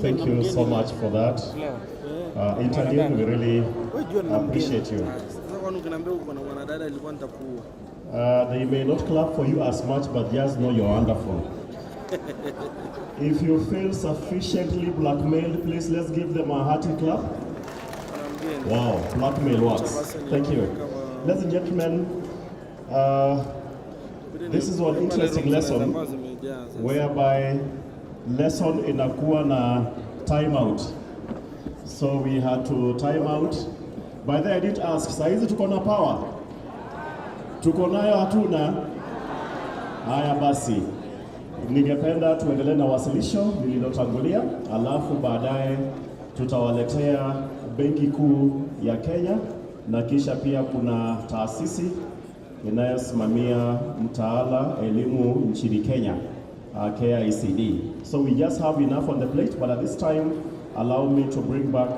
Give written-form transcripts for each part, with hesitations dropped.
Thank you so much for that interview. We really appreciate you. They may not clap for you as much, but just know you're wonderful. If you feel sufficiently blackmailed, please let's give them a hearty clap. Wow, blackmail works. Thank you. Ladies and gentlemen, this is an interesting lesson whereby lesson inakuwa na timeout. So we had to time out. By the way, I did ask, saizi tuko na power? Tuko nayo hatuna? Haya basi. Ningependa tuendelee na wasilisho lililotangulia, alafu baadaye tutawaletea Benki Kuu ya Kenya na kisha pia kuna taasisi inayosimamia mtaala elimu nchini Kenya, KICD. So we just have enough on the plate, but at this time allow me to bring back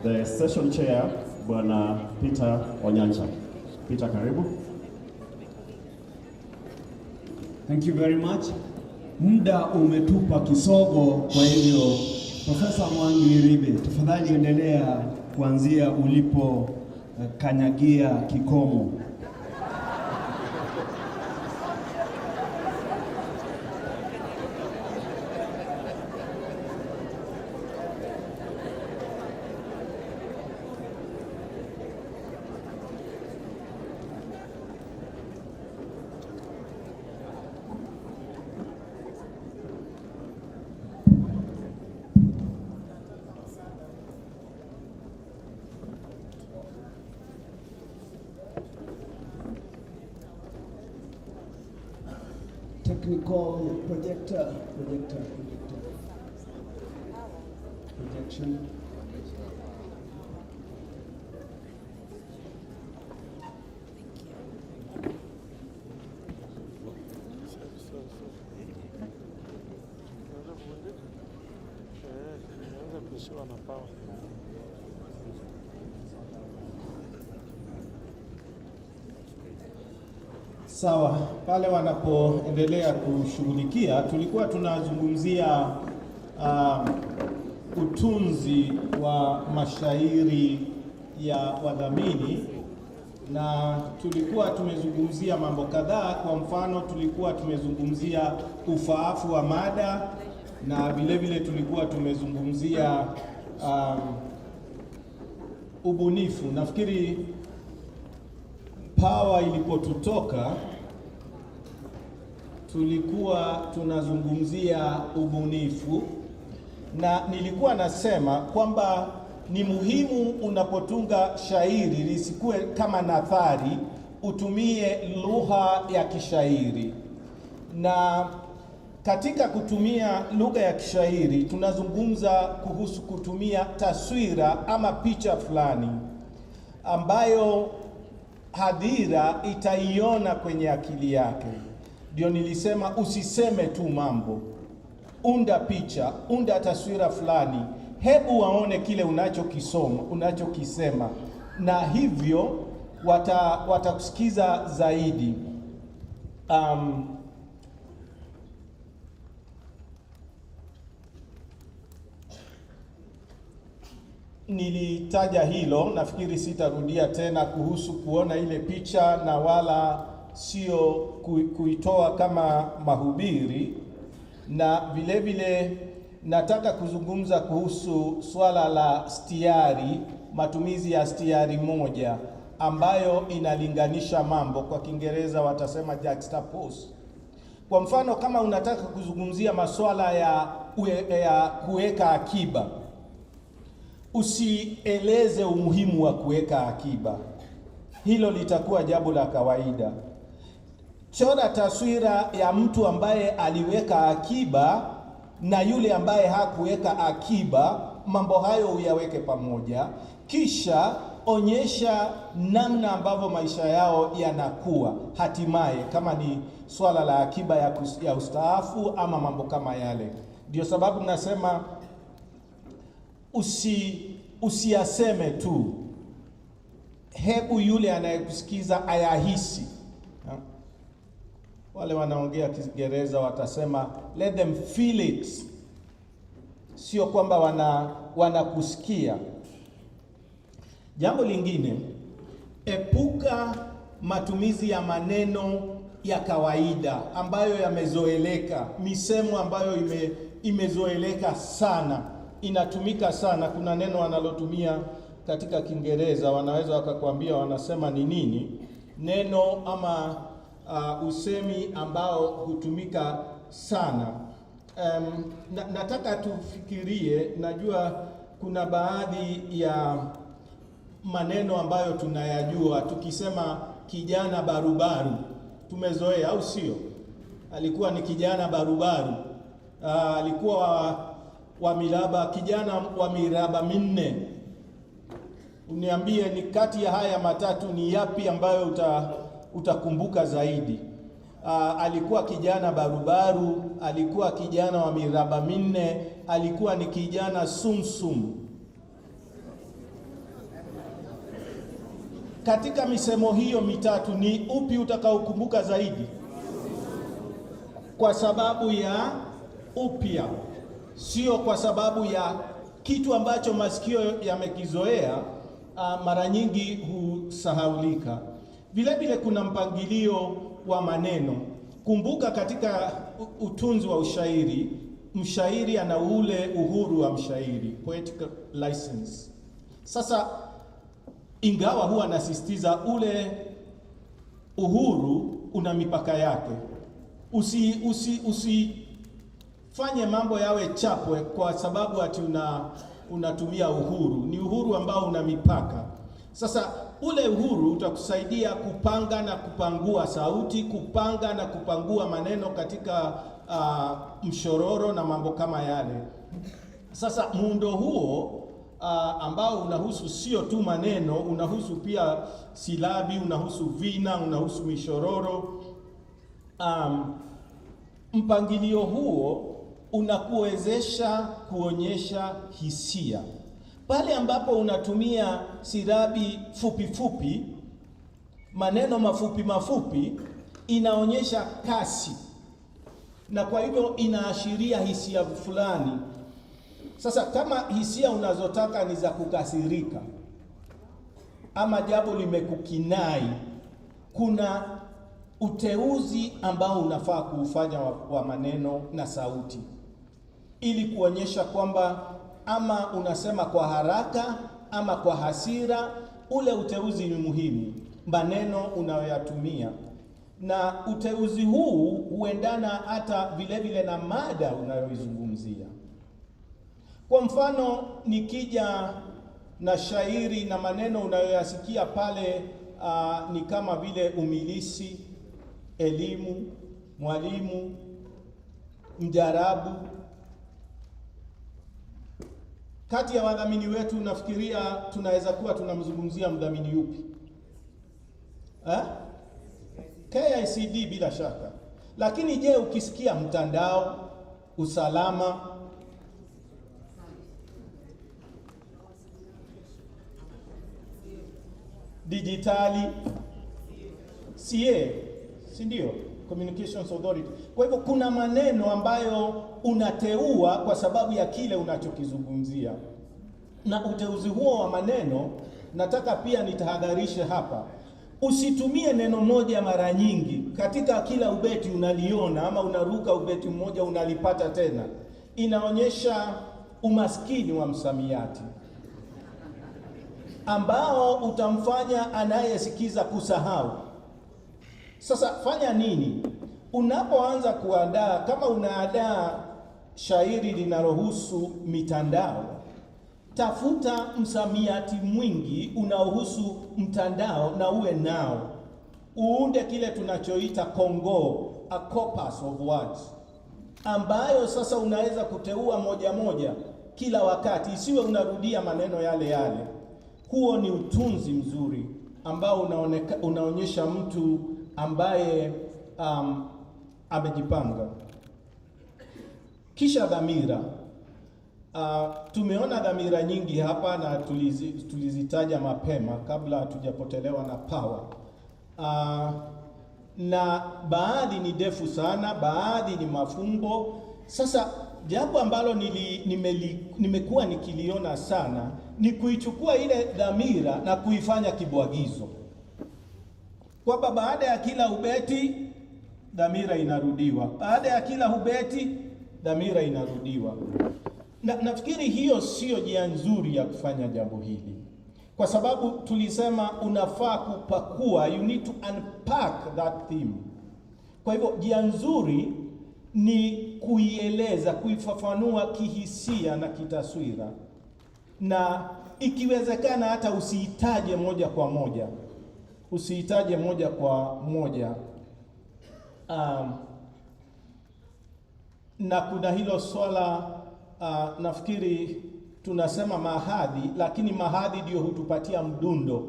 the session chair, Bwana Peter Onyancha. Peter, karibu. Thank you very much. Muda umetupa kisogo, kwa hivyo Profesa Mwangiribe, tafadhali endelea kuanzia ulipo kanyagia kikomo. Technical projection. Sawa, pale wanapoendelea kushughulikia, tulikuwa tunazungumzia utunzi wa mashairi ya wadhamini, na tulikuwa tumezungumzia mambo kadhaa. Kwa mfano, tulikuwa tumezungumzia ufaafu wa mada, na vile vile tulikuwa tumezungumzia ubunifu. Nafikiri power ilipotutoka tulikuwa tunazungumzia ubunifu, na nilikuwa nasema kwamba ni muhimu unapotunga shairi lisikue kama nathari, utumie lugha ya kishairi. Na katika kutumia lugha ya kishairi tunazungumza kuhusu kutumia taswira ama picha fulani ambayo hadhira itaiona kwenye akili yake. Ndio nilisema usiseme tu mambo, unda picha, unda taswira fulani, hebu waone kile unachokisoma, unachokisema, na hivyo watakusikiza zaidi. Nilitaja hilo, nafikiri sitarudia tena kuhusu kuona ile picha, na wala sio kuitoa kama mahubiri. Na vile vile nataka kuzungumza kuhusu swala la stiari, matumizi ya stiari moja ambayo inalinganisha mambo, kwa Kiingereza watasema juxtapose. Kwa mfano, kama unataka kuzungumzia masuala ya kuweka akiba, usieleze umuhimu wa kuweka akiba. Hilo litakuwa jambo la kawaida. Chora taswira ya mtu ambaye aliweka akiba na yule ambaye hakuweka akiba, mambo hayo uyaweke pamoja, kisha onyesha namna ambavyo maisha yao yanakuwa hatimaye, kama ni swala la akiba ya ustaafu ama mambo kama yale. Ndio sababu nasema usiyaseme tu, hebu yule anayekusikiza ayahisi. wale wanaongea Kiingereza watasema let them feel it, sio kwamba wanakusikia. Jambo lingine, epuka matumizi ya maneno ya kawaida ambayo yamezoeleka, misemo ambayo imezoeleka sana, inatumika sana. Kuna neno wanalotumia katika Kiingereza, wanaweza wakakwambia wanasema ni nini, neno ama usemi ambao hutumika sana. Nataka tufikirie, najua kuna baadhi ya maneno ambayo tunayajua. Tukisema kijana barubaru, tumezoea, au sio? Alikuwa ni kijana barubaru. Alikuwa wa miraba, kijana wa miraba minne. Uniambie, ni kati ya haya matatu ni yapi ambayo utakumbuka zaidi? Alikuwa kijana barubaru, alikuwa kijana wa miraba minne, alikuwa ni kijana sumsum. Katika misemo hiyo mitatu, ni upi utakaokumbuka zaidi? Kwa sababu ya upya, sio kwa sababu ya kitu ambacho masikio yamekizoea, mara nyingi husahaulika. Vile vile kuna mpangilio wa maneno. Kumbuka katika utunzi wa ushairi, mshairi ana ule uhuru wa mshairi, poetical license. Sasa ingawa huwa anasisitiza ule uhuru una mipaka yake. Usifanye mambo yawe chapwe kwa sababu ati unatumia uhuru. Ni uhuru ambao una mipaka. Sasa ule uhuru utakusaidia kupanga na kupangua sauti, kupanga na kupangua maneno katika mshororo na mambo kama yale. Sasa muundo huo ambao unahusu sio tu maneno, unahusu pia silabi, unahusu vina, unahusu mishororo. Mpangilio huo unakuwezesha kuonyesha hisia. Pale ambapo unatumia silabi fupi fupi, maneno mafupi mafupi, inaonyesha kasi, na kwa hivyo inaashiria hisia fulani. Sasa kama hisia unazotaka ni za kukasirika ama jambo limekukinai, kuna uteuzi ambao unafaa kuufanya wa maneno na sauti, ili kuonyesha kwamba ama unasema kwa haraka ama kwa hasira. Ule uteuzi ni muhimu, maneno unayoyatumia, na uteuzi huu huendana hata vile vile na mada unayoizungumzia. Kwa mfano, nikija na shairi na maneno unayoyasikia pale ni kama vile umilisi, elimu, mwalimu, mjarabu. Kati ya wadhamini wetu nafikiria tunaweza kuwa tunamzungumzia mdhamini yupi? KICD bila shaka. Lakini je, ukisikia mtandao, usalama, digitali, CA, si ndio? Communications Authority. Kwa hivyo kuna maneno ambayo unateua kwa sababu ya kile unachokizungumzia. Na uteuzi huo wa maneno, nataka pia nitahadharishe hapa. Usitumie neno moja mara nyingi. Katika kila ubeti unaliona, ama unaruka ubeti mmoja unalipata tena. Inaonyesha umaskini wa msamiati ambao utamfanya anayesikiza kusahau. Sasa fanya nini? Unapoanza kuandaa, kama unaandaa shairi linalohusu mitandao, tafuta msamiati mwingi unaohusu mtandao na uwe nao. Uunde kile tunachoita kongo, a corpus of words, ambayo sasa unaweza kuteua moja moja kila wakati, isiwe unarudia maneno yale yale. Huo ni utunzi mzuri ambao unaonyesha mtu ambaye amejipanga. Kisha dhamira. Tumeona dhamira nyingi hapa na tulizitaja mapema kabla hatujapotelewa na power. na baadhi ni ndefu sana, baadhi ni mafumbo. Sasa jambo ambalo nimekuwa nikiliona sana ni kuichukua ile dhamira na kuifanya kibwagizo, kwamba baada ya kila ubeti dhamira inarudiwa, baada ya kila ubeti dhamira inarudiwa. Nafikiri hiyo sio njia nzuri ya kufanya jambo hili, kwa sababu tulisema unafaa kupakua, you need to unpack that theme. Kwa hivyo njia nzuri ni kuieleza, kuifafanua kihisia na kitaswira, na ikiwezekana hata usiitaje moja kwa moja, usiitaje moja kwa moja. Na kuna hilo swala nafikiri tunasema mahadhi, lakini mahadhi ndio hutupatia mdundo.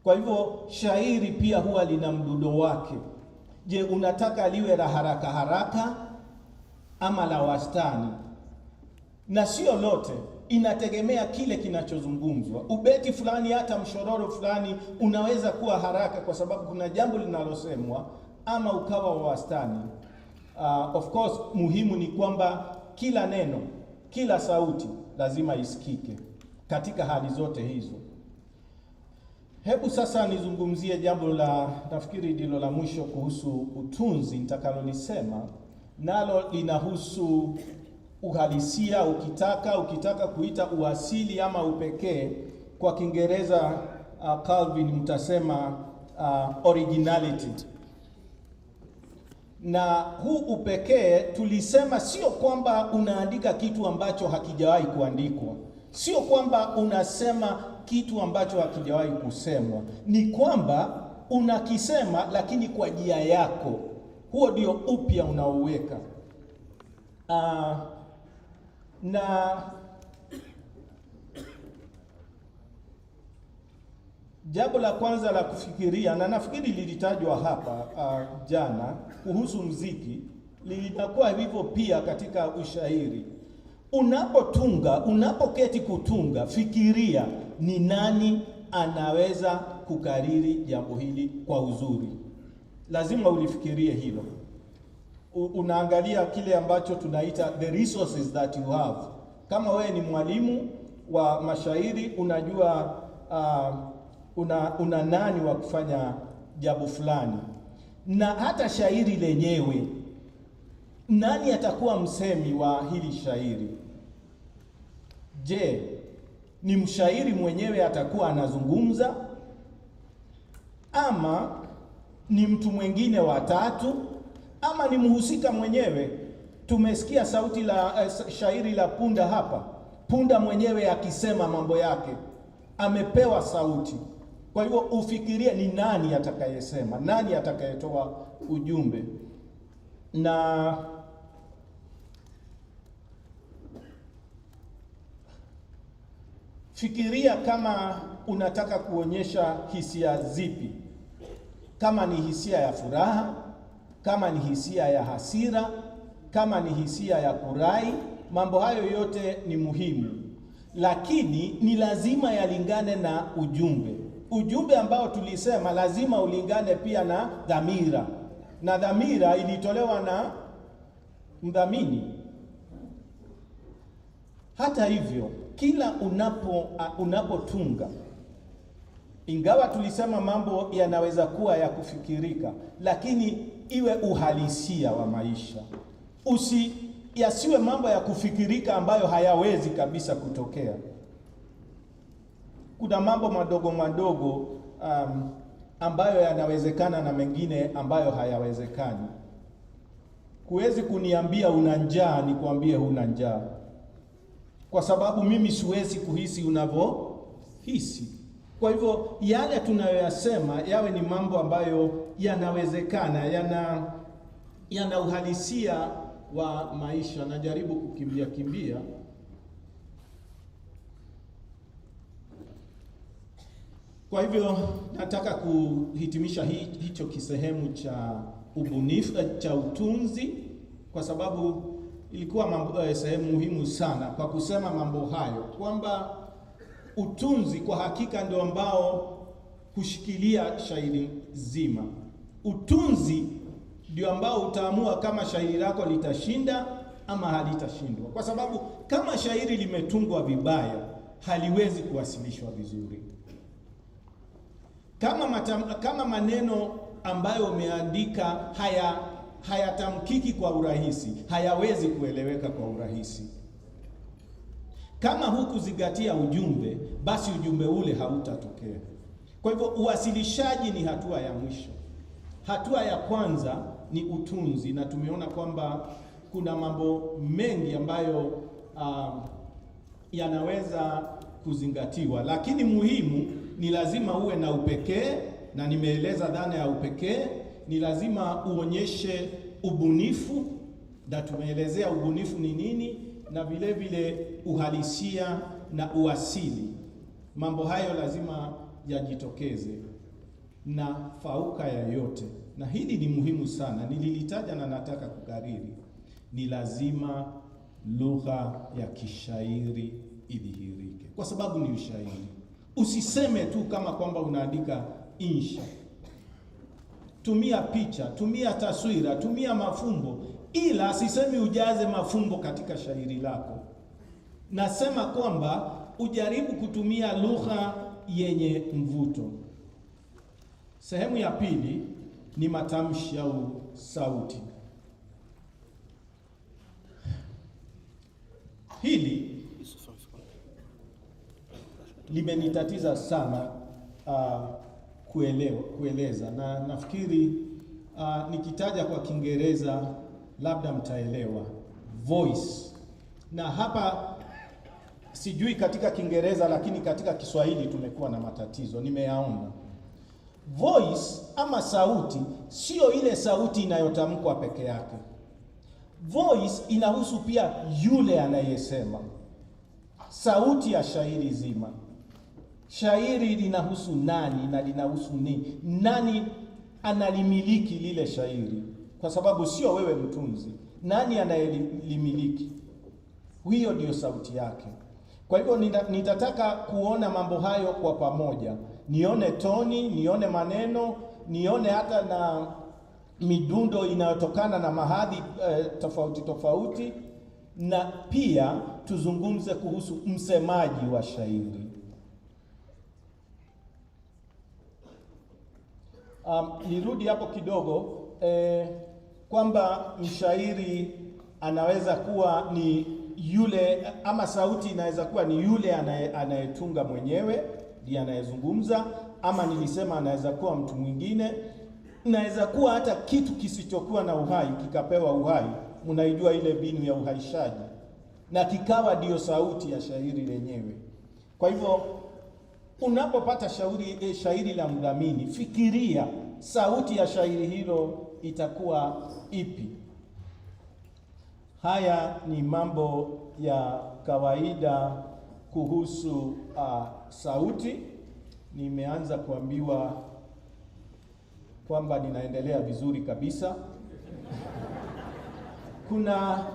Kwa hivyo shairi pia huwa lina mdundo wake. Je, unataka liwe la haraka haraka ama la wastani? Na sio lote, inategemea kile kinachozungumzwa. Ubeti fulani, hata mshororo fulani unaweza kuwa haraka kwa sababu kuna jambo linalosemwa, ama ukawa wa wastani. Of course muhimu ni kwamba kila neno, kila sauti lazima isikike katika hali zote hizo. Hebu sasa nizungumzie jambo la, nafikiri ndilo la mwisho kuhusu utunzi nitakalolisema, nalo linahusu uhalisia. Ukitaka kuita uasili ama upekee, kwa Kiingereza Calvin mtasema originality. Na huu upekee tulisema sio kwamba unaandika kitu ambacho hakijawahi kuandikwa, sio kwamba unasema kitu ambacho hakijawahi kusemwa, ni kwamba unakisema lakini kwa njia yako. Huo ndio upya unaoweka. Na jambo la kwanza la kufikiria, na nafikiri lilitajwa hapa jana kuhusu muziki, linakuwa hivyo pia katika ushairi. Unapotunga, unapoketi kutunga, fikiria ni nani anaweza kukariri jambo hili kwa uzuri. Lazima ulifikirie hilo. Unaangalia kile ambacho tunaita the resources that you have. Kama wewe ni mwalimu wa mashairi, unajua una nani wa kufanya jambo fulani, na hata shairi lenyewe, nani atakuwa msemi wa hili shairi? Je, ni mshairi mwenyewe atakuwa anazungumza, ama ni mtu mwingine wa tatu, ama ni mhusika mwenyewe? Tumesikia sauti la shairi la punda hapa, punda mwenyewe akisema mambo yake, amepewa sauti. Kwa hivyo ufikirie ni nani atakayesema, nani atakayetoa ujumbe. Na fikiria kama unataka kuonyesha hisia zipi, kama ni hisia ya furaha, kama ni hisia ya hasira, kama ni hisia ya kurai. Mambo hayo yote ni muhimu, lakini ni lazima yalingane na ujumbe. Ujumbe ambao tulisema lazima ulingane pia na dhamira, na dhamira ilitolewa na mdhamini. Hata hivyo, kila unapotunga, ingawa tulisema mambo yanaweza kuwa ya kufikirika, lakini iwe uhalisia wa maisha. Yasiwe mambo ya kufikirika ambayo hayawezi kabisa kutokea. Kuna mambo madogo madogo ambayo yanawezekana na mengine ambayo hayawezekani. Huwezi kuniambia una njaa nikwambie huna njaa, kwa sababu mimi siwezi kuhisi unavyohisi. Kwa hivyo yale tunayoyasema yawe ni mambo ambayo yanawezekana, yana uhalisia wa maisha. Najaribu kukimbia. Kwa hivyo nataka kuhitimisha hicho kisehemu cha ubunifu, cha utunzi, kwa sababu ilikuwa sehemu muhimu sana kwa kusema mambo hayo, kwamba utunzi kwa hakika ndio ambao hushikilia shairi zima. Utunzi ndio ambao utaamua kama shairi lako litashinda ama halitashindwa, kwa sababu kama shairi limetungwa vibaya haliwezi kuwasilishwa vizuri. Kama maneno ambayo umeandika hayatamkiki kwa urahisi, hayawezi kueleweka kwa urahisi. Kama hukuzingatia ujumbe, basi ujumbe ule hautatokea. Kwa hivyo uwasilishaji ni hatua ya mwisho. Hatua ya kwanza ni utunzi, na tumeona kwamba kuna mambo mengi ambayo yanaweza kuzingatiwa, lakini muhimu ni lazima uwe na upekee, na nimeeleza dhana ya upekee. Ni lazima uonyeshe ubunifu, na tumeelezea ubunifu ni nini, na vile vile uhalisia na uasili. Mambo hayo lazima yajitokeze, na fauka ya yote, na hili ni muhimu sana, nililitaja na nataka kukariri, ni lazima lugha ya kishairi idhihirike, kwa sababu ni ushairi. Usiseme tu kama kwamba unaandika insha. Tumia picha, tumia taswira, tumia mafumbo, ila sisemi ujaze mafumbo katika shairi lako. Nasema kwamba ujaribu kutumia lugha yenye mvuto. Sehemu ya pili ni matamshi au sauti. Hili limenitatiza sana kueleza, na nafikiri nikitaja kwa Kiingereza labda mtaelewa. Voice. Na hapa sijui katika Kiingereza, lakini katika Kiswahili tumekuwa na matatizo, nimeyaona. Voice ama sauti sio ile sauti inayotamkwa peke yake. Voice inahusu pia yule anayesema. Sauti ya shairi zima. Shairi linahusu nani na linahusu nini? Nani analimiliki lile shairi? Kwa sababu sio wewe mtunzi. Nani anayelimiliki? Hiyo ndio sauti yake. Kwa hivyo nitataka kuona mambo hayo kwa pamoja. Nione toni, nione maneno, nione hata na midundo inayotokana na mahadhi tofauti tofauti, na pia tuzungumze kuhusu msemaji wa shairi. Nirudi hapo kidogo, kwamba mshairi anaweza kuwa ni yule, ama sauti inaweza kuwa ni yule anayetunga mwenyewe, ndiye anayezungumza, ama nilisema anaweza kuwa mtu mwingine, inaweza kuwa hata kitu kisichokuwa na uhai kikapewa uhai. Mnaijua ile mbinu ya uhaishaji, na kikawa ndio sauti ya shairi lenyewe. Kwa hivyo unapopata shairi la mdhamini, fikiria sauti ya shairi hilo itakuwa ipi. Haya ni mambo ya kawaida kuhusu sauti. Nimeanza kuambiwa kwamba ninaendelea vizuri kabisa. Kuna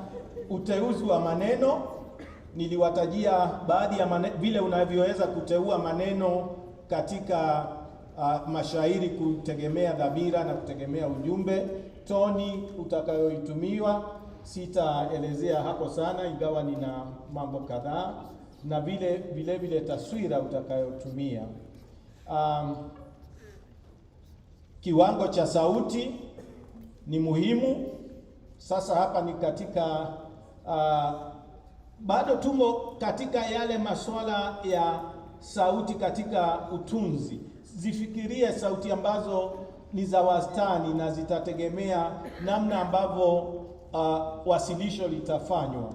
uteuzi wa maneno. Niliwatajia baadhi ya vile unavyoweza kuteua maneno katika mashairi kutegemea dhamira na kutegemea ujumbe. Toni utakayoitumiwa sitaelezea hapo sana, ingawa nina mambo kadhaa, na vile taswira utakayotumia. Kiwango cha sauti ni muhimu. Sasa hapa ni katika bado tumo katika yale masuala ya sauti katika utunzi. Zifikirie sauti ambazo ni za wastani na zitategemea namna ambavyo wasilisho litafanywa.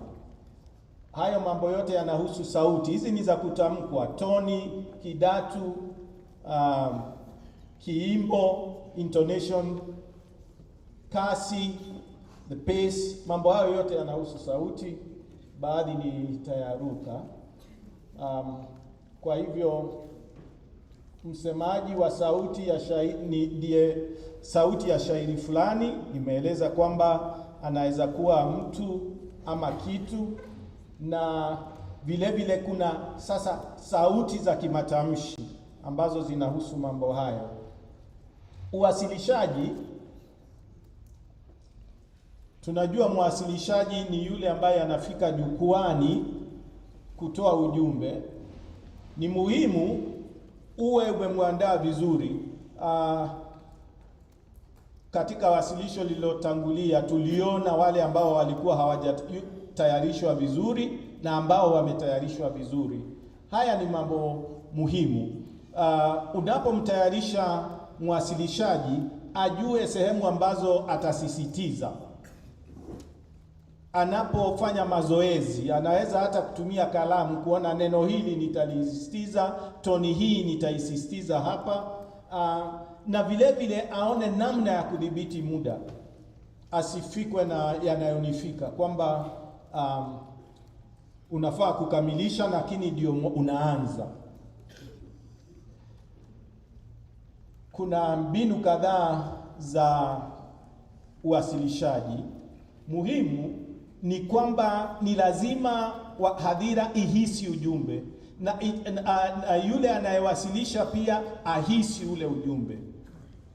Hayo mambo yote yanahusu sauti. Hizi ni za kutamkwa: toni, kidatu, kiimbo, intonation, kasi, the pace. Mambo hayo yote yanahusu sauti. Baadhi nitayaruka. Kwa hivyo msemaji wa sauti ya shairi ndiye sauti ya shairi fulani. Nimeeleza kwamba anaweza kuwa mtu ama kitu, na vile kuna sasa sauti za kimatamshi ambazo zinahusu mambo hayo. Uwasilishaji Tunajua mwasilishaji ni yule ambaye anafika jukwani kutoa ujumbe. Ni muhimu uwe umemwandaa vizuri. Katika wasilisho lililotangulia tuliona wale ambao walikuwa hawajatayarishwa vizuri na ambao wametayarishwa vizuri. Haya ni mambo muhimu. Unapomtayarisha mwasilishaji, ajue sehemu ambazo atasisitiza. Anapofanya mazoezi, anaweza hata kutumia kalamu kuona neno hili nitalisisitiza, toni hii nitaisisitiza hapa. Na vile vile aone namna ya kudhibiti muda, asifikwe na yanayonifika kwamba unafaa kukamilisha lakini ndio unaanza. Kuna mbinu kadhaa za uwasilishaji. Muhimu ni kwamba ni lazima hadhira ihisi ujumbe na yule anayewasilisha pia ahisi ule ujumbe.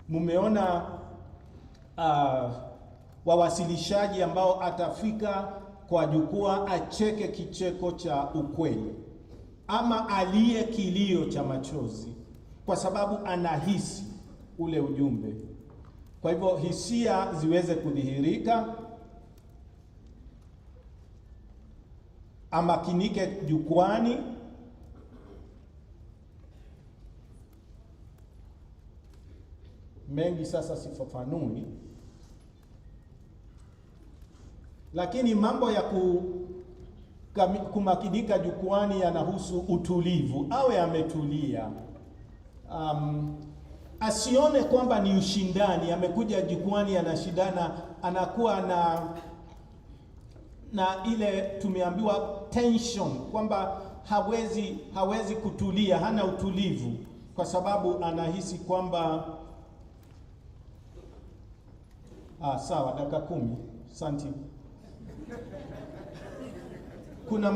Mumeona wawasilishaji ambao atafika kwa jukwaa acheke kicheko cha ukweli ama alie kilio cha machozi, kwa sababu anahisi ule ujumbe. Kwa hivyo hisia ziweze kudhihirika. Amakinike jukwani. Mengi sasa sifafanui, lakini mambo ya kumakinika jukwani yanahusu utulivu. Awe ametulia. Asione kwamba ni ushindani, amekuja jukwani anashindana, anakuwa na ile tumeambiwa tension, kwamba hawezi kutulia, hana utulivu kwa sababu anahisi kwamba sawa, dakika 10. Asante. Kuna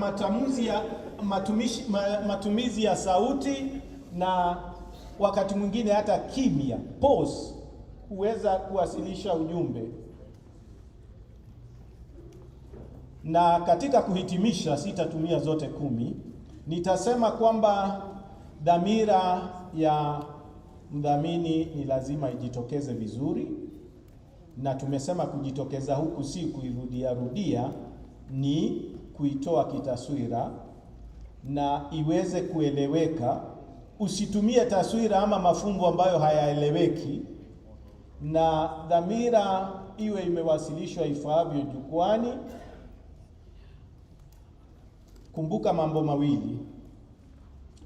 matumizi ya sauti na wakati mwingine hata kimya, pause, huweza kuwasilisha ujumbe. Na katika kuhitimisha, sitatumia zote 10. Nitasema kwamba dhamira ya mdhamini ni lazima ijitokeze vizuri, na tumesema kujitokeza huku si kuirudia, ni kuitoa kitaswira na iweze kueleweka. Usitumie taswira ama mafumbo ambayo hayaeleweki, na dhamira iwe imewasilishwa ifaavyo jukwani. Kumbuka mambo mawili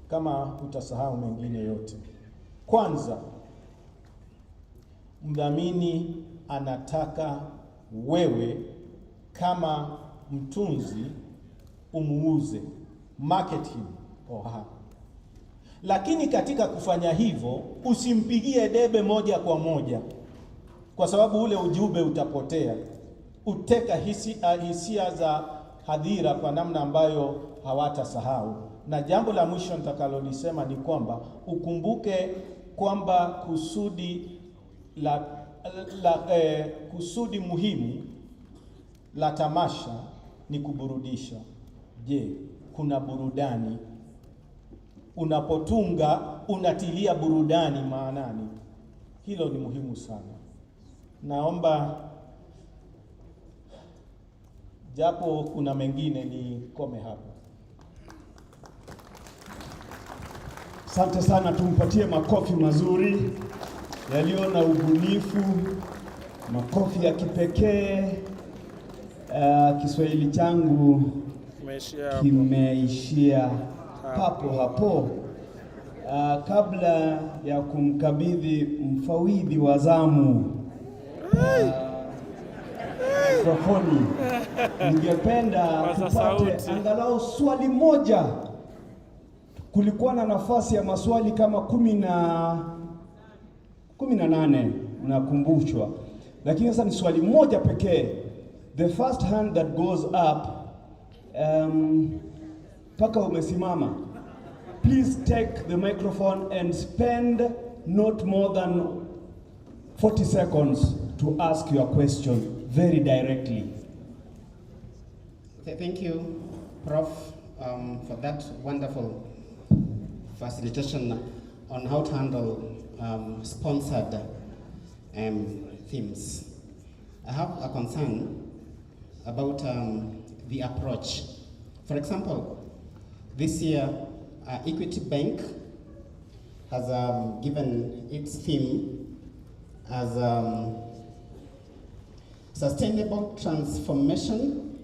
kama utasahau mengine yote. Kwanza, mdhamini anataka wewe kama mtunzi umuuze, market him or her. Lakini katika kufanya hivyo usimpigie debe moja kwa moja, kwa sababu ule ujumbe utapotea. Uteka hisia za hadhira kwa namna ambayo hawatasahau. Na jambo la mwisho nitakalolisema ni kwamba ukumbuke kwamba kusudi muhimu la tamasha ni kuburudisha. Je, kuna burudani? Unapotunga unatilia burudani maanani. Hilo ni muhimu sana. Naomba japo kuna mengine nikome hapo. Asante sana, tumpatie makofi mazuri yaliyo na ubunifu, makofi ya kipekee. Kiswahili changu kimeishia papo hapo. Kabla ya kumkabidhi mfawidhi wa zamu mikrofoni, ningependa tupate angalau swali moja. Kulikuwa na nafasi ya maswali kama 18 nakumbushwa, lakini sasa ni swali moja pekee. The first hand that goes up, paka umesimama, please take the microphone and spend not more than 40 seconds to ask your question. very directly. Thank you, Prof, for that wonderful facilitation on how to handle sponsored themes. I have a concern about the approach. For example, this year, Equity Bank has given its theme as sustainable transformation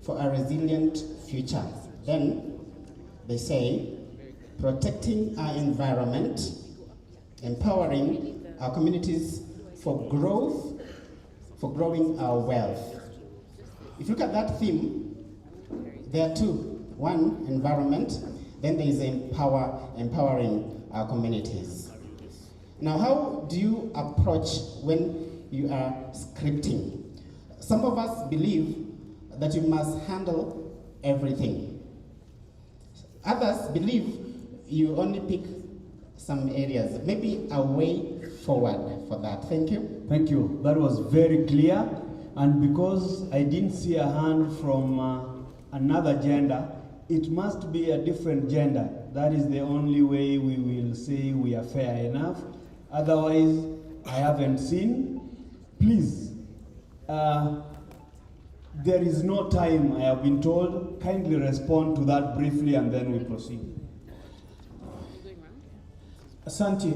for a resilient future. Then they say, protecting our environment, empowering our communities for growth, for growing our wealth. If you look at that theme, there are two. One, environment, then there is empowering our communities. Now, how do you approach when you are scripting? Some of us believe that you must handle everything. Others believe you only pick some areas, maybe a way forward for that. Thank you. Thank you. That was very clear. And because I didn't see a hand from another gender, it must be a different gender. That is the only way we will say we are fair enough. Otherwise, I haven't seen. Please, there is no time, I have been told. Kindly respond to that briefly and then we proceed. Asante.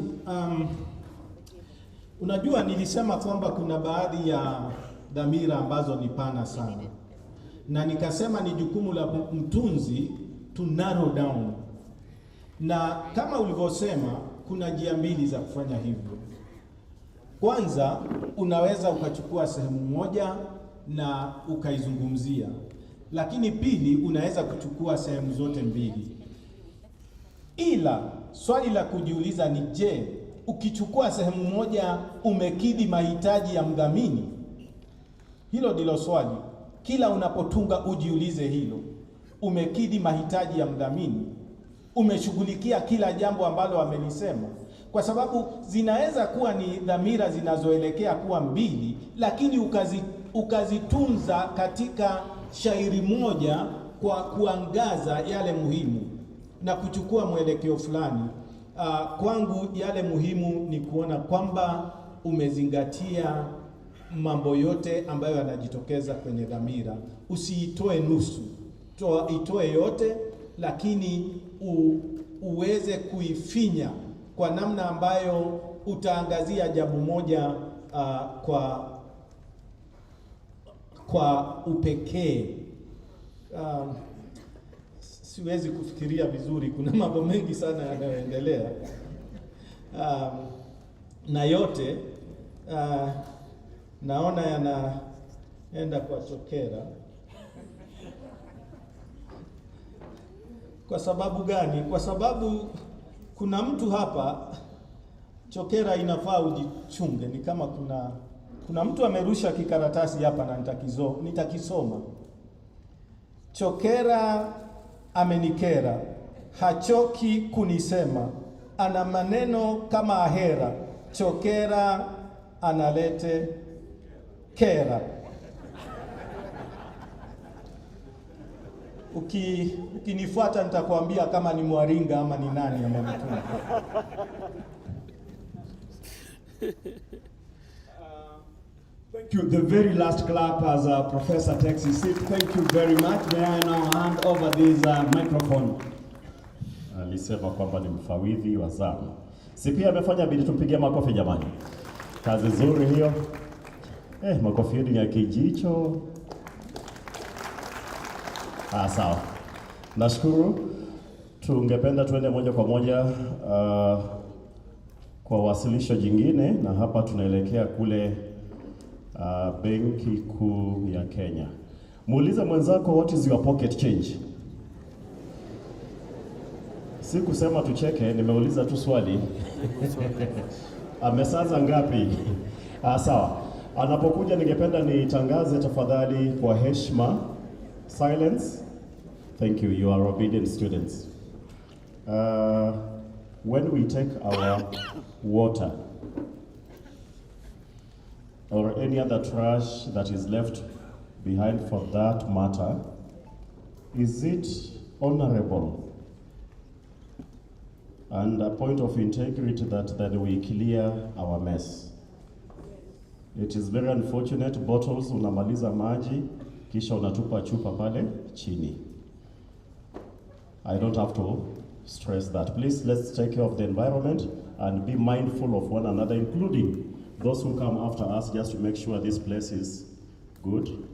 Unajua nilisema kwamba kuna baadhi ya dhamira ambazo ni pana sana. Na nikasema ni jukumu la mtunzi to narrow down. Na kama ulivyosema, kuna njia mbili za kufanya hivyo. Kwanza, unaweza ukachukua sehemu moja na ukaizungumzia. Lakini pili, unaweza kuchukua sehemu zote mbili. Ila, swali la kujiuliza ni je, ukichukua sehemu moja umekidhi mahitaji ya mdhamini? Hilo ndilo swali. Kila unapotunga ujiulize hilo. Umekidhi mahitaji ya mdhamini? Umeshughulikia kila jambo ambalo amelisema? Kwa sababu zinaweza kuwa ni dhamira zinazoelekea kuwa mbili, lakini ukazitunza katika shairi moja kwa kuangaza yale muhimu na kuchukua mwelekeo fulani. Kwangu yale muhimu ni kuona kwamba umezingatia mambo yote ambayo yanajitokeza kwenye dhamira. Usiitoe nusu, itoe yote, lakini uweze kuifinya kwa namna ambayo utaangazia jambo moja kwa upekee. Siwezi kufikiria vizuri, kuna mambo mengi sana yanayoendelea. Na yote naona yanaenda kwa chokera. Kwa sababu gani? Kwa sababu kuna mtu hapa, chokera inafaa ujichunge. Ni kama kuna mtu amerusha kikaratasi hapa na nitakisoma. Chokera amenikera, hachoki kunisema, ana maneno kama ahera, chokera analete kera. Ukinifuata nitakwambia kama ni Mwaringa ama ni nani amenitunga. Thank you. The very last clap as Professor takes his seat. Thank you very much. May I now hand over this microphone. Alisema kwamba ni mfawidhi wa zamu. Si pia amefanya bidii, tumpigie makofi jamani. Kazi nzuri hiyo. Makofi yetu ya kijicho. Sawa. Nashukuru. Tungependa tuende moja kwa moja kwa wasilisho jingine, na hapa tunaelekea kule Benki Kuu ya Kenya. Muulize mwenzako, what is your pocket change? Si kusema tucheke, nimeuliza tu swali. Amesaza ngapi? Sawa. Anapokuja ningependa nitangaze tafadhali kwa heshima. Silence. Thank you. You are obedient students. When we take our water, or any other trash that is left behind for that matter, is it honorable and a point of integrity that we clear our mess? It is very unfortunate, bottles unamaliza maji, kisha unatupa chupa pale chini. I don't have to stress that. Please, let's take care of the environment and be mindful of one another, including those who come after us, just to make sure this place is good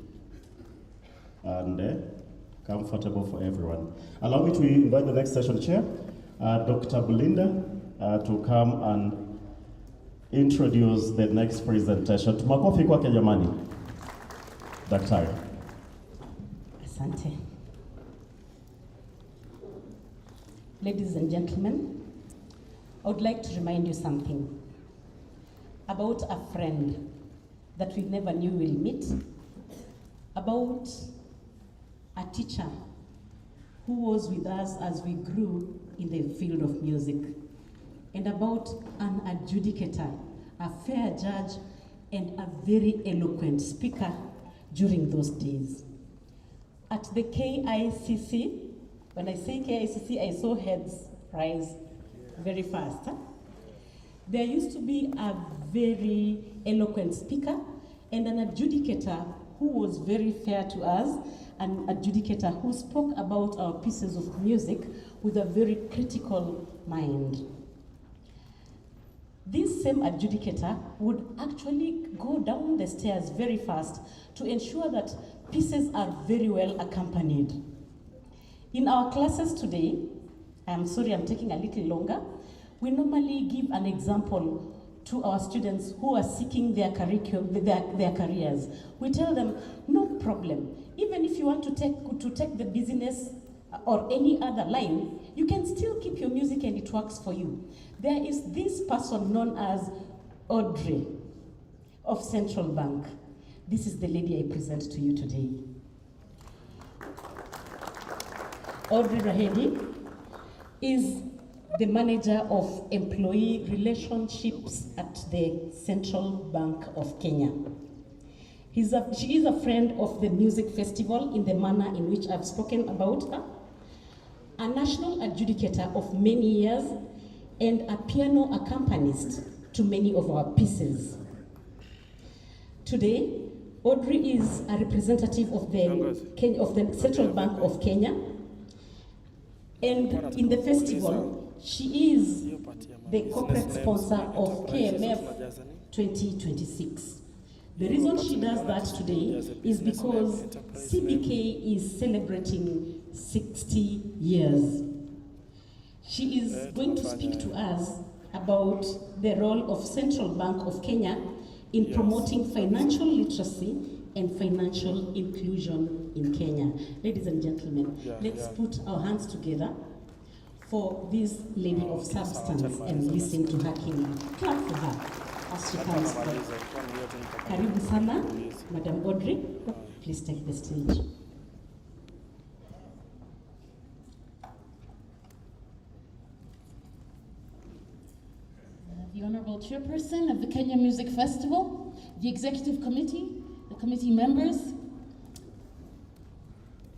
and comfortable for everyone. Allow me to invite the next session chair, Dr. Belinda, to come and introduce the next presentation. Tumakofi kwake jamani. Daktari. Asante. Ladies and gentlemen, I would like to remind you something about a friend that we never knew we'll meet, about a teacher who was with us as we grew in the field of music, and about an adjudicator, a fair judge, and a very eloquent speaker during those days. At the KICC, when I say KICC, I saw heads rise very fast. There used to be a very eloquent speaker and an adjudicator who was very fair to us, an adjudicator who spoke about our pieces of music with a very critical mind. This same adjudicator would actually go down the stairs very fast to ensure that pieces are very well accompanied. In our classes today, I'm sorry I'm taking a little longer, we normally give an example to our students who are seeking their careers. We tell them, no problem. Even if you want to take the business or any other line, you can still keep your music and it works for you. There is this person known as Audrey of Central Bank. This is the lady I present to you today. Audrey Rahedi is the manager of employee relationships at the Central Bank of Kenya. She is a friend of the music festival in the manner in which I've spoken about her, a national adjudicator of many years, and a piano accompanist to many of our pieces. Today, Audrey is a representative of the Central Bank of Kenya, and in the festival, she is the corporate sponsor of KMF 2026. The reason she does that today is because CBK is celebrating 60 years. She is going to speak to us about the role of Central Bank of Kenya in promoting financial literacy and financial inclusion in Kenya. Ladies and gentlemen, let's put our hands together for this lady of substance and listen to her keenly. Clap for her as she comes forward. Karibu sana, Madam Audrey. Please take the stage. The Honorable Chairperson of the Kenya Music Festival, the Executive Committee, the committee members,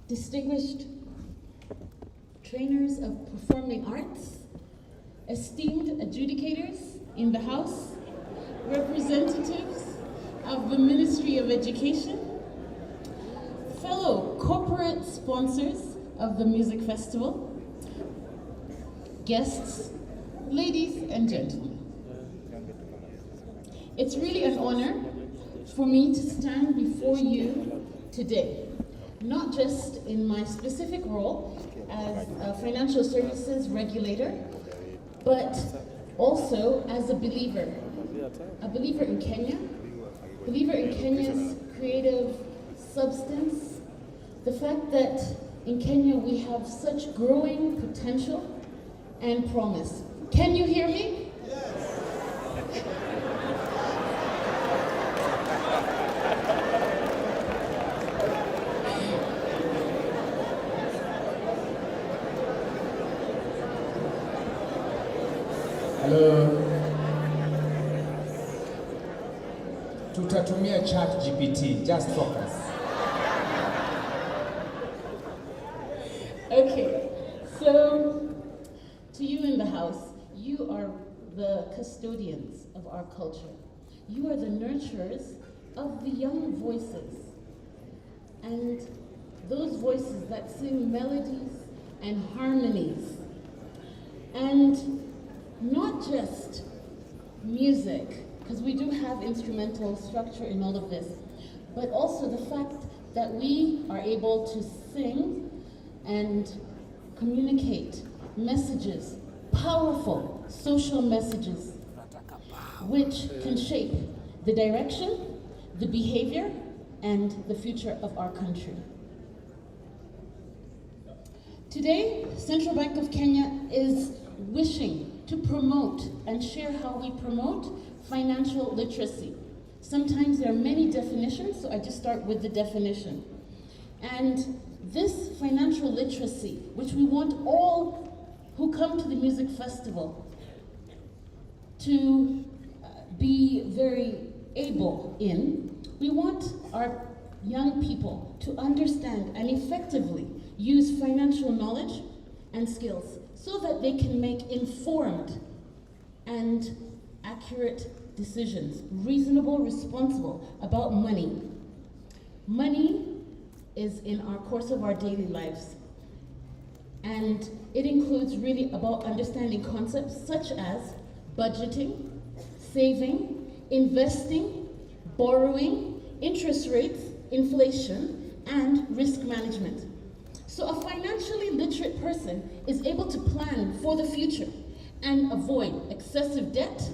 distinguished trainers of performing arts, esteemed adjudicators in the House, representatives of the Ministry of Education, fellow corporate sponsors of the music festival, guests, ladies and gentlemen. It's really an honor for me to stand before you today, not just in my specific role as a financial services regulator, but also as a believer in Kenya, believer in Kenya's creative substance, the fact that in Kenya we have such growing potential and promise. Can you hear me? Hello. utatumia chat GPT. Just focus. Okay, so to you in the house, you are the custodians of our culture. You are the nurturers of the young voices. And those voices that sing melodies and harmonies. And not just music, because we do have instrumental structure in all of this, but also the fact that we are able to sing and communicate messages, powerful social messages, which can shape the direction, the behavior, and the future of our country. Today, Central Bank of Kenya is wishing to promote and share how we promote financial literacy. Sometimes there are many definitions, so I just start with the definition. And this financial literacy, which we want all who come to the music festival to be very able in, we want our young people to understand and effectively use financial knowledge and skills so that they can make informed and accurate decisions, reasonable, responsible about money. Money is in our course of our daily lives, and it includes really about understanding concepts such as budgeting, saving, investing, borrowing, interest rates, inflation, and risk management. So a financially literate person is able to plan for the future and avoid excessive debt.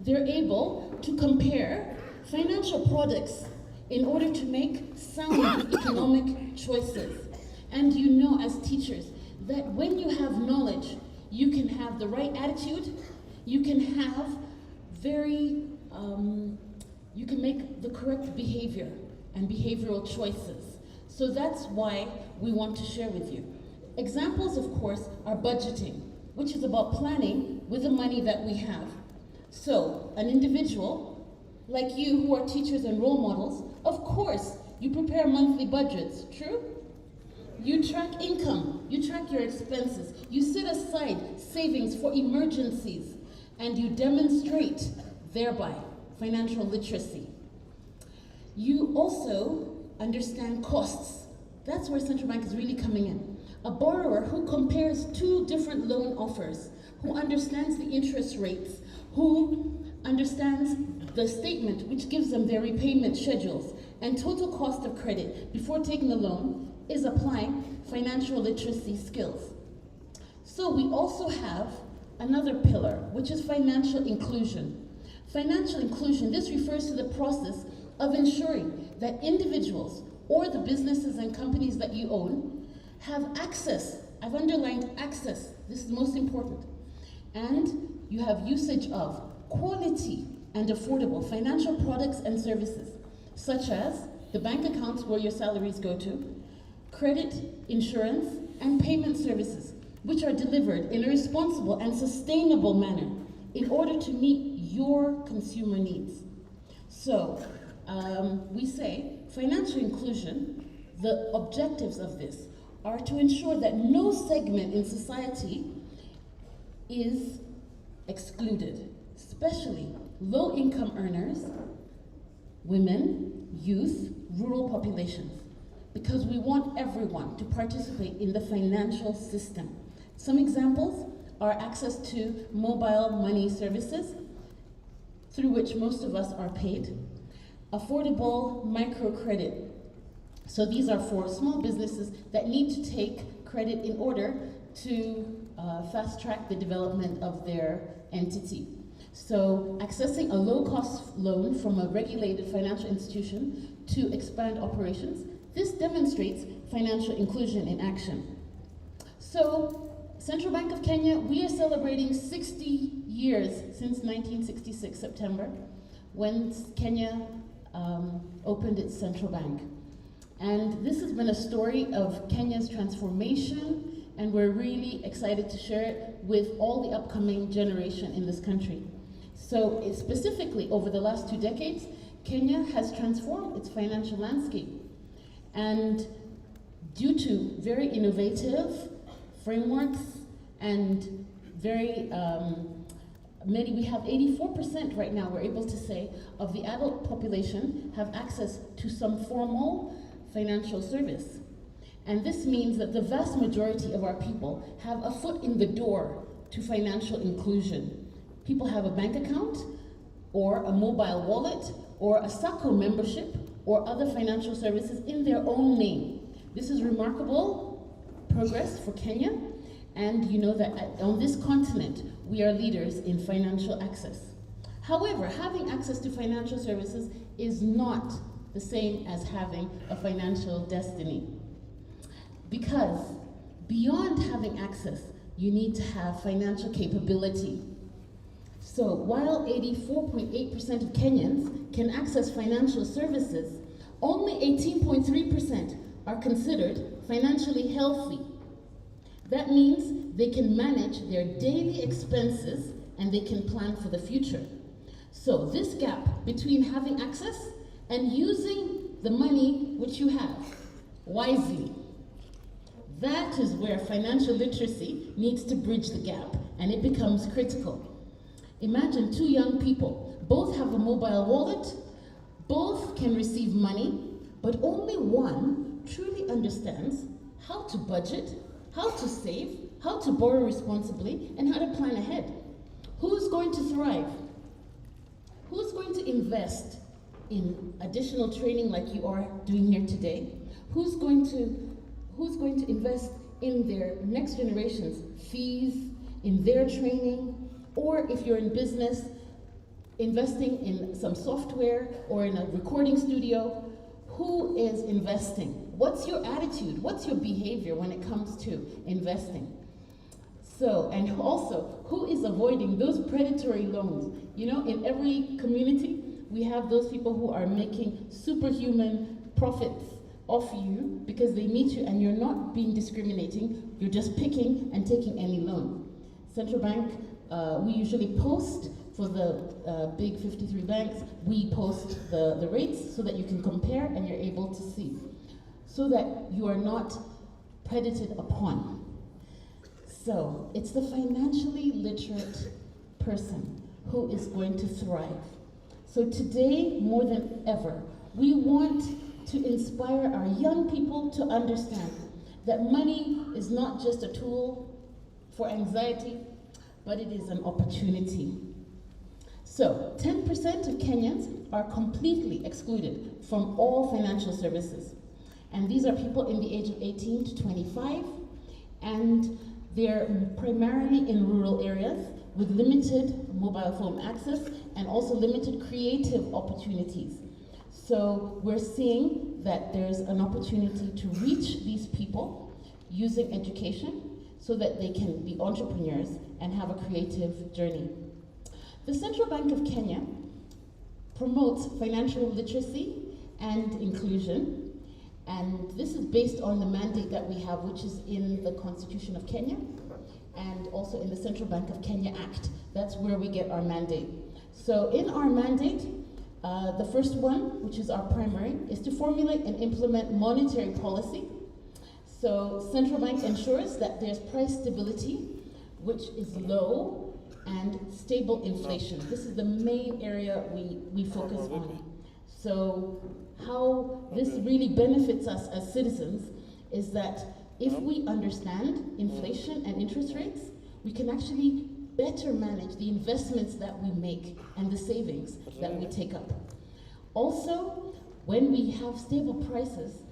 They're able to compare financial products in order to make sound economic choices. And you know as teachers that when you have knowledge, you can have the right attitude, you can have you can make the correct behavior and behavioral choices. So that's why we want to share with you. Examples, of course, are budgeting, which is about planning with the money that we have. So, an individual like you who are teachers and role models, of course, you prepare monthly budgets, true? You track income, you track your expenses, you set aside savings for emergencies, and you demonstrate, thereby, financial literacy. You also understand costs. That's where central bank is really coming in. A borrower who compares two different loan offers, who understands the interest rates, who understands the statement which gives them their repayment schedules and total cost of credit before taking the loan, is applying financial literacy skills. So we also have another pillar, which is financial inclusion. Financial inclusion, this refers to the process of ensuring that individuals or the businesses and companies that you own have access. I've underlined access, this is most important. And you have usage of quality and affordable financial products and services, such as the bank accounts where your salaries go to, credit, insurance, and payment services, which are delivered in a responsible and sustainable manner in order to meet your consumer needs. So, we say financial inclusion, the objectives of this are to ensure that no segment in society is excluded, especially low-income earners, women, youth, rural populations, because we want everyone to participate in the financial system. Some examples are access to mobile money services, through which most of us are paid, affordable microcredit. So these are for small businesses that need to take credit in order to fast track the development of their entity. So accessing a low-cost loan from a regulated financial institution to expand operations, this demonstrates financial inclusion in action. So Central Bank of Kenya, we are celebrating 60 years since 1966, September, when Kenya opened its central bank. And this has been a story of Kenya's transformation, and we're really excited to share it with all the upcoming generation in this country. So specifically, over the last 2 decades, Kenya has transformed its financial landscape. And due to very innovative frameworks and very many, we have 84% right now, we're able to say, of the adult population have access to some formal financial service. And this means that the vast majority of our people have a foot in the door to financial inclusion. People have a bank account, or a mobile wallet, or a SACCO membership, or other financial services in their own name. This is remarkable progress for Kenya, and you know that on this continent, we are leaders in financial access. However, having access to financial services is not the same as having a financial destiny. Because beyond having access, you need to have financial capability. So while 84.8% of Kenyans can access financial services, only 18.3% are considered financially healthy. That means they can manage their daily expenses and they can plan for the future. So this gap between having access and using the money which you have wisely, that is where financial literacy needs to bridge the gap, and it becomes critical. Imagine two young people, both have a mobile wallet, both can receive money, but only one truly understands how to budget, how to save, how to borrow responsibly, and how to plan ahead. Who's going to thrive? Who's going to invest in additional training like you are doing here today? Who's going to invest in their next generation's fees, in their training, or if you're in business, investing in some software or in a recording studio? Who is investing? What's your attitude? What's your behavior when it comes to investing? So, and also, who is avoiding those predatory loans? You know, in every community, we have those people who are making superhuman profits off you because they meet you and you're not being discriminating, you're just picking and taking any loan. Central Bank, we usually post for the big 53 banks, we post the rates so that you can compare and you're able to see, so that you are not predated upon. So it's the financially literate person who is going to thrive. So today, more than ever, we want to inspire our young people to understand that money is not just a tool for anxiety, but it is an opportunity. So 10% of Kenyans are completely excluded from all financial services. And these are people in the age of 18 to 25, and they're primarily in rural areas with limited mobile phone access and also limited creative opportunities. So we're seeing that there's an opportunity to reach these people using education so that they can be entrepreneurs and have a creative journey. The Central Bank of Kenya promotes financial literacy and inclusion, and this is based on the mandate that we have, which is in the Constitution of Kenya and also in the Central Bank of Kenya Act. That's where we get our mandate. So in our mandate, the first one, which is our primary, is to formulate and implement monetary policy. So Central Bank ensures that there's price stability, which is low, and stable inflation. This is the main area we focus on. So how this really benefits us as citizens is that if we understand inflation and interest rates, we can actually better manage the investments that we make and the savings that we take up. Also, when we have stable prices,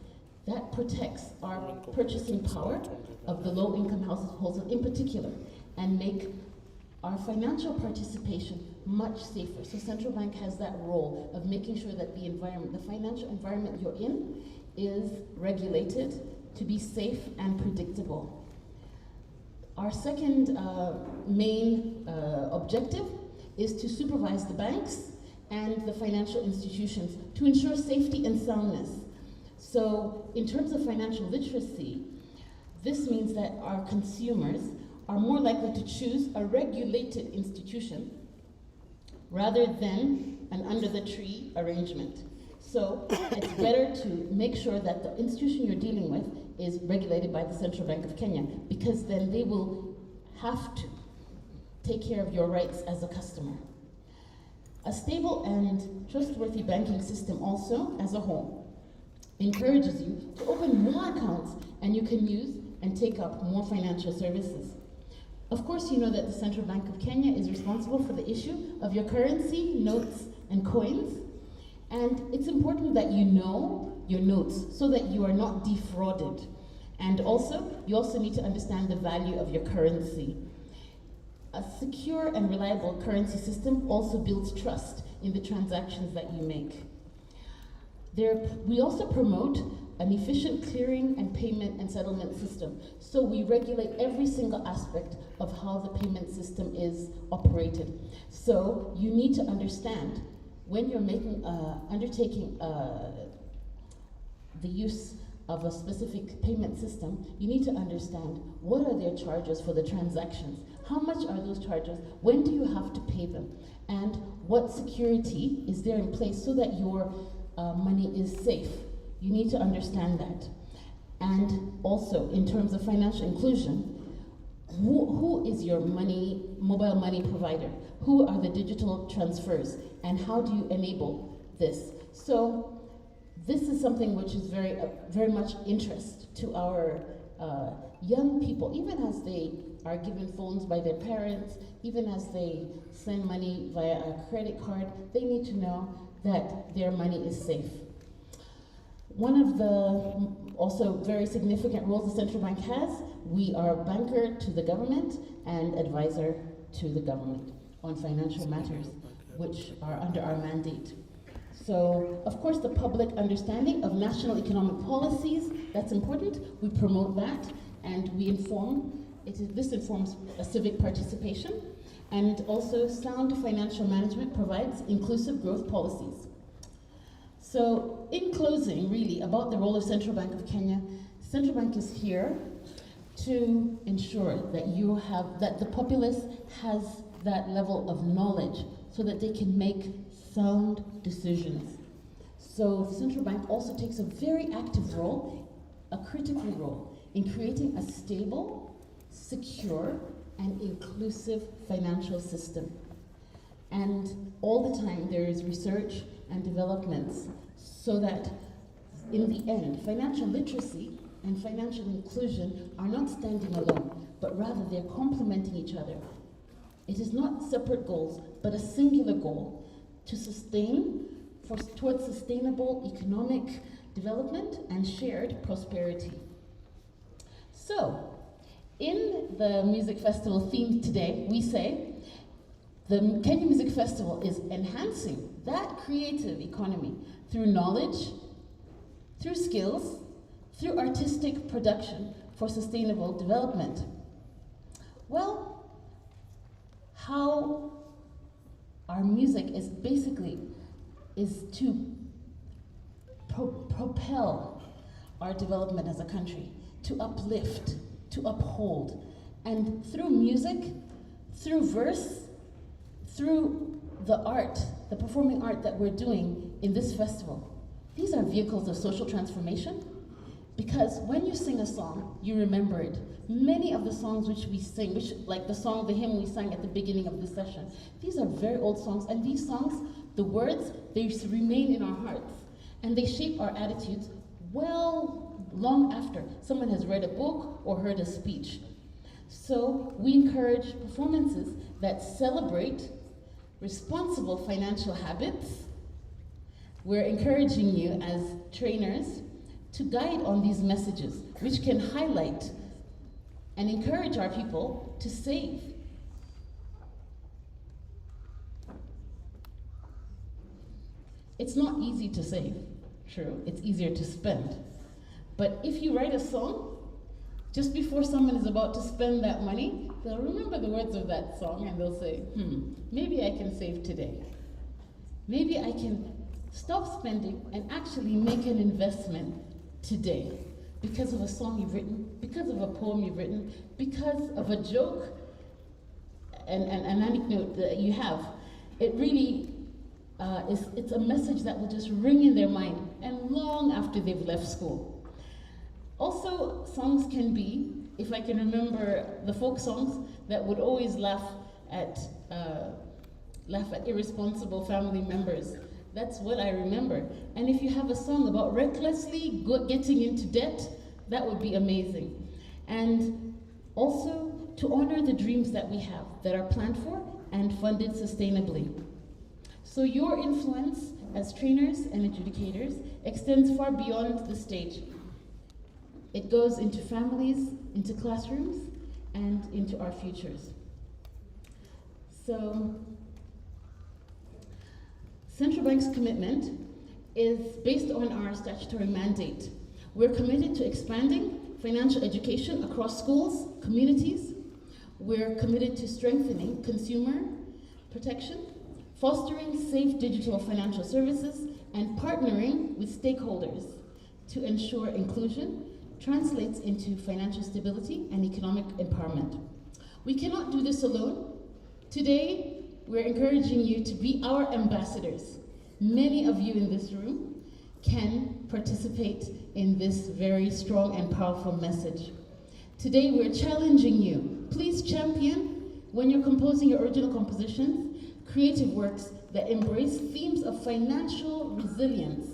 that protects our purchasing power of the low-income households in particular, and make our financial participation much safer. So Central Bank has that role of making sure that the environment, the financial environment you're in, is regulated to be safe and predictable. Our second main objective is to supervise the banks and the financial institutions to ensure safety and soundness. So in terms of financial literacy, this means that our consumers are more likely to choose a regulated institution rather than an under-the-tree arrangement. So it's better to make sure that the institution you're dealing with is regulated by the Central Bank of Kenya, because then they will have to take care of your rights as a customer. A stable and trustworthy banking system also, as a whole, encourages you to open more accounts and you can use and take up more financial services. Of course, you know that the Central Bank of Kenya is responsible for the issue of your currency, notes, and coins. And it's important that you know your notes so that you are not defrauded. And also, you also need to understand the value of your currency. A secure and reliable currency system also builds trust in the transactions that you make. We also promote an efficient clearing and payment and settlement system. So we regulate every single aspect of how the payment system is operated. So you need to understand when you're undertaking the use of a specific payment system, you need to understand what are their charges for the transactions, how much are those charges, when do you have to pay them, and what security is there in place so that your money is safe. You need to understand that. And also, in terms of financial inclusion, who is your mobile money provider? Who are the digital transfers? And how do you enable this? So this is something which is very much interest to our young people, even as they are given phones by their parents, even as they send money via a credit card, they need to know that their money is safe. One of the also very significant roles the central bank has, we are a banker to the government and advisor to the government on financial matters, which are under our mandate. So, of course, the public understanding of national economic policies, that's important. We promote that, and we inform. This informs a civic participation, and also sound financial management provides inclusive growth policies. So, in closing, really, about the role of Central Bank of Kenya, Central Bank is here to ensure that that the populace has that level of knowledge so that they can make sound decisions. So the central bank also takes a very active role, a critical role, in creating a stable, secure, and inclusive financial system. And all the time there is research and developments so that in the end, financial literacy and financial inclusion are not standing alone, but rather they're complementing each other. It is not separate goals, but a singular goal to towards sustainable economic development and shared prosperity. So, in the music festival theme today, we say the Kenya Music Festival is enhancing that creative economy through knowledge, through skills, through artistic production for sustainable development. Well, how our music is to propel our development as a country, to uplift, to uphold. And through music, through verse, through the art, the performing art that we're doing in this festival, these are vehicles of social transformation. Because when you sing a song, you remember it. Many of the songs which we sing, like the hymn we sang at the beginning of the session, these are very old songs, and these songs, the words, they remain in our hearts, and they shape our attitudes well long after someone has read a book or heard a speech. So we encourage performances that celebrate responsible financial habits. We're encouraging you as trainers to guide on these messages, which can highlight and encourage our people to save. It's not easy to save, true, it's easier to spend. But if you write a song, just before someone is about to spend that money, they'll remember the words of that song and they'll say, maybe I can save today. Maybe I can stop spending and actually make an investment today, because of a song you've written, because of a poem you've written, because of a joke and an anecdote that you have. It really it's a message that will just ring in their mind and long after they've left school. Also, songs can be, if I can remember the folk songs that would always laugh at irresponsible family members. That's what I remember. And if you have a song about recklessly getting into debt, that would be amazing. And also to honor the dreams that we have, that are planned for and funded sustainably. So your influence as trainers and adjudicators extends far beyond the stage. It goes into families, into classrooms, and into our futures. So, Central Bank's commitment is based on our statutory mandate. We're committed to expanding financial education across schools, communities. We're committed to strengthening consumer protection, fostering safe digital financial services, and partnering with stakeholders to ensure inclusion translates into financial stability and economic empowerment. We cannot do this alone. Today, we're encouraging you to be our ambassadors. Many of you in this room can participate in this very strong and powerful message. Today, we're challenging you. Please champion, when you're composing your original compositions, creative works that embrace themes of financial resilience.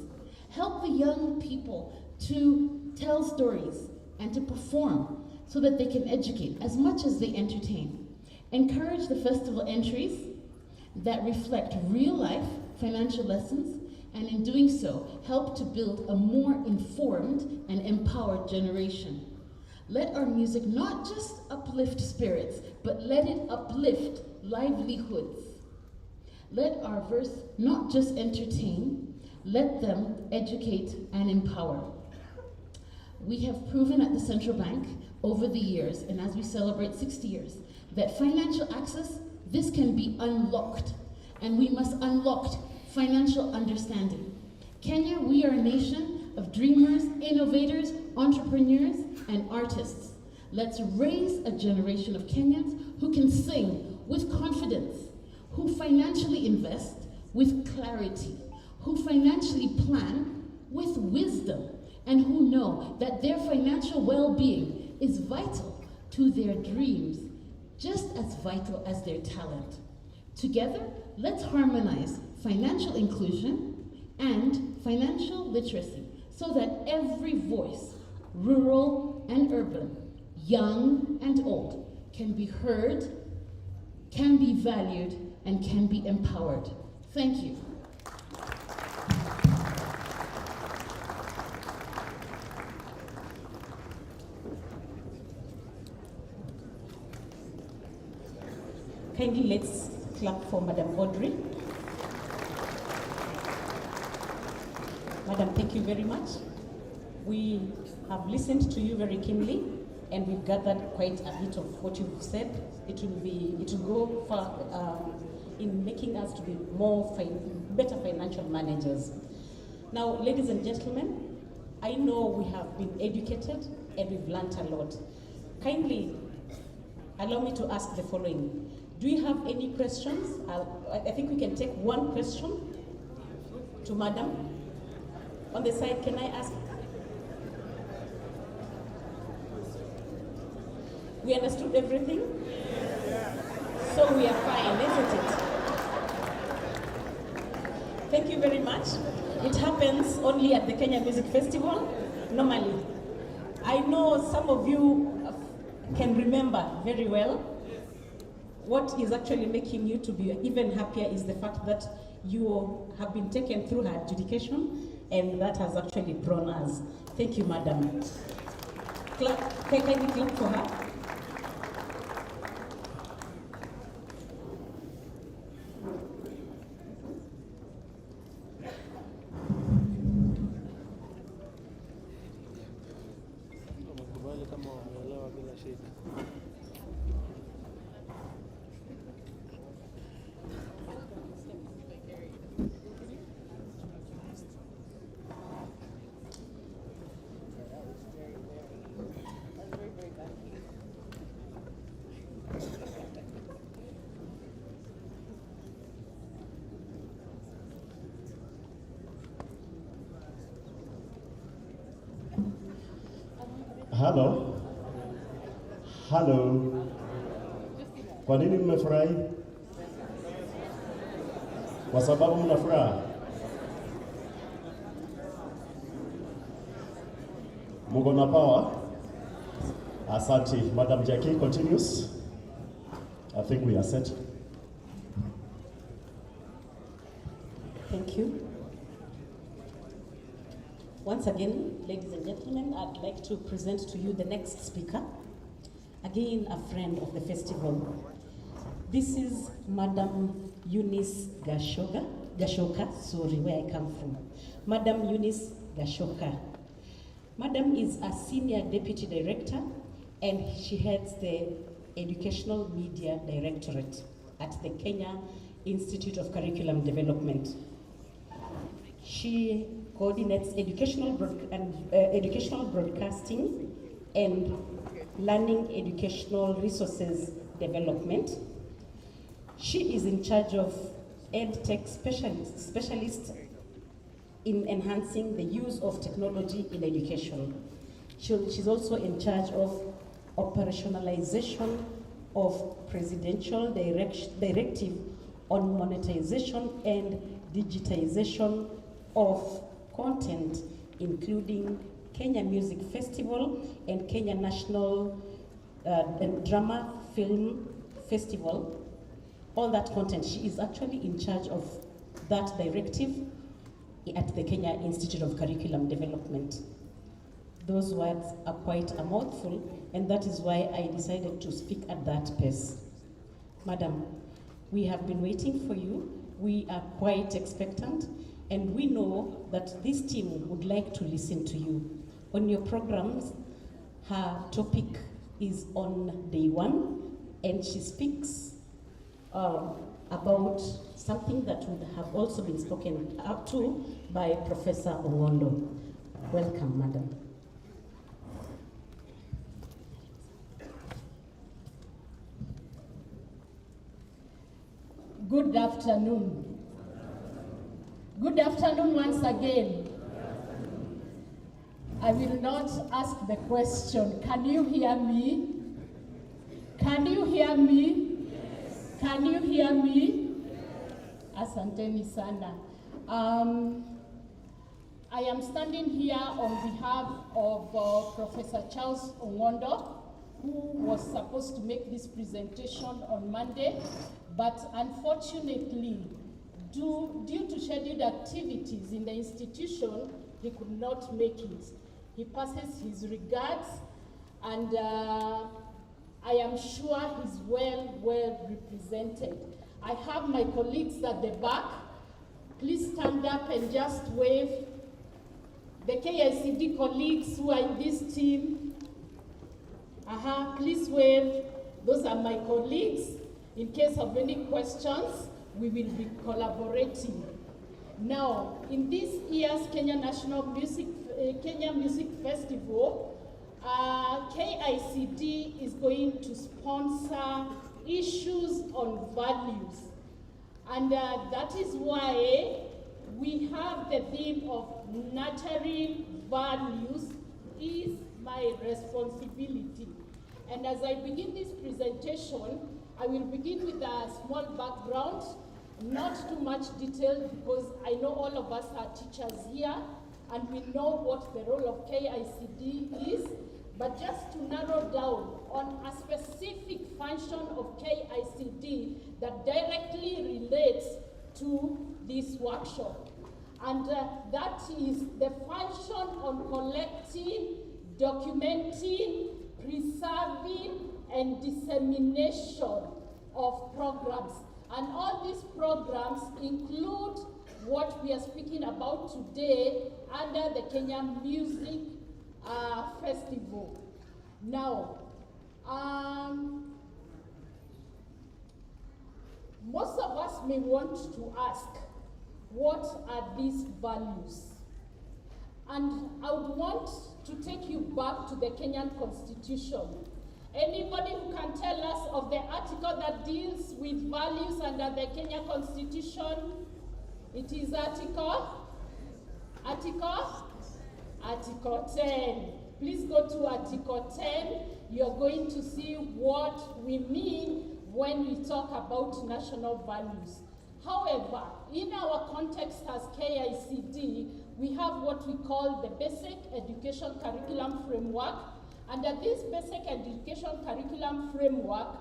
Help the young people to tell stories and to perform so that they can educate as much as they entertain. Encourage the festival entries that reflect real-life financial lessons, and in doing so, help to build a more informed and empowered generation. Let our music not just uplift spirits, but let it uplift livelihoods. Let our verse not just entertain, let them educate and empower. We have proven at the Central Bank over the years, and as we celebrate 60 years, that financial access, this can be unlocked, and we must unlock financial understanding. Kenya, we are a nation of dreamers, innovators, entrepreneurs, and artists. Let's raise a generation of Kenyans who can sing with confidence, who financially invest with clarity, who financially plan with wisdom, and who know that their financial well-being is vital to their dreams, just as vital as their talent. Together, let's harmonize financial inclusion and financial literacy so that every voice, rural and urban, young and old, can be heard, can be valued, and can be empowered. Thank you. Kindly let's clap for Madam Audrey. Madam, thank you very much. We have listened to you very keenly, and we've gathered quite a bit of what you've said. It will go far in making us to be better financial managers. Now, ladies and gentlemen, I know we have been educated and we've learned a lot. Kindly allow me to ask the following. Do you have any questions? I think we can take one question to Madam. On the side, can I ask? We understood everything? So we are fine, isn't it? Thank you very much. It happens only at the Kenya Music Festival, normally. I know some of you can remember very well. What is actually making you to be even happier is the fact that you have been taken through her adjudication, and that has actually drawn us. Thank you, Madam. Clap, can I clap for her? Hello. Hello. Kwa nini mmefurahi? Kwa sababu mna furaha. Muko na power. Asante. Madam Jackie continues. I think we are set. Thank you. Once again, ladies and gentlemen, I'd like to present to you the next speaker. Again, a friend of the festival. This is Madam Eunice Gashoka, sorry, where I come from. Madam Eunice Gashoka. Madam is a senior deputy director and she heads the Educational Media Directorate at the Kenya Institute of Curriculum Development. She coordinates educational broadcasting and learning educational resources development. She is in charge of EdTech specialist in enhancing the use of technology in education. She's also in charge of operationalization of presidential directive on monetization and digitization of content, including Kenya Music Festival and Kenya National Drama Film Festival. All that content, she is actually in charge of that directive at the Kenya Institute of Curriculum Development. Those words are quite a mouthful, and that is why I decided to speak at that pace. Madam, we have been waiting for you. We are quite expectant, and we know that this team would like to listen to you. On your programs, her topic is on day one, and she speaks about something that would have also been spoken up to by Professor Ongondo. Welcome, Madam. Good afternoon. Good afternoon once again. I will not ask the question, can you hear me? Can you hear me? Can you hear me? Asanteni sana. I am standing here on behalf of Professor Charles Ongondo, who was supposed to make this presentation on Monday, but unfortunately, due to scheduled activities in the institution, he could not make it. He passes his regards, and I am sure he's well represented. I have my colleagues at the back. Please stand up and just wave. The KICD colleagues who are in this team, please wave. Those are my colleagues. In case of any questions, we will be collaborating. Now, in this year's Kenya Music Festival, KICD is going to sponsor issues on values. And that is why we have the theme of nurturing values is my responsibility. And as I begin this presentation, I will begin with a small background, not too much detail, because I know all of us are teachers here, and we know what the role of KICD is, but just to narrow down on a specific function of KICD that directly relates to this workshop. And that is the function on collecting, documenting, preserving, and dissemination of programs. And all these programs include what we are speaking about today under the Kenya Music Festival. Now, most of us may want to ask, what are these values? And I would want to take you back to the Kenyan Constitution. Anybody who can tell us of the article that deals with values under the Kenya Constitution? It is Article 10. Please go to Article 10. You're going to see what we mean when we talk about national values. However, in our context as KICD, we have what we call the Basic Education Curriculum Framework. Under this Basic Education Curriculum Framework,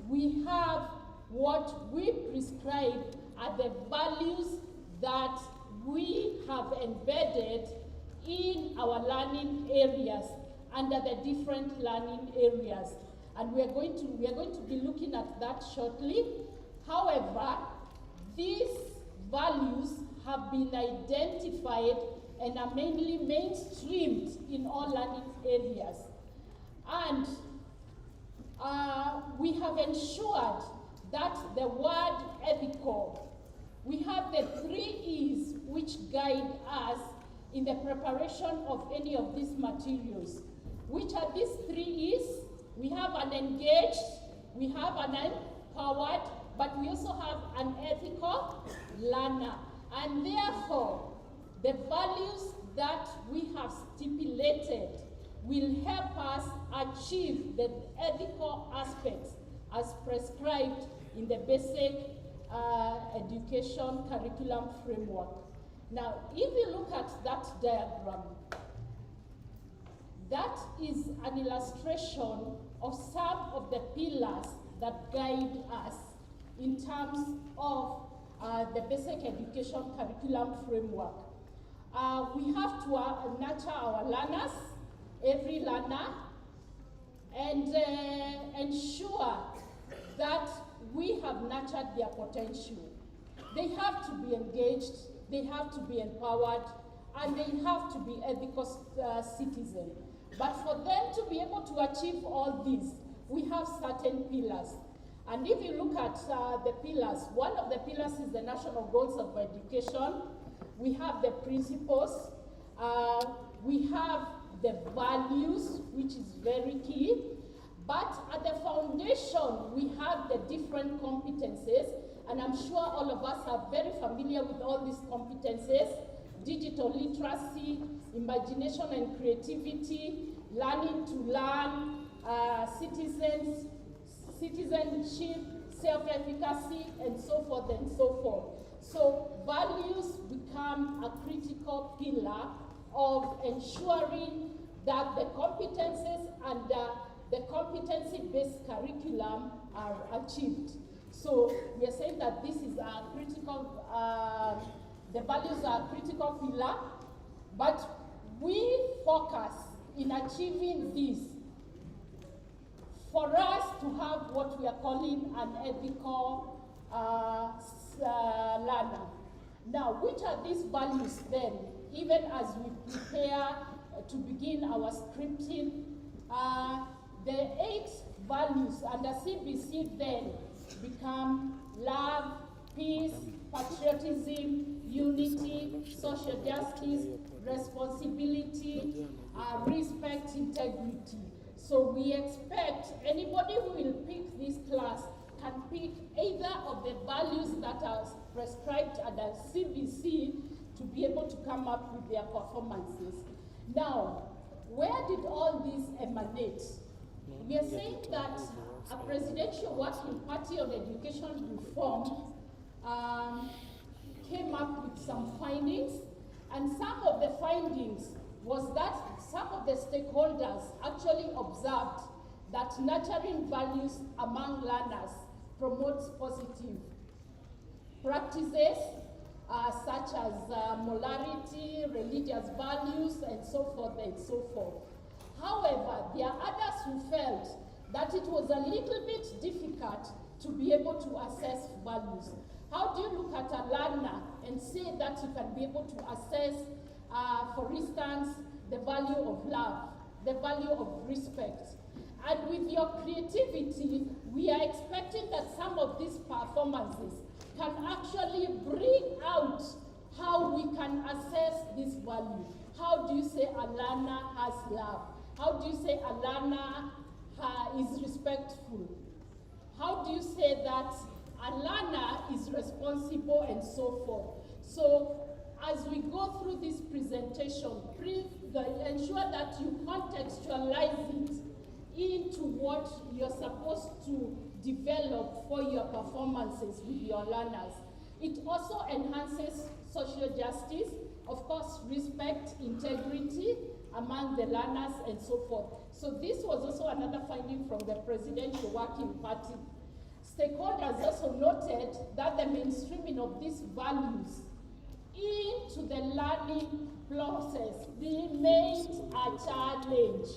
we have what we prescribe are the values that we have embedded in our learning areas under the different learning areas. And we are going to be looking at that shortly. However, these values have been identified and are mainly mainstreamed in all learning areas. And we have ensured that the word ethical, we have the 3 E's which guide us in the preparation of any of these materials. Which are these 3 E's? We have an engaged, we have an empowered, but we also have an ethical learner. And therefore, the values that we have stipulated will help us achieve the ethical aspects as prescribed in the Basic Education Curriculum Framework. Now, if you look at that diagram, that is an illustration of some of the pillars that guide us in terms of the Basic Education Curriculum Framework. We have to nurture our learners, every learner, and ensure that we have nurtured their potential. They have to be engaged, they have to be empowered, and they have to be ethical citizens. But for them to be able to achieve all these, we have certain pillars. And if you look at the pillars, one of the pillars is the national goals of education. We have the principles. We have the values, which is very key. But at the foundation, we have the different competencies. And I'm sure all of us are very familiar with all these competencies: digital literacy, imagination and creativity, learning to learn, citizenship, self-efficacy, and so forth and so forth. So values become a critical pillar of ensuring that the competencies and the competency-based curriculum are achieved. So we are saying that this is a critical, the values are a critical pillar, but we focus in achieving this for us to have what we are calling an ethical learner. Now, which are these values then, even as we prepare to begin our scripting? The 8 values under CBC then become love, peace, patriotism, unity, social justice, responsibility, respect, integrity. So we expect anybody who will pick this class can pick either of the values that are prescribed under CBC to be able to come up with their performances. Now, where did all this emanate? We are saying that a presidential working party on education reform came up with some findings, and some of the findings was that some of the stakeholders actually observed that nurturing values among learners promotes positive practices such as morality, religious values, and so forth and so forth. However, there are others who felt that it was a little bit difficult to be able to assess values. How do you look at a learner and say that you can be able to assess, for instance, the value of love, the value of respect? And with your creativity, we are expecting that some of these performances can actually bring out how we can assess this value. How do you say a learner has love? How do you say a learner is respectful? How do you say that a learner is responsible and so forth? So as we go through this presentation, ensure that you contextualize it into what you're supposed to develop for your performances with your learners. It also enhances social justice, of course, respect, integrity among the learners, and so forth. So this was also another finding from the Presidential Working Party. Stakeholders also noted that the mainstreaming of these values into the learning process remains a challenge.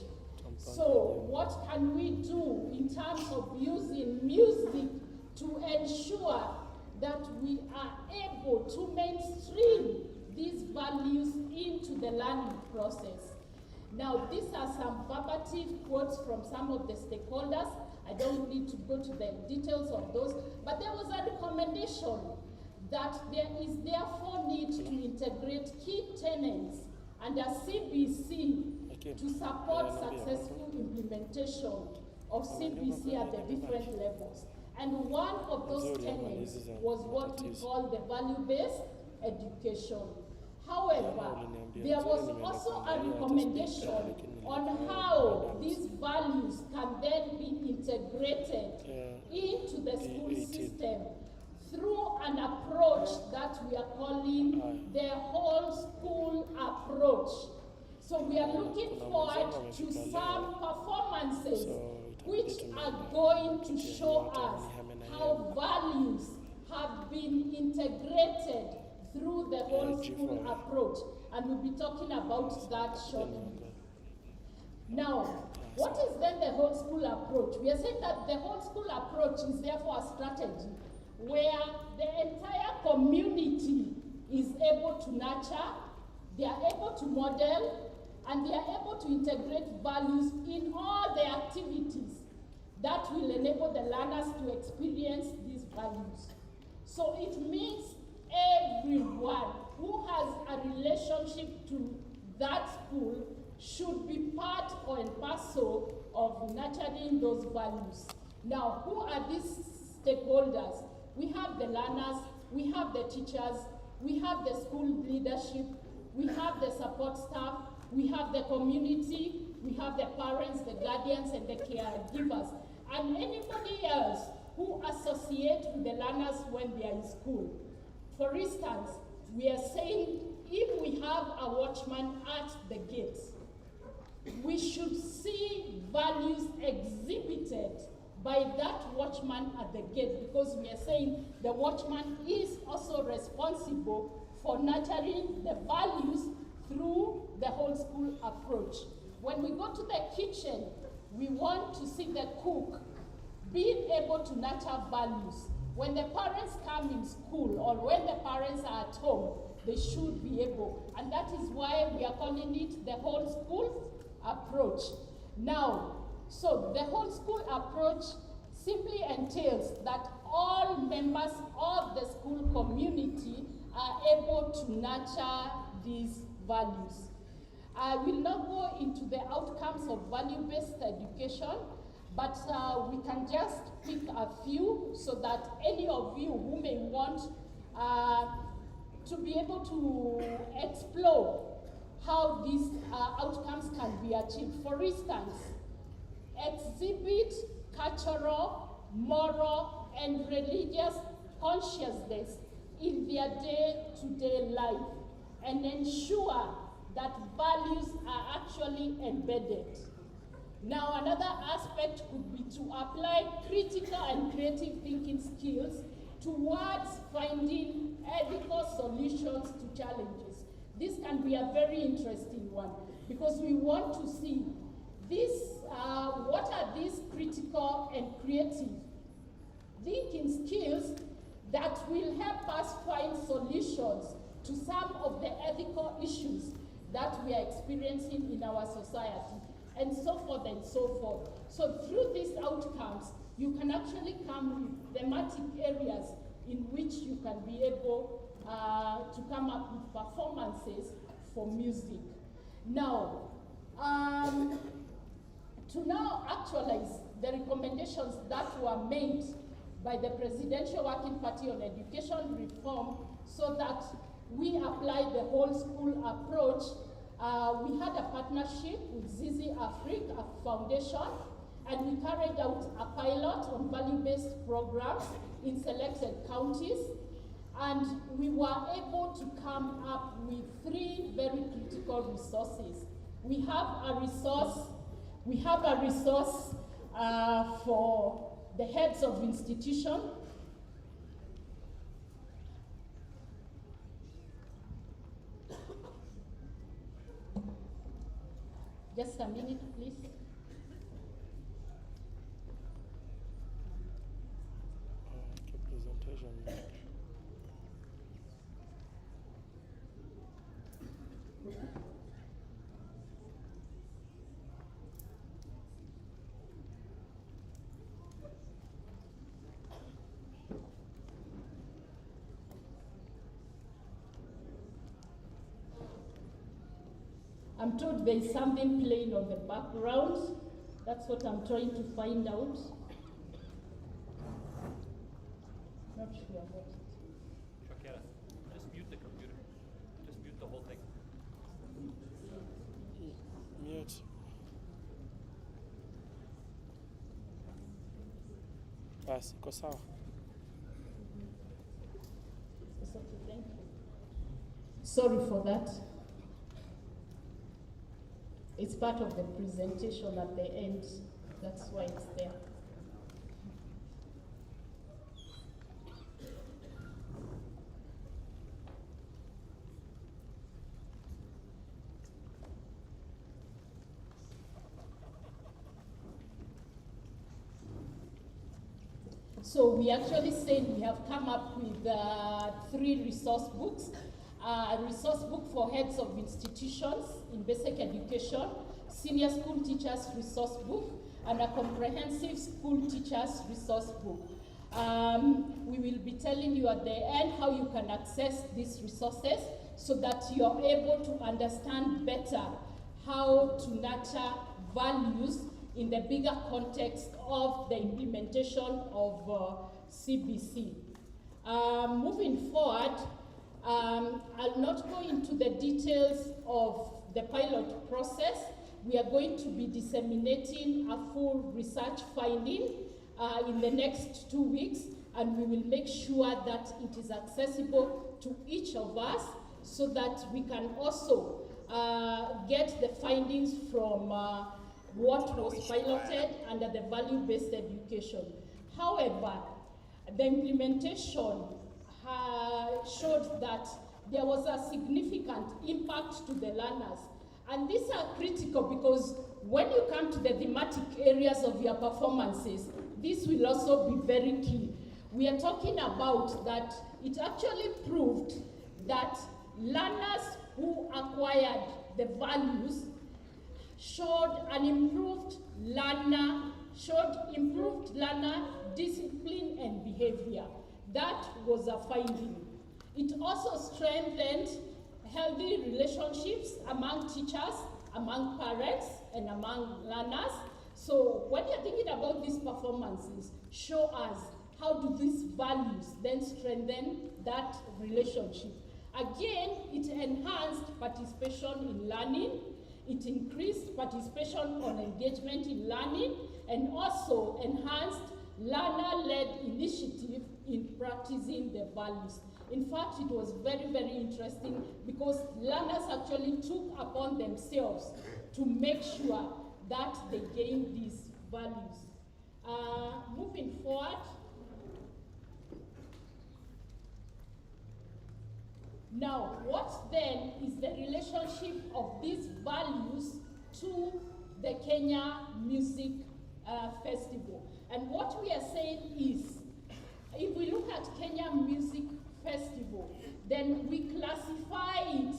So what can we do in terms of using music to ensure that we are able to mainstream these values into the learning process? Now, these are some verbatim quotes from some of the stakeholders. I don't need to go to the details of those, but there was a recommendation that there is therefore need to integrate key tenets under CBC to support successful implementation of CBC at the different levels. And one of those tenets was what we call the value-based education. However, there was also a recommendation on how these values can then be integrated into the school system through an approach that we are calling the whole school approach. So we are looking forward to some performances which are going to show us how values have been integrated through the whole school approach, and we'll be talking about that shortly. Now, what is then the whole school approach? We are saying that the whole school approach is therefore a strategy where the entire community is able to nurture, they are able to model, and they are able to integrate values in all the activities that will enable the learners to experience these values. So it means everyone who has a relationship to that school should be part or and parcel of nurturing those values. Now, who are these stakeholders? We have the learners, we have the teachers, we have the school leadership, we have the support staff, we have the community, we have the parents, the guardians, and the caregivers, and anybody else who associate with the learners when they are in school. For instance, we are saying if we have a watchman at the gates, we should see values exhibited by that watchman at the gate, because we are saying the watchman is also responsible for nurturing the values through the whole school approach. When we go to the kitchen, we want to see the cook being able to nurture values. When the parents come in school or when the parents are at home, they should be able. And that is why we are calling it the whole school approach. Now, so the whole school approach simply entails that all members of the school community are able to nurture these values. I will not go into the outcomes of value-based education, but we can just pick a few so that any of you who may want to be able to explore how these outcomes can be achieved. For instance, exhibit cultural, moral, and religious consciousness in their day-to-day life and ensure that values are actually embedded. Now, another aspect could be to apply critical and creative thinking skills towards finding ethical solutions to challenges. This can be a very interesting one because we want to see this, what are these critical and creative thinking skills that will help us find solutions to some of the ethical issues that we are experiencing in our society, and so forth and so forth. So through these outcomes, you can actually come with thematic areas in which you can be able to come up with performances for music. Now, to now actualize the recommendations that were made by the Presidential Working Party on Education Reform so that we apply the whole school approach, We had a partnership with Zizi Africa Foundation, and we carried out a pilot on value-based programs in selected counties, and we were able to come up with 3 very critical resources. We have a resource for the heads of institution. Just a minute, please. I'm told there's something playing on the background. That's what I'm trying to find out. Not sure about it. Shakira, just mute the computer. Just mute the whole thing. Mute. Basi, iko sawa. It's okay, thank you. Sorry for that. It's part of the presentation at the end. That's why it's there. So we actually said we have come up with 3 resource books. A resource book for heads of institutions in basic education, senior school teachers resource book, and a comprehensive school teachers resource book. We will be telling you at the end how you can access these resources so that you're able to understand better how to nurture values in the bigger context of the implementation of CBC. Moving forward, I'll not go into the details of the pilot process. We are going to be disseminating a full research finding in the next 2 weeks, and we will make sure that it is accessible to each of us so that we can also get the findings from what was piloted under the value-based education. However, the implementation showed that there was a significant impact to the learners. And these are critical because when you come to the thematic areas of your performances, this will also be very key. We are talking about that it actually proved that learners who acquired the values showed improved learner discipline and behavior. That was a finding. It also strengthened healthy relationships among teachers, among parents, and among learners. So when you're thinking about these performances, show us how do these values then strengthen that relationship. Again, it enhanced participation in learning, it increased participation on engagement in learning, and also enhanced learner-led initiative in practicing the values. In fact, it was very, very interesting because learners actually took upon themselves to make sure that they gain these values. Moving forward, now what then is the relationship of these values to the Kenya Music Festival? And what we are saying is, if we look at Kenya Music Festival, then we classify it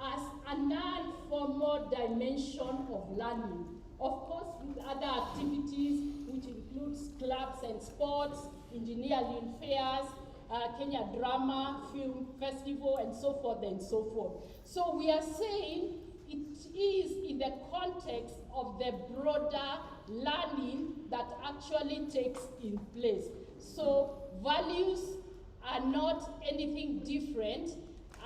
as a non-formal dimension of learning. Of course, with other activities, which includes clubs and sports, engineering fairs, Kenya Drama, Film Festival, and so forth and so forth. So we are saying it is in the context of the broader learning that actually takes in place. So values are not anything different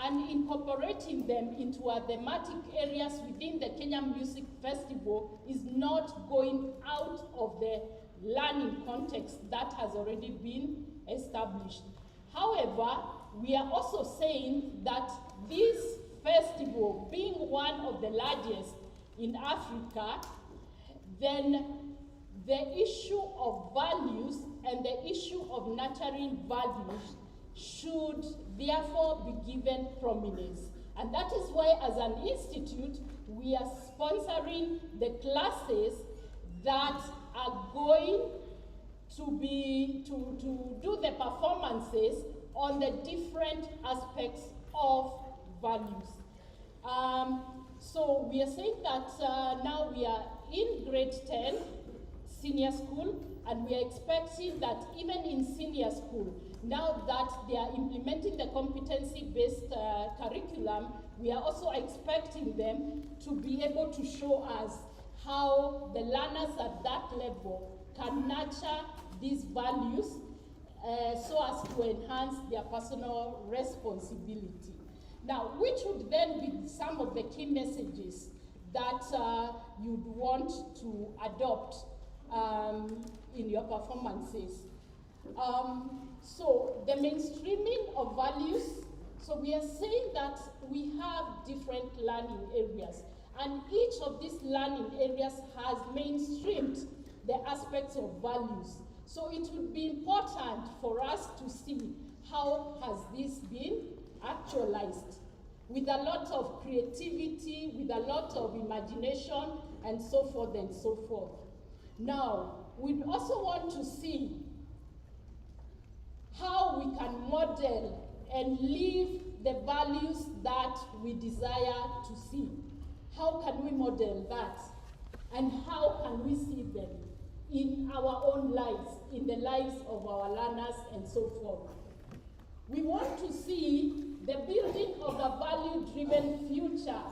and incorporating them into our thematic areas within the Kenya Music Festival is not going out of the learning context that has already been established. However, we are also saying that this festival, being one of the largest in Africa, then the issue of values and the issue of nurturing values should therefore be given prominence. And that is why, as an institute, we are sponsoring the classes that are going to do the performances on the different aspects of values. So we are saying that now we are in grade 10, senior school, and we are expecting that even in senior school, now that they are implementing the competency-based curriculum, we are also expecting them to be able to show us how the learners at that level can nurture these values so as to enhance their personal responsibility. Now, which would then be some of the key messages that you'd want to adopt in your performances? So the mainstreaming of values, so we are saying that we have different learning areas, and each of these learning areas has mainstreamed the aspects of values. So it would be important for us to see how has this been actualized, with a lot of creativity, with a lot of imagination, and so forth and so forth. Now, we also want to see how we can model and live the values that we desire to see. How can we model that? And how can we see them in our own lives, in the lives of our learners, and so forth? We want to see the building of a value-driven future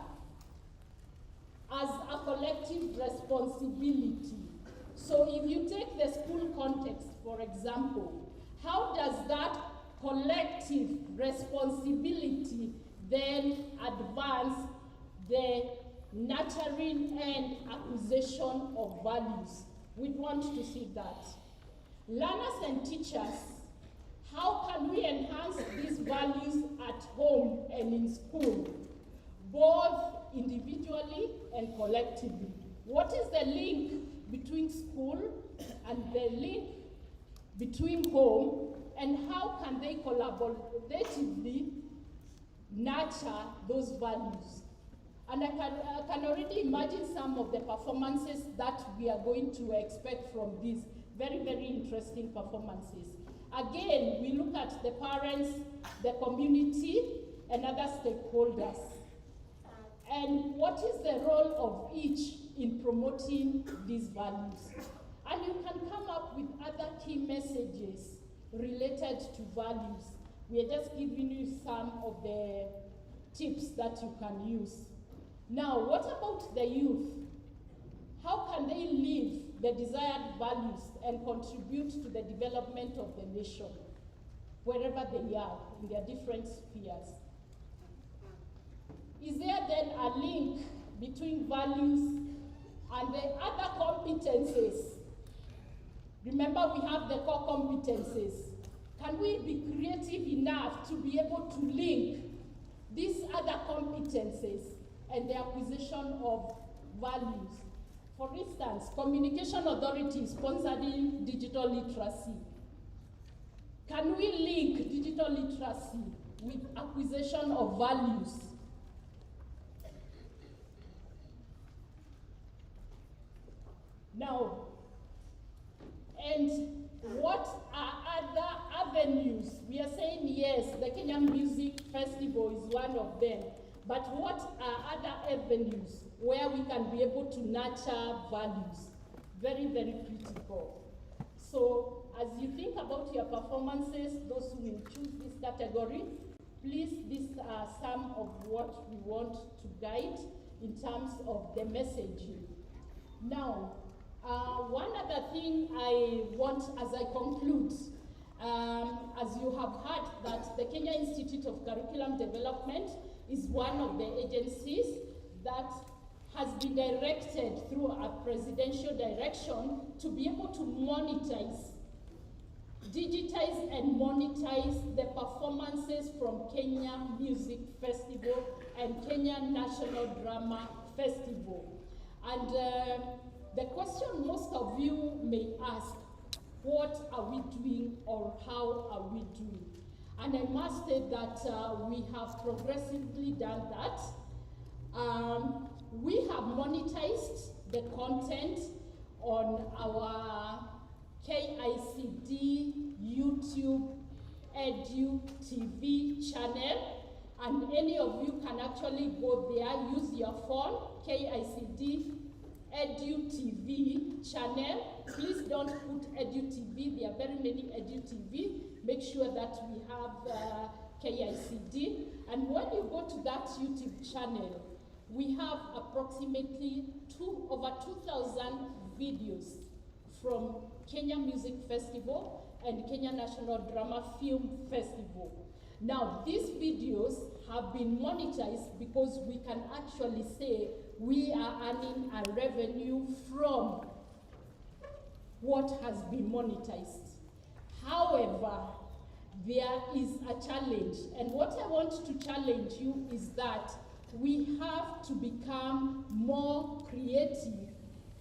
as a collective responsibility. So if you take the school context, for example, how does that collective responsibility then advance the nurturing and acquisition of values? We want to see that. Learners and teachers, how can we enhance these values at home and in school, both individually and collectively? What is the link between school and the link between home, and how can they collaboratively nurture those values? And I can already imagine some of the performances that we are going to expect from these very, very interesting performances. Again, we look at the parents, the community, and other stakeholders. And what is the role of each in promoting these values? And you can come up with other key messages related to values. We are just giving you some of the tips that you can use. Now, what about the youth? How can they live the desired values and contribute to the development of the nation, wherever they are, in their different spheres? Is there then a link between values and the other competencies? Remember, we have the core competencies. Can we be creative enough to be able to link these other competencies and the acquisition of values? For instance, Communication Authority is sponsoring digital literacy. Can we link digital literacy with acquisition of values? Now, and what are other avenues? We are saying yes, the Kenya Music Festival is one of them, but what are other avenues where we can be able to nurture values? Very, very critical. So as you think about your performances, those who will choose this category, please, these are some of what we want to guide in terms of the messaging. Now, one other thing I want, as I conclude, As you have heard, that the Kenya Institute of Curriculum Development is one of the agencies that has been directed through a presidential direction to be able to digitize and monetize the performances from Kenya Music Festival and Kenya National Drama Festival. And the question most of you may ask, what are we doing or how are we doing? And I must say that we have progressively done that. We have monetized the content on our KICD YouTube Edu TV channel, and any of you can actually go there, use your phone, KICD Edu TV channel. Please don't put Edu TV, there are very many Edu TV. Make sure that we have KICD. And when you go to that YouTube channel, we have approximately over 2,000 videos from Kenya Music Festival and Kenya National Drama Film Festival. Now, these videos have been monetized because we can actually say we are earning a revenue from what has been monetized. However, there is a challenge, and what I want to challenge you is that we have to become more creative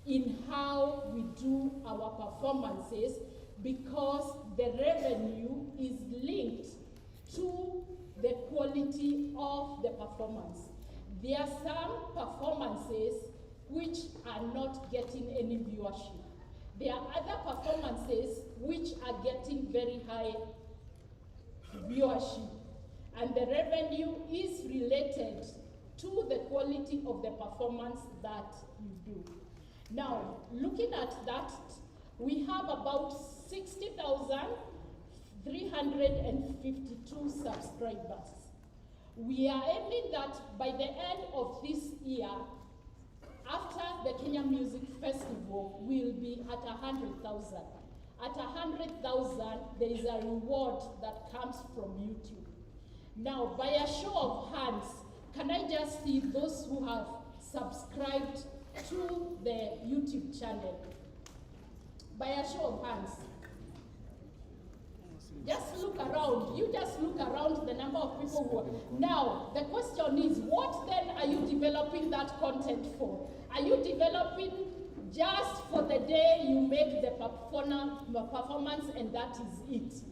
in how we do our performances, because the revenue is linked to the quality of the performance. There are some performances which are not getting any viewership. There are other performances which are getting very high viewership, and the revenue is related to the quality of the performance that you do. Now, looking at that, we have about 60,352 subscribers. We are aiming that by the end of this year, after the Kenya Music Festival, we'll be at 100,000. At 100,000, there is a reward that comes from YouTube. Now, by a show of hands, can I just see those who have subscribed to the YouTube channel? By a show of hands. Just look around. You just look around the number of people who are. Now, the question is, what then are you developing that content for? Are you developing just for the day you make the performance and that is it?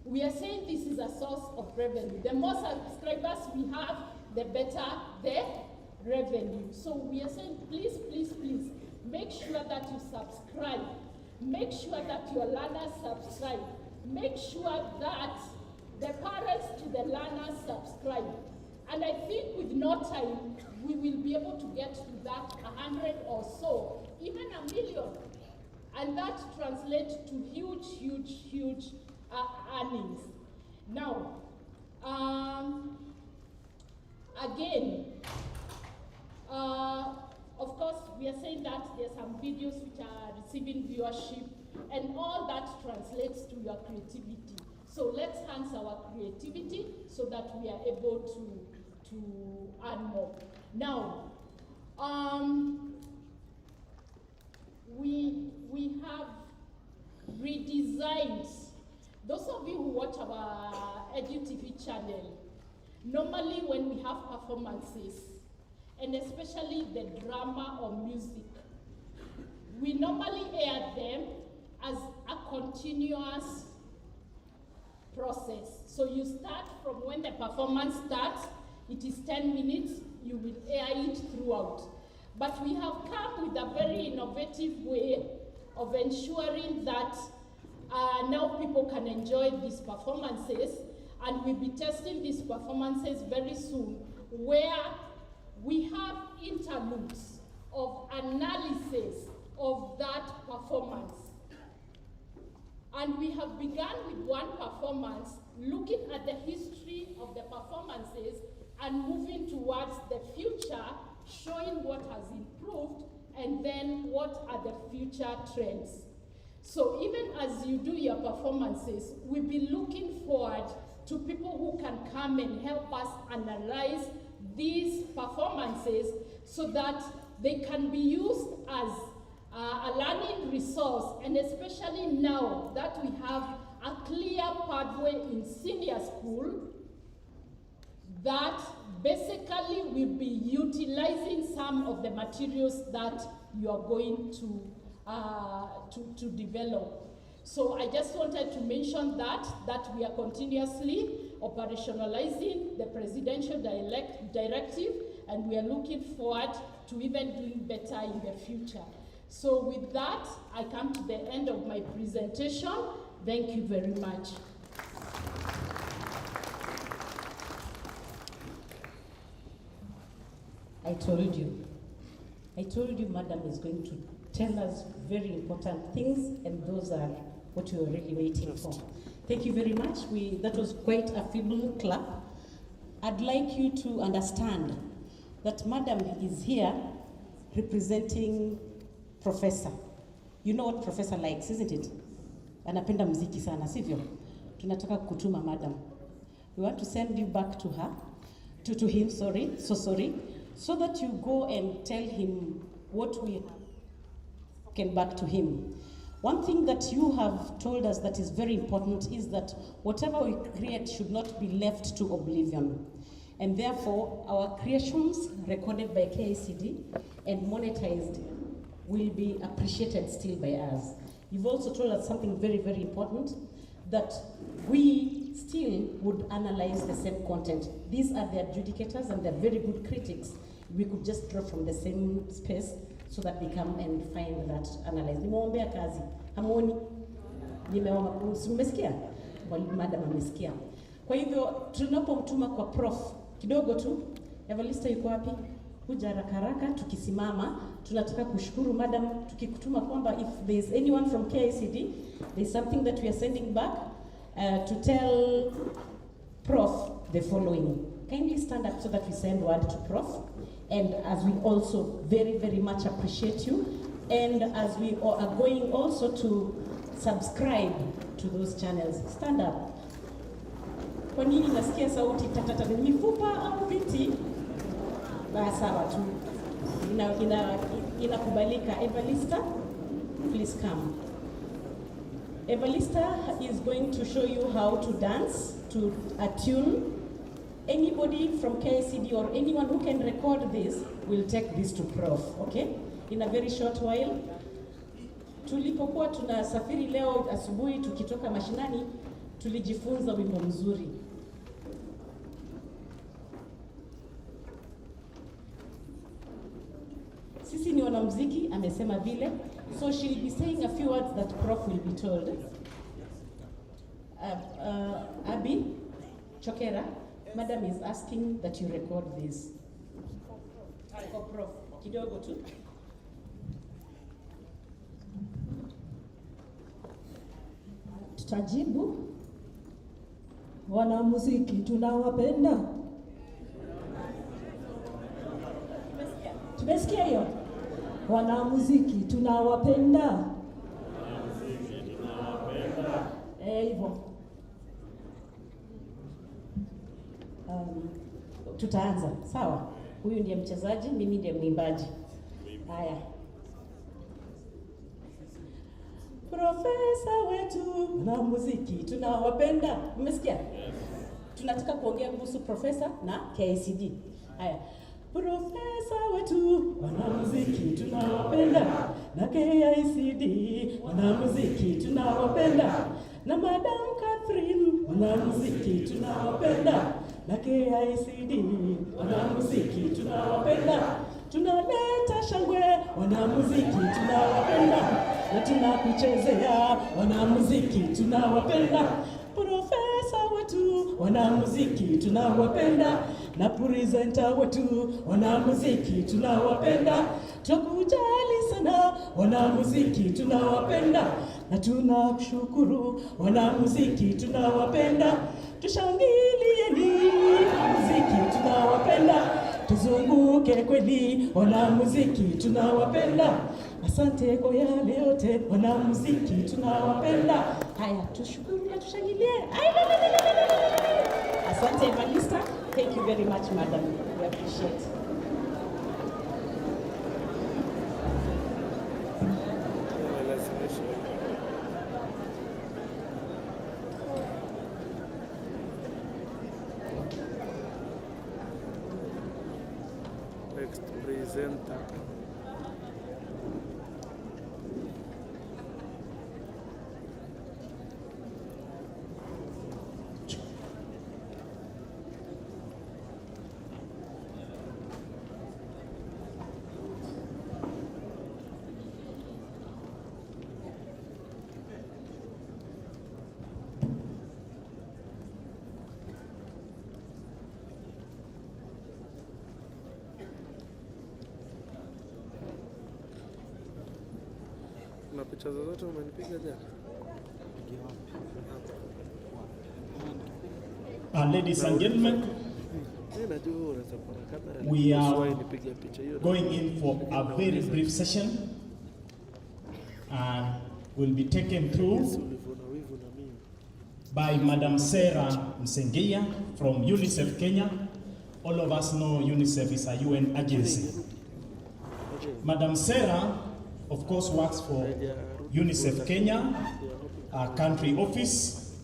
We are saying this is a source of revenue. The more subscribers we have, the better the revenue. So we are saying, please, please, please, make sure that you subscribe. Make sure that your learners subscribe. Make sure that the parents to the learners subscribe. And I think with no time, we will be able to get to that 100 or so, even 1 million. And that translates to huge, huge, huge earnings. Now, again, of course, we are saying that there are some videos which are receiving viewership, and all that translates to your creativity. So let's enhance our creativity so that we are able to earn more. Now, we have redesigned. Those of you who watch our EduTV channel, normally when we have performances, and especially the drama or music, we normally air them as a continuous process. So you start from when the performance starts, it is 10 minutes, you will air it throughout. But we have come with a very innovative way of ensuring that now people can enjoy these performances, and we'll be testing these performances very soon, where we have interludes of analysis of that performance. And we have begun with one performance, looking at the history of the performances and moving towards the future, showing what has improved and then what are the future trends. So even as you do your performances, we'll be looking forward to people who can come and help us analyze these performances so that they can be used as a learning resource, and especially now that we have a clear pathway in senior school, that basically will be utilizing some of the materials that you are going to develop. So I just wanted to mention that we are continuously operationalizing the presidential directive, and we are looking forward to even doing better in the future. So with that, I come to the end of my presentation. Thank you very much. I told you Madam is going to tell us very important things, and those are what we were really waiting for. Thank you very much. That was quite a feeble clap. I'd like you to understand that Madam is here representing Professor. You know what Professor likes, isn't it? Anapenda muziki sana, sivyo? Tunataka kutuma Madam. We want to send you back to her, to him, so that you go and tell him what we have spoken back to him. One thing that you have told us that is very important is that whatever we create should not be left to oblivion. And therefore, our creations recorded by KICD and monetized will be appreciated still by us. You've also told us something very, very important, that we still would analyze the same content. These are the adjudicators and they're very good critics. We could just draw from the same space so that they come and find that analyze. Nimeombea kazi. Hamoni? Mmesikia? Madam amesikia. Kwa hivyo tunapomtuma kwa prof kidogo tu, Evalista yuko wapi? Kuja haraka tukisimama, tunataka kushukuru Madam tukikutuma kwamba if there is anyone from KICD, there is something that we are sending back to tell Prof the following. Kindly stand up so that we send word to Prof. And as we also very, very much appreciate you, and as we are going also to subscribe to those channels, stand up. Kwa nini nasikia sauti tatata ni mifupa au viti? Sawa tu. Inakubalika. Evalista, please come. Evalista is going to show you how to dance to a tune. Anybody from KICD or anyone who can record this will take this to Prof, okay? In a very short while. Tulipokuwa tunasafiri leo asubuhi tukitoka mashinani, tulijifunza wimbo mzuri. Sisi ni wanamuziki, amesema vile. So she'll be saying a few words that Prof will be told. Abi Chokera, Madam is asking that you record this. For Prof, kidogo tu. Tutajibu. Wanamuziki tunawapenda. Tumesikia hiyo? Wanamuziki tunawapenda. Hivyo. Tutaanza, sawa? Huyu ndiye mchezaji, mimi ndiye mwimbaji. Haya. Profesa wetu na muziki tunawapenda. Mmesikia? Yes. Tunataka kuongea kuhusu profesa na KICD. Haya. Profesa wetu wanamuziki tunawapenda, na KICD wanamuziki tunawapenda, na Madam Catherine wanamuziki tunawapenda, na KICD wanamuziki tunawapenda. Tunaleta shangwe wanamuziki tunawapenda, na tunakuchezea wanamuziki tunawapenda. Profesa wetu wanamuziki tunawapenda, na presenter wetu wanamuziki tunawapenda. Tukujali sana wanamuziki tunawapenda, na tunakushukuru wanamuziki tunawapenda. Tushangilieni wanamuziki tunawapenda, tuzunguke kweli wanamuziki tunawapenda. Asante kwa yale yote, wanamuziki tunawapenda. Haya, tushukuru na tushangilie. Asante Evangelista. Thank you very much, madam. We appreciate. Next presenter. Na picha zozote umenipiga jana? Ladies and gentlemen, we are going in for a very brief session. Will be taken through by Madam Sarah Msengeia from UNICEF Kenya. All of us know UNICEF is a UN agency. Madam Sarah, of course, works for UNICEF Kenya, our country office,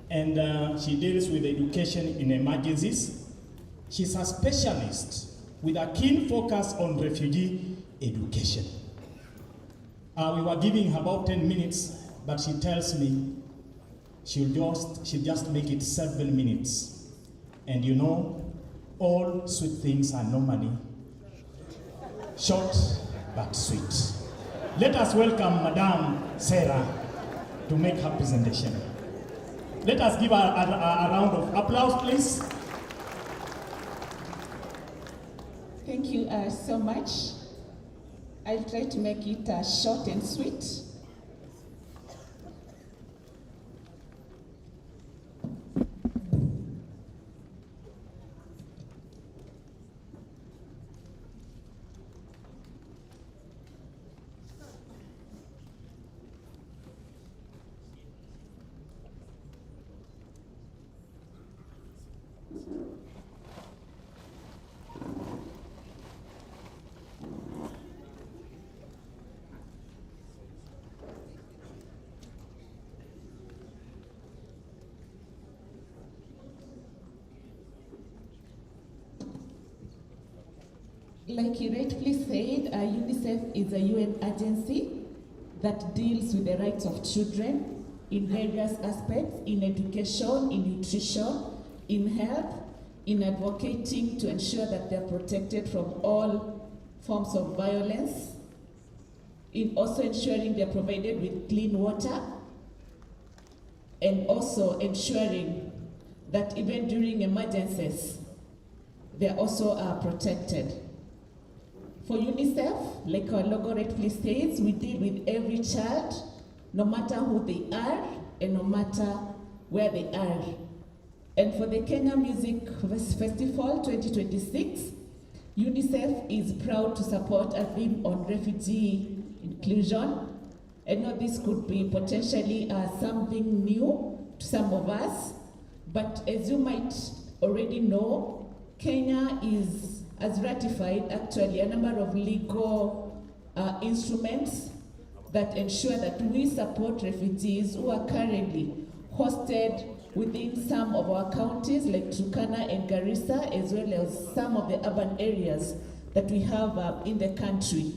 and she deals with education in emergencies. She's a specialist with a keen focus on refugee education. We were giving her about 10 minutes, but she tells me she'll just make it 7 minutes. And you know, all sweet things are normally short but sweet. Let us welcome Madame Sarah to make her presentation. Let us give her a round of applause, please. Thank you so much. I'll try to make it short and sweet. Like you rightfully said, UNICEF is a UN agency that deals with the rights of children in various aspects, in education, in nutrition, in health, in advocating to ensure that they're protected from all forms of violence, in also ensuring they're provided with clean water, and also ensuring that even during emergencies, they also are protected. For UNICEF, like our logo rightfully says, we deal with every child, no matter who they are and no matter where they are. And for the Kenya Music Festival 2026, UNICEF is proud to support a theme on refugee inclusion. I know this could be potentially something new to some of us, but as you might already know, Kenya has ratified actually a number of legal instruments that ensure that we support refugees who are currently hosted within some of our counties like Turkana and Garissa, as well as some of the urban areas that we have in the country.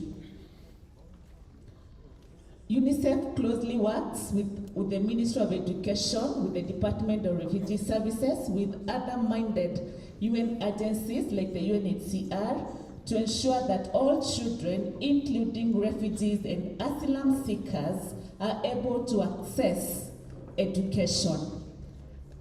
UNICEF closely works with the Ministry of Education, with the Department of Refugee Services, with other minded UN agencies like the UNHCR to ensure that all children, including refugees and asylum seekers, are able to access education.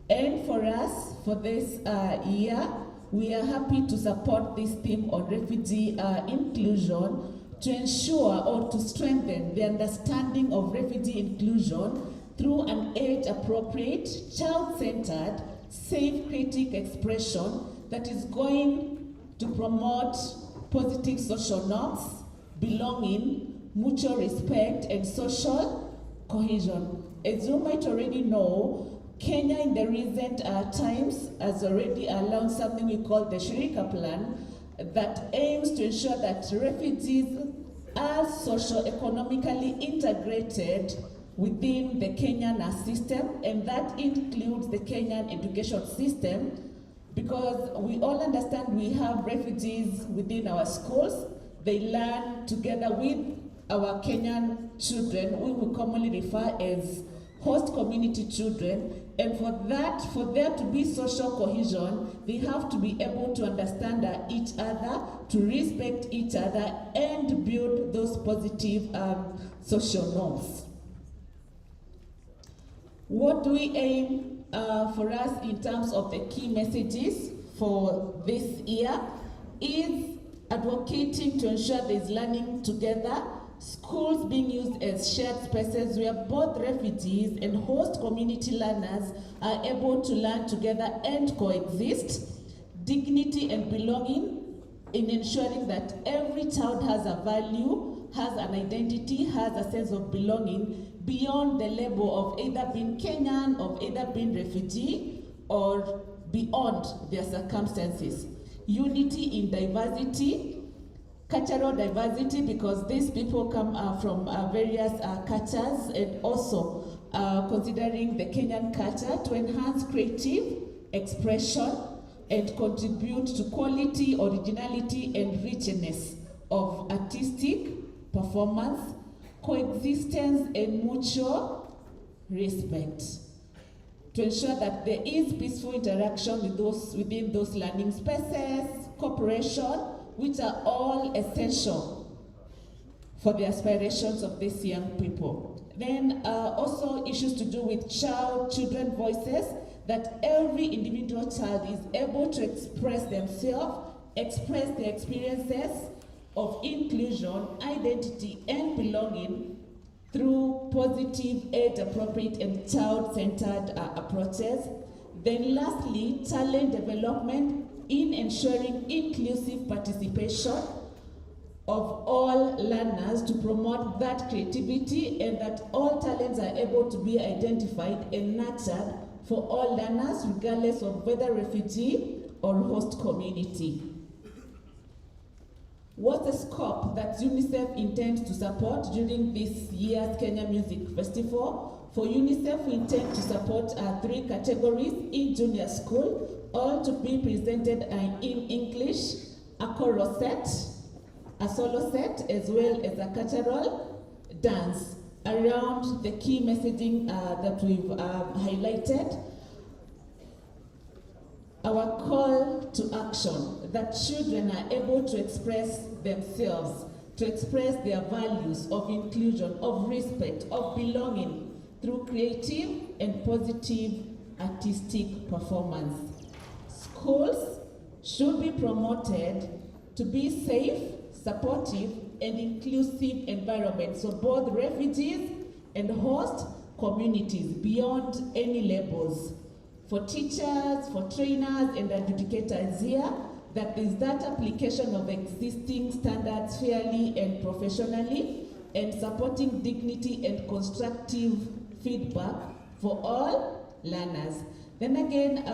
And for us, for this year, we are happy to support this theme on refugee inclusion to ensure or to strengthen the understanding of refugee inclusion through an age-appropriate, child-centered, safe critic expression that is going to promote positive social norms, belonging, mutual respect, and social cohesion. As you might already know, Kenya in the recent times has already launched something we call the Shirika Plan that aims to ensure that refugees are socio-economically integrated within the Kenyan system, and that includes the Kenyan education system, because we all understand we have refugees within our schools. They learn together with our Kenyan children, we will commonly refer as host community children, and for there to be social cohesion, they have to be able to understand each other, to respect each other, and build those positive social norms. What do we aim for us in terms of the key messages for this year is advocating to ensure there is learning together, schools being used as shared spaces where both refugees and host community learners are able to learn together and coexist, dignity and belonging in ensuring that every child has a value, has an identity, has a sense of belonging beyond the label of either being Kenyan, of either being refugee, or beyond their circumstances. Unity in diversity, cultural diversity, because these people come from various cultures, and also considering the Kenyan culture to enhance creative expression and contribute to quality, originality, and richness of artistic performance, coexistence, and mutual respect, to ensure that there is peaceful interaction with those within those learning spaces, cooperation, which are all essential for the aspirations of these young people. Then also issues to do with children voices, that every individual child is able to express themselves, express their experiences of inclusion, identity, and belonging through positive, age-appropriate, and child-centered approaches. Then lastly, talent development in ensuring inclusive participation of all learners to promote that creativity, and that all talents are able to be identified and nurtured for all learners, regardless of whether refugee or host community. What's the scope that UNICEF intends to support during this year's Kenya Music Festival? For UNICEF, we intend to support 3 categories in junior school, all to be presented in English, a chorus set, a solo set, as well as a cultural dance around the key messaging that we've highlighted. Our call to action, that children are able to express themselves, to express their values of inclusion, of respect, of belonging through creative and positive artistic performance. Schools should be promoted to be safe, supportive, and inclusive environments, so both refugees and host communities beyond any labels. For teachers, for trainers, and adjudicators here, that is that application of existing standards fairly and professionally, and supporting dignity and constructive feedback for all learners. Then again,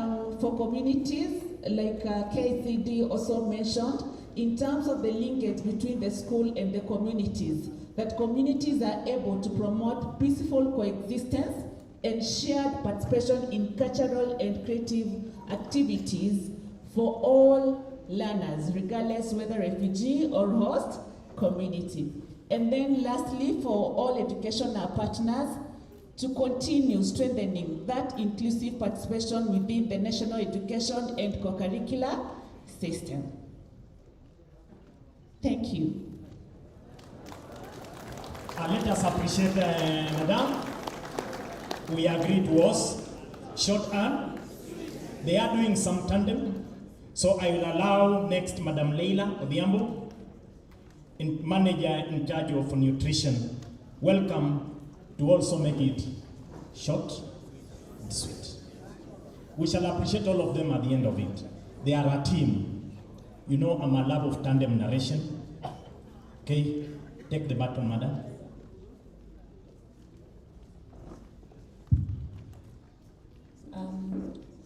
for communities, like KICD also mentioned, in terms of the linkage between the school and the communities, that communities are able to promote peaceful coexistence and shared participation in cultural and creative activities for all learners, regardless whether refugee or host community. And then lastly, for all educational partners, to continue strengthening that inclusive participation within the national education and co-curricular system. Thank you. Let us appreciate Madam. We agreed it was short arm. They are doing some tandem. So I will allow next Madam Leila Odhiambo, manager in charge of nutrition. Welcome to also make it short and sweet. We shall appreciate all of them at the end of it. They are a team. You know, I'm a love of tandem narration. Okay? take the baton, madam.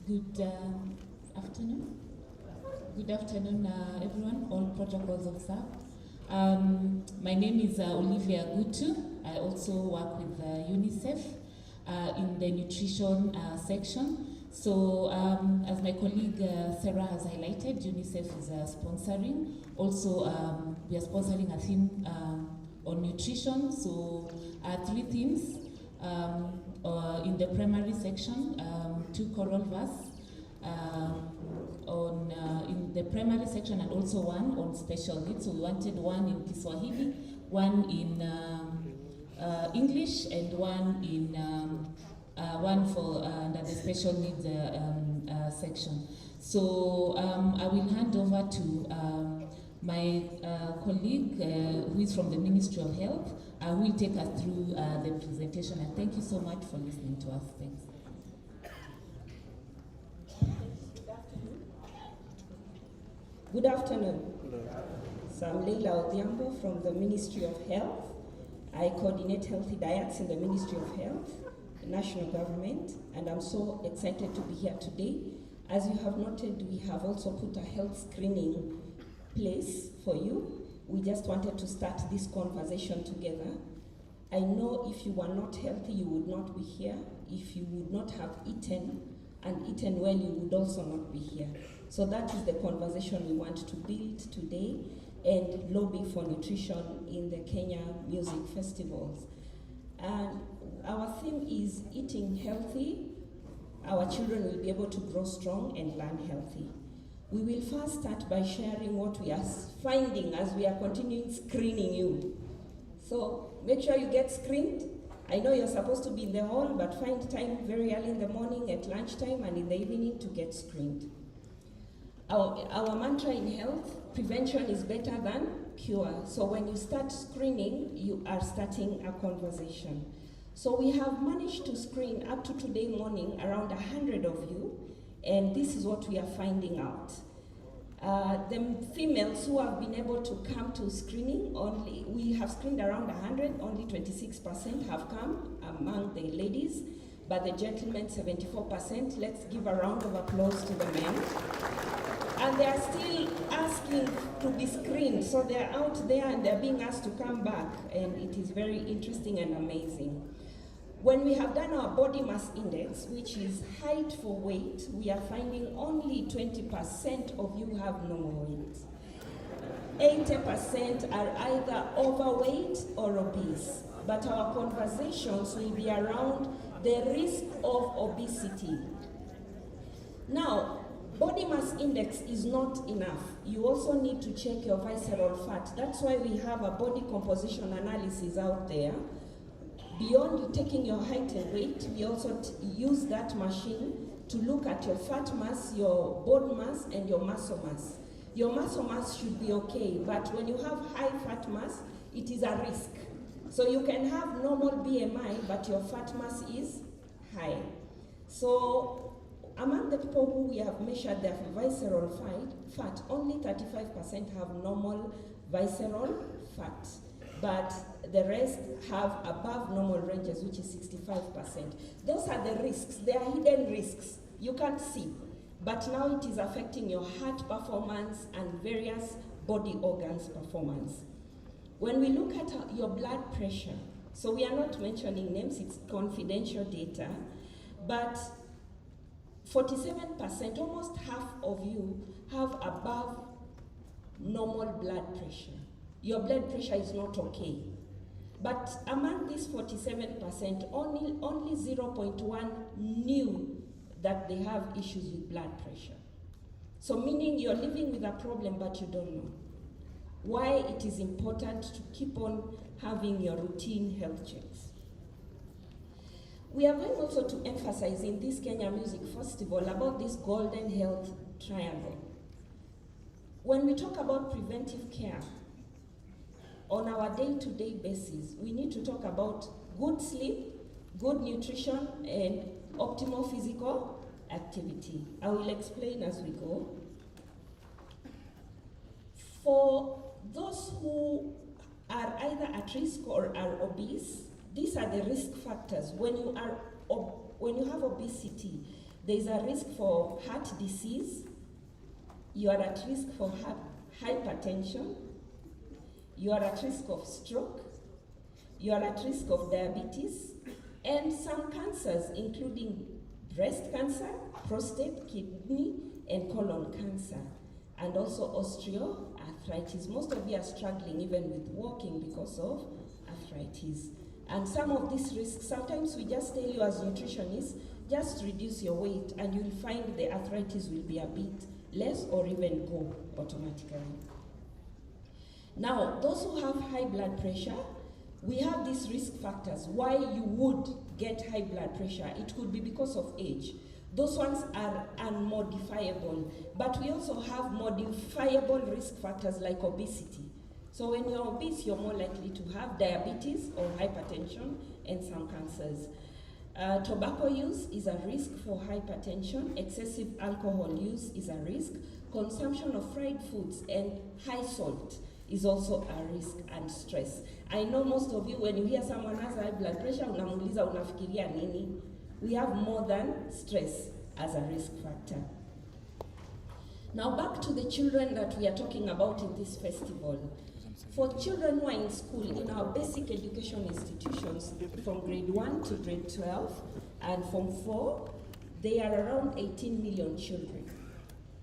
Good afternoon. Good afternoon, everyone, all protocols observed. My name is Olivia Gutu. I also work with UNICEF in the nutrition section. So, as my colleague Sarah has highlighted, UNICEF is sponsoring. Also, we are sponsoring a theme on nutrition. So, 3 themes in the primary section, 2 choral verse in the primary section, and also 1 on special needs. So we wanted 1 in Kiswahili, 1 in English, and 1 in one for under the special needs section. So I will hand over to my colleague who is from the Ministry of Health, who will take us through the presentation. And thank you so much for listening to us. Thanks. Good afternoon. So I'm Leila Odhiambo from the Ministry of Health. I coordinate healthy diets in the Ministry of Health, the national government, and I'm so excited to be here today. As you have noted, we have also put a health screening place for you. We just wanted to start this conversation together. I know if you were not healthy, you would not be here. If you would not have eaten and eaten well, you would also not be here. So that is the conversation we want to build today and lobby for nutrition in the Kenya Music Festivals. And our theme is eating healthy. Our children will be able to grow strong and learn healthy. We will first start by sharing what we are finding as we are continuing screening you. So make sure you get screened. I know you're supposed to be in the hall, but find time very early in the morning, at lunchtime, and in the evening to get screened. Our mantra in health, prevention is better than cure. So when you start screening, you are starting a conversation. So we have managed to screen up to today morning around 100 of you, and this is what we are finding out. The females who have been able to come to screening, we have screened around 100, only 26% have come among the ladies, but the gentlemen 74%. Let's give a round of applause to the men. And they are still asking to be screened, so they're out there and they're being asked to come back, and it is very interesting and amazing. When we have done our body mass index, which is height for weight, we are finding only 20% of you have normal weight. 80% are either overweight or obese, but our conversations will be around the risk of obesity. Now, body mass index is not enough. You also need to check your visceral fat. That's why we have a body composition analysis out there. Beyond taking your height and weight, we also use that machine to look at your fat mass, your bone mass, and your muscle mass. Your muscle mass should be okay, but when you have high fat mass, it is a risk. So you can have normal BMI, but your fat mass is high. So among the people who we have measured their visceral fat, only 35% have normal visceral fat, but the rest have above normal ranges, which is 65%. Those are the risks. They are hidden risks. You can't see. But now it is affecting your heart performance and various body organs performance. When we look at your blood pressure, so we are not mentioning names, it's confidential data, but 47%, almost half of you, have above normal blood pressure. Your blood pressure is not okay. But among these 47%, only 0.1 knew that they have issues with blood pressure. So meaning you're living with a problem, but you don't know. Why it is important to keep on having your routine health checks. We are going also to emphasize in this Kenya Music Festival about this golden health triangle. When we talk about preventive care, on our day-to-day basis, we need to talk about good sleep, good nutrition, and optimal physical activity. I will explain as we go. For those who are either at risk or are obese. These are the risk factors. When you have obesity, there is a risk for heart disease, you are at risk for hypertension, you are at risk of stroke, you are at risk of diabetes, and some cancers, including breast cancer, prostate, kidney, and colon cancer, and also osteoarthritis. Most of you are struggling even with walking because of arthritis. And some of these risks, sometimes we just tell you as nutritionists, just reduce your weight and you'll find the arthritis will be a bit less or even go automatically. Now, those who have high blood pressure, we have these risk factors why you would get high blood pressure. It could be because of age. Those ones are unmodifiable, but we also have modifiable risk factors like obesity. So when you're obese, you're more likely to have diabetes or hypertension and some cancers. Tobacco use is a risk for hypertension. Excessive alcohol use is a risk. Consumption of fried foods and high salt is also a risk, and stress. I know most of you, when you hear someone has high blood pressure, unamuuliza unafikiria nini? We have more than stress as a risk factor. Now back to the children that we are talking about in this festival. For children who are in school, in our basic education institutions, from grade 1 to grade 12, and from 4, there are around 18 million children.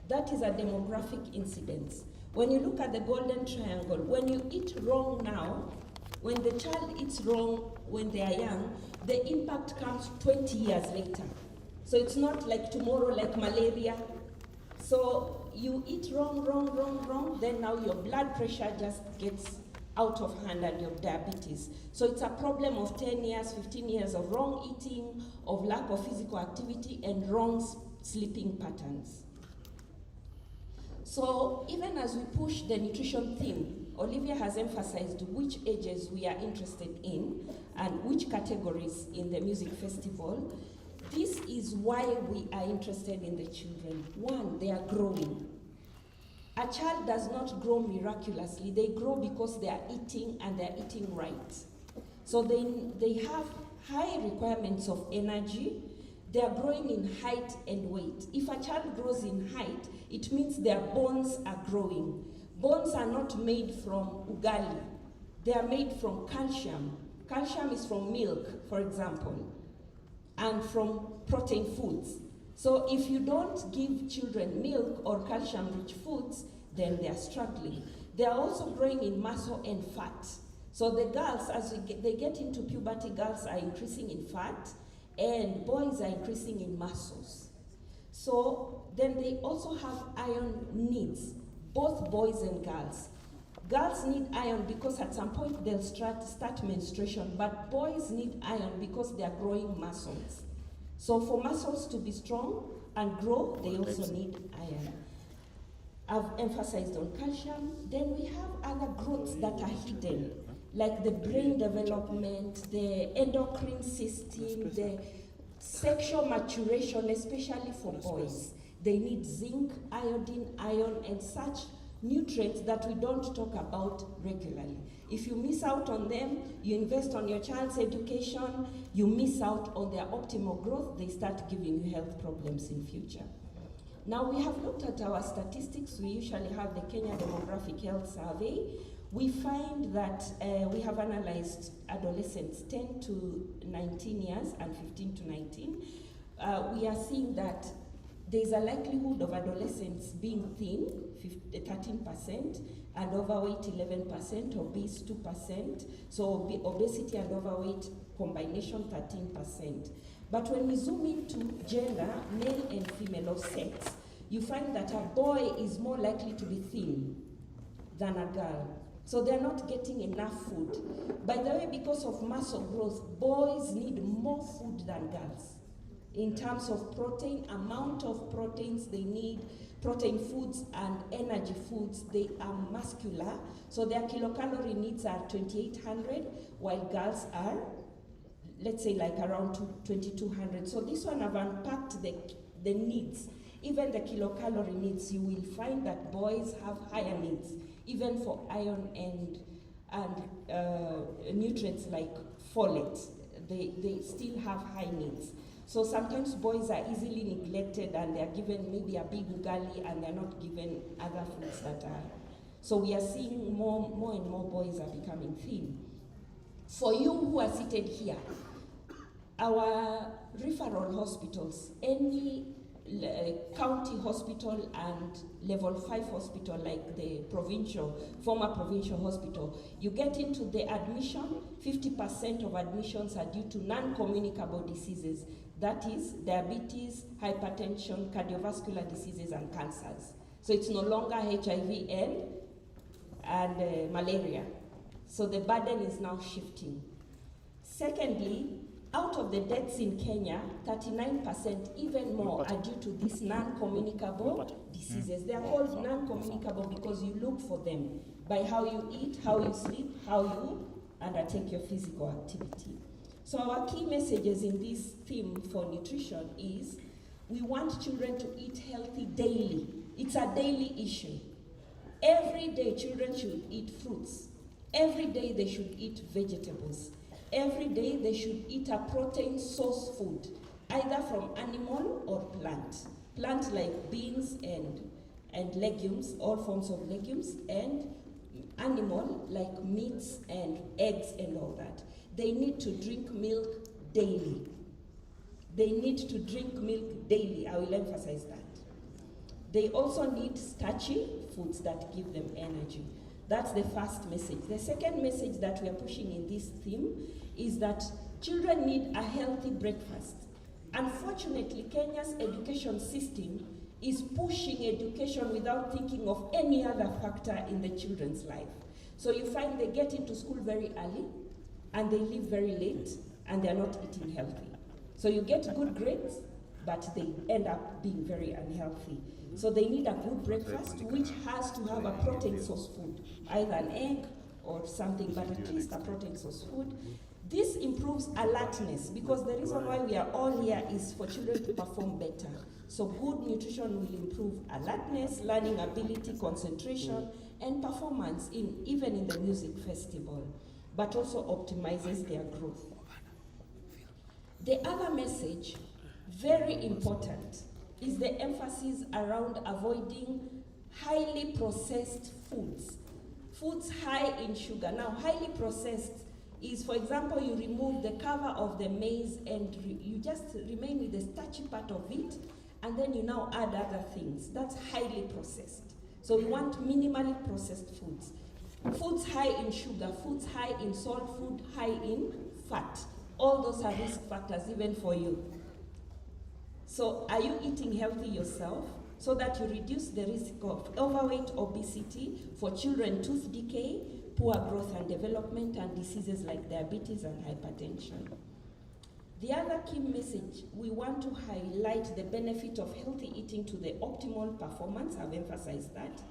That is a demographic incidence. When you look at the golden triangle, when you eat wrong now, when the child eats wrong when they are young, the impact comes 20 years later. So it's not like tomorrow, like malaria. So you eat wrong, then now your blood pressure just gets out of hand and your diabetes. So it's a problem of 10 years, 15 years of wrong eating, of lack of physical activity, and wrong sleeping patterns. So even as we push the nutrition theme, Olivia has emphasized which ages we are interested in and which categories in the music festival. This is why we are interested in the children. One, they are growing. A child does not grow miraculously. They grow because they are eating, and they are eating right. So they have high requirements of energy. They are growing in height and weight. If a child grows in height, it means their bones are growing. Bones are not made from ugali. They are made from calcium. Calcium is from milk, for example, and from protein foods. So if you don't give children milk or calcium-rich foods, then they are struggling. They are also growing in muscle and fat. So the girls, as they get into puberty, girls are increasing in fat, and boys are increasing in muscles. So then they also have iron needs, both boys and girls. Girls need iron because at some point they'll start menstruation, but boys need iron because they are growing muscles. So for muscles to be strong and grow, they also need iron. I've emphasized on calcium. Then we have other growths that are hidden, like the brain development, the endocrine system, the sexual maturation, especially for boys. They need zinc, iodine, iron, and such nutrients that we don't talk about regularly. If you miss out on them, you invest on your child's education, you miss out on their optimal growth, they start giving you health problems in future. Now we have looked at our statistics. We usually have the Kenya Demographic Health Survey. We find that we have analyzed adolescents 10 to 19 years and 15 to 19. We are seeing that there's a likelihood of adolescents being thin, 13%, and overweight 11%, obese 2%. So obesity and overweight combination 13%. But when we zoom into gender, male and female of sex, you find that a boy is more likely to be thin than a girl. So they're not getting enough food. By the way, because of muscle growth, boys need more food than girls. In terms of protein, amount of proteins they need, protein foods and energy foods, they are muscular. So their kilocalorie needs are 2,800, while girls are, let's say, like around 2,200. So this one I've unpacked the needs. Even the kilocalorie needs, you will find that boys have higher needs, even for iron and and nutrients like folate. They still have high needs. So sometimes boys are easily neglected and they are given maybe a big ugali and they're not given other foods that are. So we are seeing more and more boys are becoming thin. For you who are seated here, our referral hospitals, any county hospital and level 5 hospital like the former provincial hospital, you get into the admission, 50% of admissions are due to non-communicable diseases. That is diabetes, hypertension, cardiovascular diseases, and cancers. So it's no longer HIV and malaria. So the burden is now shifting. Secondly, out of the deaths in Kenya, 39%, even more, are due to these non-communicable diseases. They are called non-communicable because you look for them by how you eat, how you sleep, how you undertake your physical activity. So our key messages in this theme for nutrition is we want children to eat healthy daily. It's a daily issue. Every day children should eat fruits. Every day they should eat vegetables. Every day they should eat a protein source food, either from animal or plant. Plant like beans and legumes, all forms of legumes, and animal like meats and eggs and all that. They need to drink milk daily. They need to drink milk daily. I will emphasize that. They also need starchy foods that give them energy. That's the first message. The second message that we are pushing in this theme is that children need a healthy breakfast. Unfortunately, Kenya's education system is pushing education without thinking of any other factor in the children's life. So you find they get into school very early and they leave very late and they're not eating healthy. So you get good grades, but they end up being very unhealthy. So they need a good breakfast, which has to have a protein source food, either an egg or something, but at least a protein source food. This improves alertness, because the reason why we are all here is for children to perform better. So good nutrition will improve alertness, learning ability, concentration, and performance even in the music festival, but also optimizes their growth. The other message, very important, is the emphasis around avoiding highly processed foods. Foods high in sugar. Now, highly processed is, for example, you remove the cover of the maize and you just remain with the starchy part of it, and then you now add other things. That's highly processed. So we want minimally processed foods. Foods high in sugar, foods high in salt, food high in fat. All those are risk factors even for you. So are you eating healthy yourself so that you reduce the risk of overweight, obesity, for children, tooth decay, poor growth and development, and diseases like diabetes and hypertension? The other key message, we want to highlight the benefit of healthy eating to the optimal performance, I've emphasized that,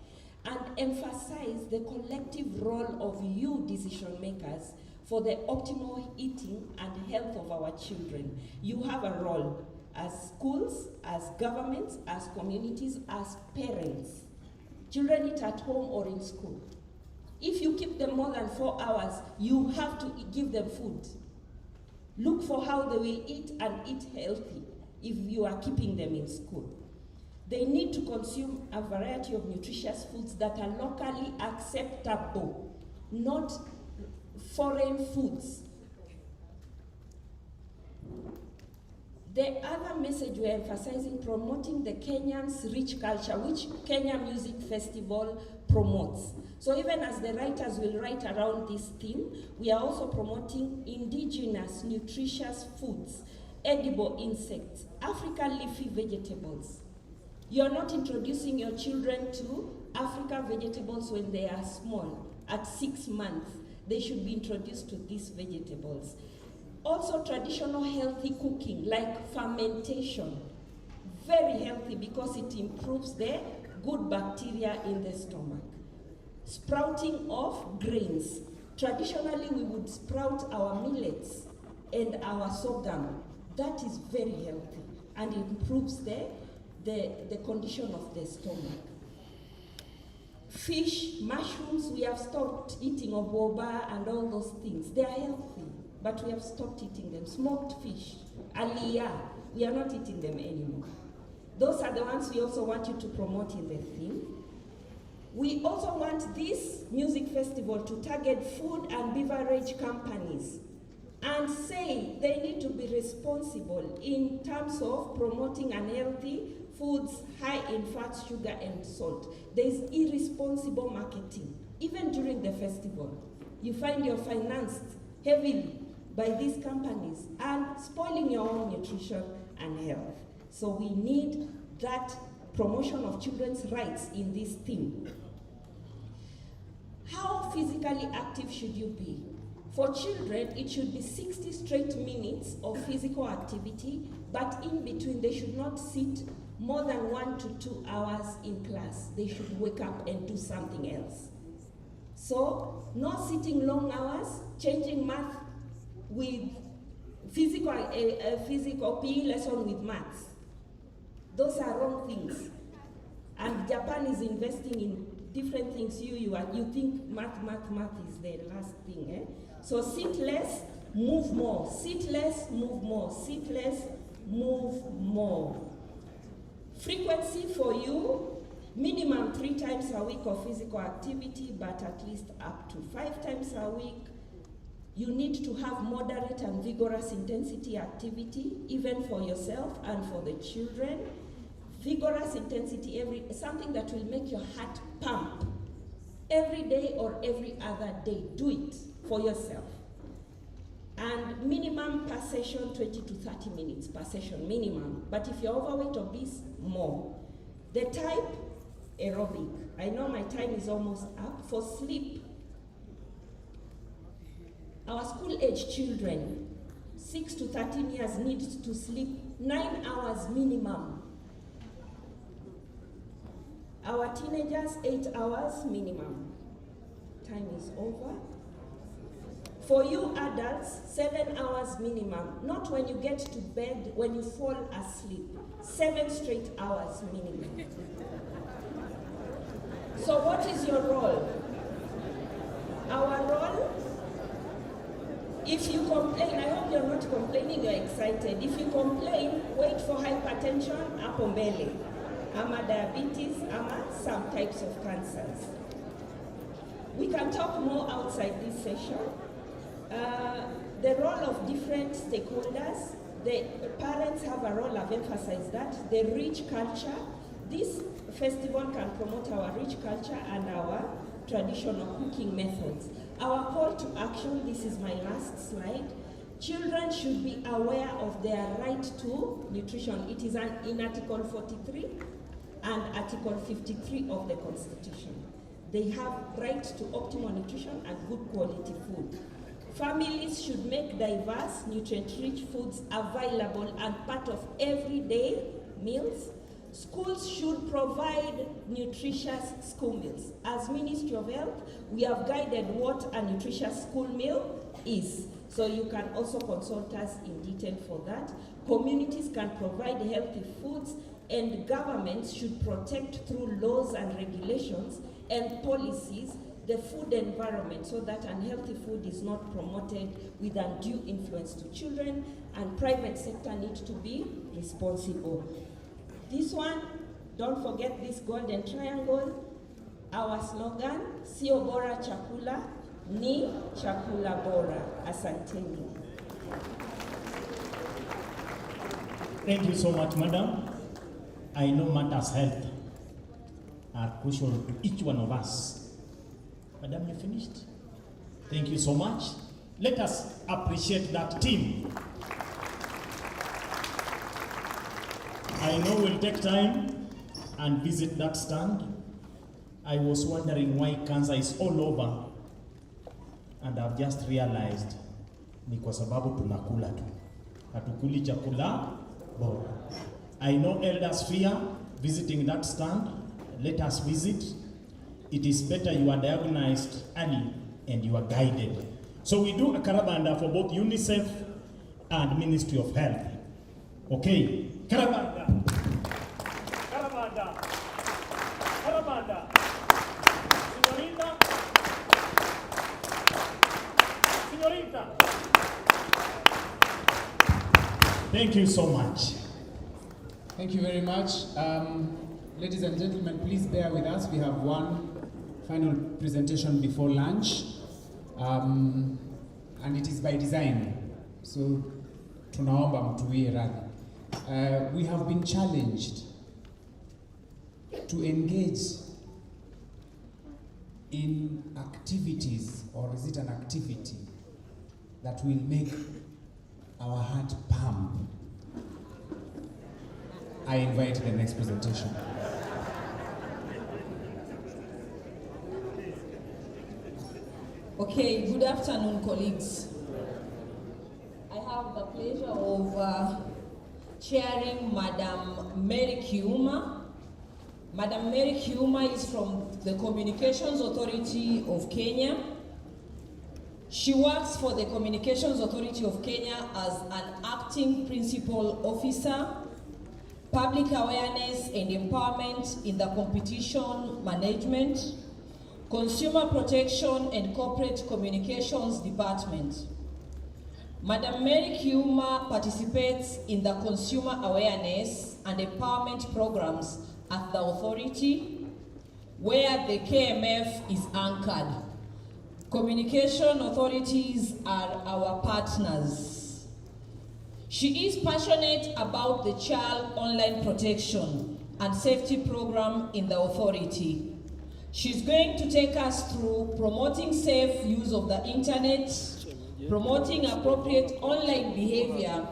and emphasize the collective role of you decision makers for the optimal eating and health of our children. You have a role as schools, as governments, as communities, as parents. Children eat at home or in school. If you keep them more than 4 hours, you have to give them food. Look for how they will eat and eat healthy if you are keeping them in school. They need to consume a variety of nutritious foods that are locally acceptable, not foreign foods. The other message we're emphasizing, promoting the Kenyan's rich culture, which Kenya Music Festival promotes. So even as the writers will write around this theme, we are also promoting indigenous nutritious foods, edible insects, African leafy vegetables. You're not introducing your children to African vegetables when they are small. At 6 months, they should be introduced to these vegetables. Also traditional healthy cooking, like fermentation. Very healthy because it improves the good bacteria in the stomach. Sprouting of grains. Traditionally, we would sprout our millets and our sorghum. That is very healthy and improves the condition of the stomach. Fish, mushrooms, we have stopped eating oboba and all those things. They are healthy, but we have stopped eating them. Smoked fish, aliyah, we are not eating them anymore. Those are the ones we also want you to promote in the theme. We also want this music festival to target food and beverage companies and say they need to be responsible in terms of promoting unhealthy foods high in fat, sugar, and salt. There is irresponsible marketing. Even during the festival, you find you're financed heavily by these companies and spoiling your own nutrition and health. So we need that promotion of children's rights in this theme. How physically active should you be? For children, it should be 60 straight minutes of physical activity, but in between they should not sit more than 1 to 2 hours in class. They should wake up and do something else. So, not sitting long hours, changing math with physical PE lesson with maths. Those are wrong things. And Japan is investing in different things. You think math is the last thing. Eh? So sit less, move more. Sit less, move more. Sit less, move more. Frequency for you, minimum 3 times a week of physical activity, but at least up to 5 times a week. You need to have moderate and vigorous intensity activity, even for yourself and for the children. Vigorous intensity, something that will make your heart pump. Every day or every other day, do it for yourself. And minimum per session, 20 to 30 minutes per session, minimum. But if you're overweight or obese, more. The type, aerobic. I know my time is almost up. For sleep, our school-age children, 6 to 13 years, need to sleep 9 hours minimum. Our teenagers, 8 hours minimum. Time is over. For you adults, 7 hours minimum. Not when you get to bed, when you fall asleep. 7 straight hours minimum. So what is your role? Our role, if you complain, I hope you're not complaining, you're excited. If you complain, wait for hypertension, hapo mbele. Ama diabetes, ama some types of cancers. We can talk more outside this session. The role of different stakeholders, the parents have a role, I've emphasized that. The rich culture, this festival can promote our rich culture and our traditional cooking methods. Our call to action, this is my last slide. Children should be aware of their right to nutrition. It is in Article 43 and Article 53 of the Constitution. They have right to optimal nutrition and good quality food. Families should make diverse, nutrient-rich foods available and part of everyday meals. Schools should provide nutritious school meals. As Ministry of Health, we have guided what a nutritious school meal is. So you can also consult us in detail for that. Communities can provide healthy foods, and governments should protect through laws and regulations and policies the food environment so that unhealthy food is not promoted with undue influence to children, and private sector needs to be responsible. This one, don't forget this golden triangle. Our slogan, sio bora chakula, ni chakula bora. Asanteni. Thank you so much, Madam. I know matters health are crucial to each one of us. Madam, you finished? Thank you so much. Let us appreciate that team. I know we'll take time and visit that stand. I was wondering why cancer is all over, and I've just realized ni kwa sababu tunakula tu. Hatukuli chakula bora. I know elders fear visiting that stand. Let us visit. It is better you are diagnosed early and you are guided. So we do a karabanda for both UNICEF and Ministry of Health. Okay, karabanda, karabanda, karabanda. Thank you so much. Thank you very much. Ladies and gentlemen, please bear with us. We have one final presentation before lunch. And it is by design. So, tunaomba mtuwie radhi. We have been challenged to engage in activities, or is it an activity that will make our heart pump. I invite the next presentation. Okay, good afternoon, colleagues. I have the pleasure of chairing Madam Mary Kiuma. Madam Mary Kiuma is from the Communications Authority of Kenya. She works for the Communications Authority of Kenya as an acting principal officer, public awareness and empowerment in the competition management, consumer protection and corporate communications department. Madam Mary Kiuma participates in the consumer awareness and empowerment programs at the authority, where the KMF is anchored. Communication authorities are our partners. She is passionate about the child online protection and safety program in the authority. She's going to take us through promoting safe use of the internet, promoting appropriate online behavior,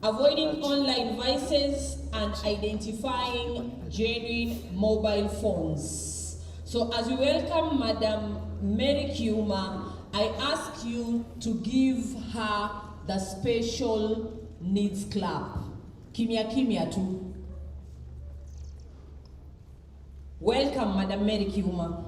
avoiding online vices, and identifying genuine mobile phones. So as we welcome Madam Mary Kiuma, I ask you to give her the special needs clap. Kimya kimya tu. Welcome, Madam Mary Kiuma.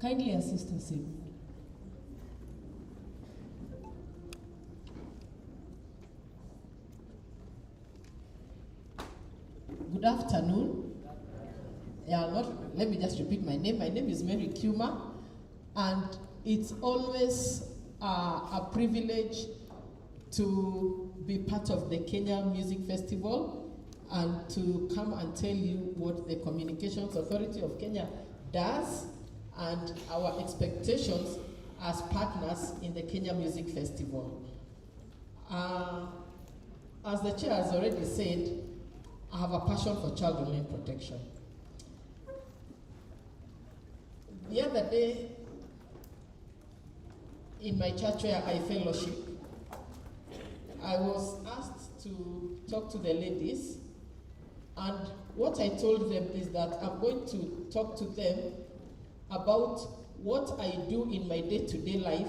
Kindly assist us in. Good afternoon. Let me just repeat my name. My name is Mary Kiuma, and it's always a privilege to be part of the Kenya Music Festival and to come and tell you what the Communications Authority of Kenya does and our expectations as partners in the Kenya Music Festival. As the chair has already said, I have a passion for child online protection. The other day, in my church where I fellowship, I was asked to talk to the ladies, and what I told them is that I'm going to talk to them about what I do in my day-to-day life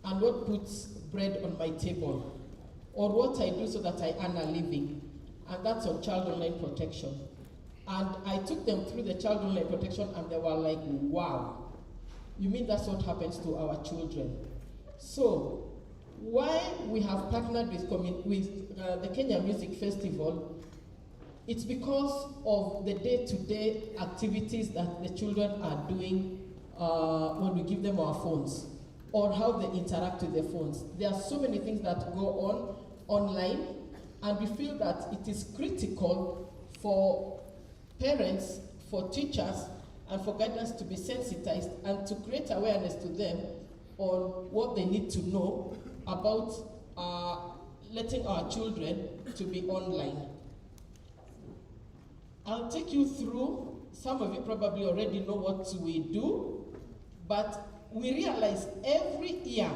and what puts bread on my table, or what I do so that I earn a living, and that's on child online protection. And I took them through the child online protection and they were like, wow, you mean that's what happens to our children? So, why we have partnered with the Kenya Music Festival, it's because of the day-to-day activities that the children are doing when we give them our phones, or how they interact with their phones. There are so many things that go on online, and we feel that it is critical for parents, for teachers, and for guidance to be sensitized and to create awareness to them on what they need to know about letting our children to be online. I'll take you through Some of you probably already know what we do, but we realize every year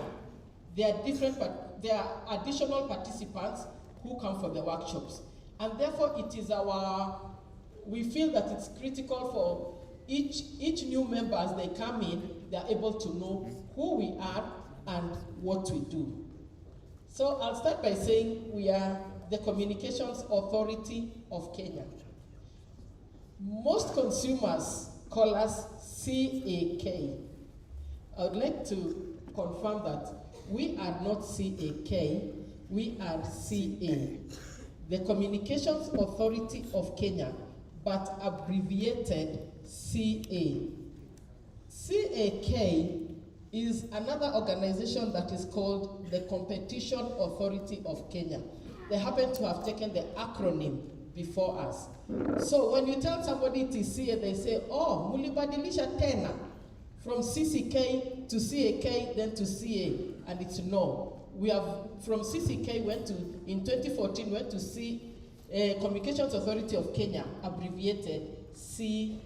there are additional participants who come for the workshops. And therefore it is we feel that it's critical for each new member as they come in, they're able to know who we are and what we do. So I'll start by saying we are the Communications Authority of Kenya. Most consumers call us CAK. I would like to confirm that we are not CAK, we are CA, the Communications Authority of Kenya, but abbreviated CA. CAK is another organization that is called the Competition Authority of Kenya. They happen to have taken the acronym before us. So when you tell somebody it is CA, they say, oh, mulibadilisha tena, from CCK to CAK, then to CA, and it's no. We have, from CCK in 2014, went to Communications Authority of Kenya, abbreviated CA.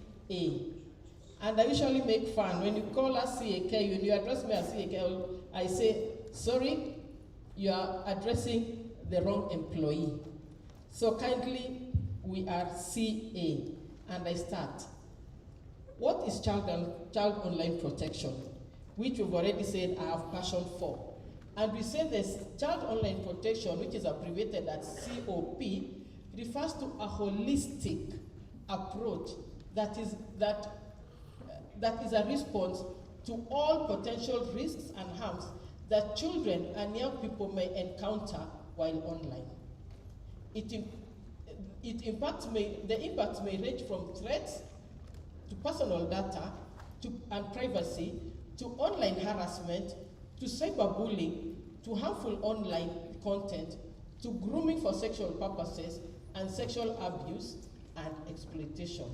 And I usually make fun, when you call us CAK, when you address me as CAK, I say, sorry, you are addressing the wrong employee. So kindly, we are CA, and I start. What is child online protection? Which we've already said I have passion for. And we say this child online protection, which is abbreviated as COP, refers to a holistic approach that is a response to all potential risks and harms that children and young people may encounter while online. The impacts may range from threats to personal data and privacy, to online harassment, to cyberbullying, to harmful online content, to grooming for sexual purposes, and sexual abuse and exploitation.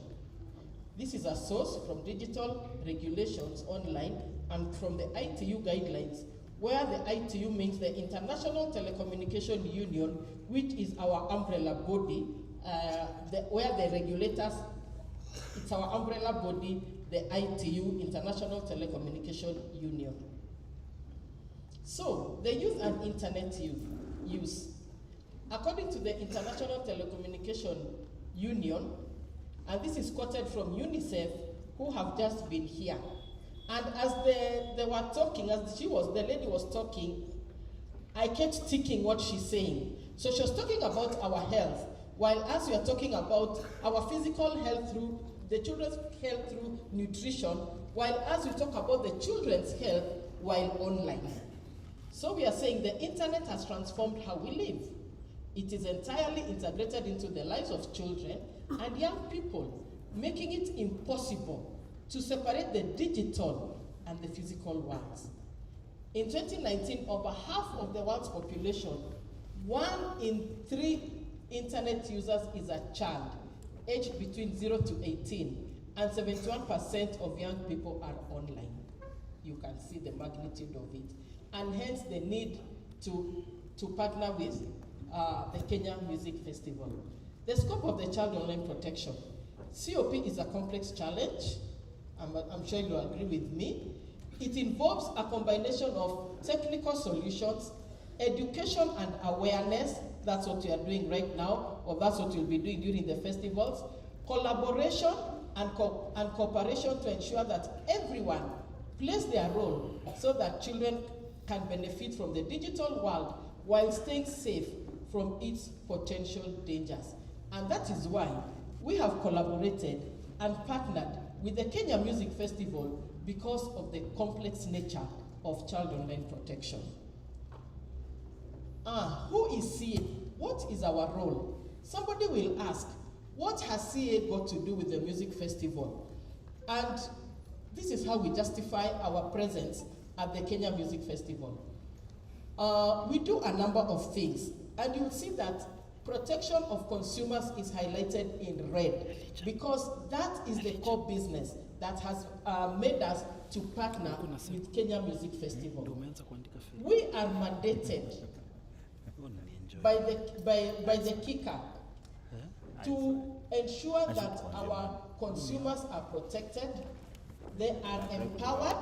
This is a source from digital regulations online and from the ITU guidelines, where the ITU means the International Telecommunication Union, which is our umbrella body, where the regulators, it's our umbrella body, the ITU, International Telecommunication Union. So, the youth and internet use. According to the International Telecommunication Union, and this is quoted from UNICEF, who have just been here. And as they were talking, as the lady was talking, I kept ticking what she's saying. So she was talking about our health, while as we are talking about our physical health through the children's health through nutrition, while as we talk about the children's health while online. So we are saying the internet has transformed how we live. It is entirely integrated into the lives of children and young people, making it impossible to separate the digital and the physical worlds. In 2019, over half of the world's population, 1 in 3 internet users is a child, aged between 0 to 18, and 71% of young people are online. You can see the magnitude of it. And hence the need to partner with the Kenya Music Festival. The scope of the child online protection. COP is a complex challenge. I'm sure you'll agree with me. It involves a combination of technical solutions, education and awareness, that's what we are doing right now, or that's what we'll be doing during the festivals, collaboration and cooperation to ensure that everyone plays their role so that children can benefit from the digital world while staying safe from its potential dangers. And that is why we have collaborated and partnered with the Kenya Music Festival because of the complex nature of child online protection. Who is CA? What is our role? Somebody will ask, what has CA got to do with the music festival? And this is how we justify our presence at the Kenya Music Festival. We do a number of things, and you'll see that protection of consumers is highlighted in red, because that is the core business that has made us to partner with Kenya Music Festival. We are mandated by the kicker to ensure that our consumers are protected, they are empowered,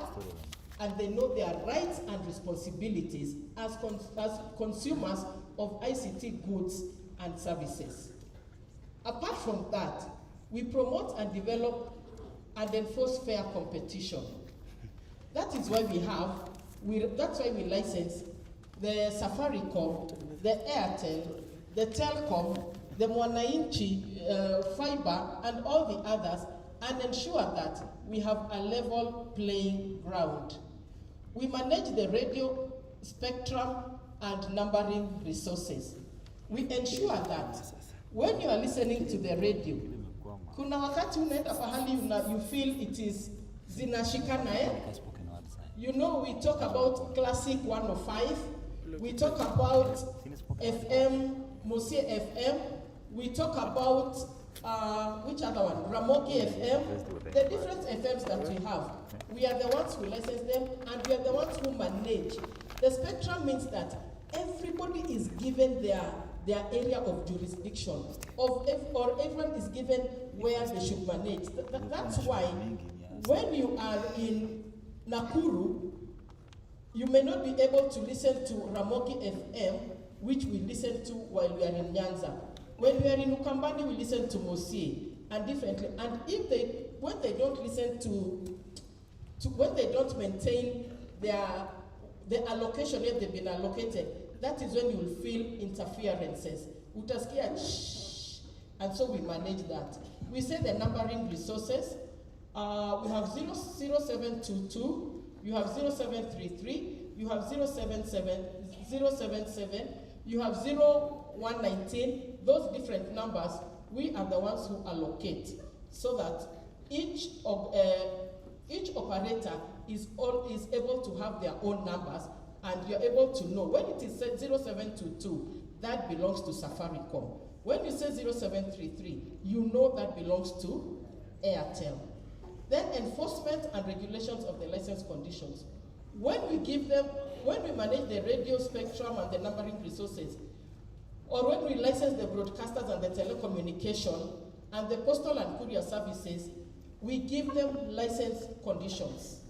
and they know their rights and responsibilities as consumers of ICT goods and services. Apart from that, we promote and develop and enforce fair competition. That is why that's why we license the Safaricom, the Airtel, the Telcom, the Mwananchi Fiber, and all the others, and ensure that we have a level playing ground. We manage the radio spectrum and numbering resources. We ensure that when you are listening to the radio, kuna wakati unaenda pahali you feel it is zinashikana You know, we talk about Classic 105, we talk about FM, Mosie FM, we talk about, which other one? Ramogi FM, the different FMs that we have. We are the ones who license them, and we are the ones who manage. The spectrum means that everybody is given their area of jurisdiction, or everyone is given where they should manage. That's why when you are in Nakuru, you may not be able to listen to Ramogi FM, which we listen to while we are in Nyanza. When we are in Ukambani, we listen to Mosie, and differently. And when they don't listen when they don't maintain the allocation that they've been allocated, that is when you will feel interferences. Utaskia shh, and so we manage that. We say the numbering resources. We have 0722, you have 0733, you have 077, you have 0119. Those different numbers, we are the ones who allocate, so that each operator is able to have their own numbers, and you're able to know. When it is said 0722, that belongs to Safaricom. When you say 0733, you know that belongs to Airtel. Then enforcement and regulations of the license conditions. When we manage the radio spectrum and the numbering resources, or when we license the broadcasters and the telecommunication and the postal and courier services, we give them license conditions.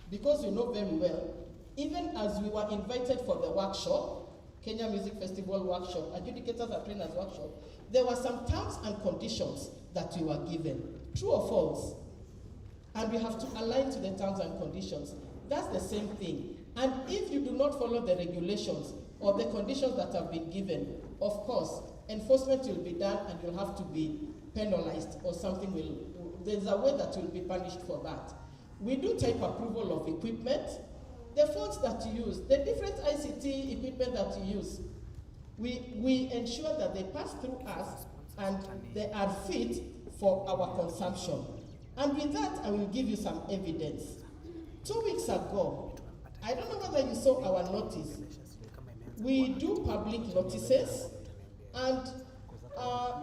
Because you know very well, even as we were invited for the workshop, Kenya Music Festival workshop, Adjudicators and Trainers workshop, there were some terms and conditions that we were given. True or false? And we have to align to the terms and conditions. That's the same thing. And if you do not follow the regulations or the conditions that have been given, of course, enforcement will be done and you'll have to be penalized, or something there's a way that you'll be punished for that. We do type approval of equipment, the phones that you use, the different ICT equipment that you use. We ensure that they pass through us and they are fit for our consumption. And with that, I will give you some evidence. 2 weeks ago, I don't know whether you saw our notice. We do public notices, and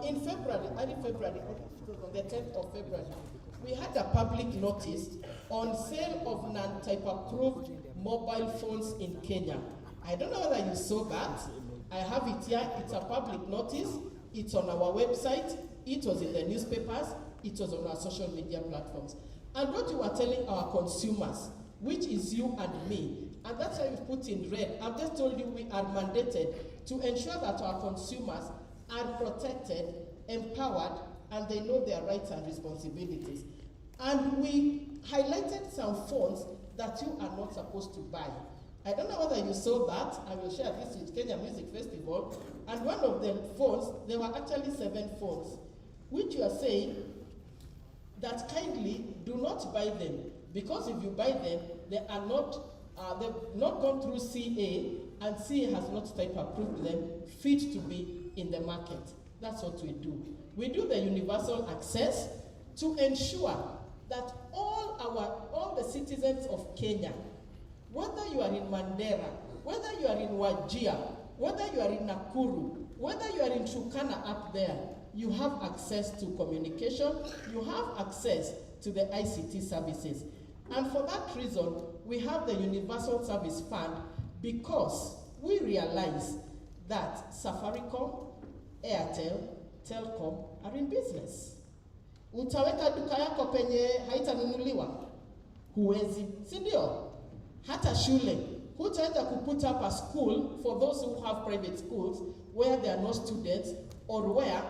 in February, early February, on the 10th of February, we had a public notice on sale of non-type approved mobile phones in Kenya. I don't know whether you saw that. I have it here. It's a public notice. It's on our website. It was in the newspapers. It was on our social media platforms. And what you are telling our consumers, which is you and me, and that's why we've put in red. I've just told you we are mandated to ensure that our consumers are protected, empowered, and they know their rights and responsibilities. And we highlighted some phones that you are not supposed to buy. I don't know whether you saw that. I will share this with Kenya Music Festival. And one of the phones, there were actually 7 phones, which you are saying that kindly do not buy them, because if you buy them, they are not, they've not gone through CA, and CA has not type approved them fit to be in the market. That's what we do. We do the universal access to ensure that all the citizens of Kenya, whether you are in Mandera, whether you are in Wajir, whether you are in Nakuru, whether you are in Turkana up there, you have access to communication, you have access to the ICT services. And for that reason, we have the Universal Service Fund, because we realize that Safaricom, Airtel, Telcom are in business. Utaweka duka yako penye haitanunuliwa? Huwezi, si ndio? Hata shule, hutaweza kuput up a school for those who have private schools where there are no students, or where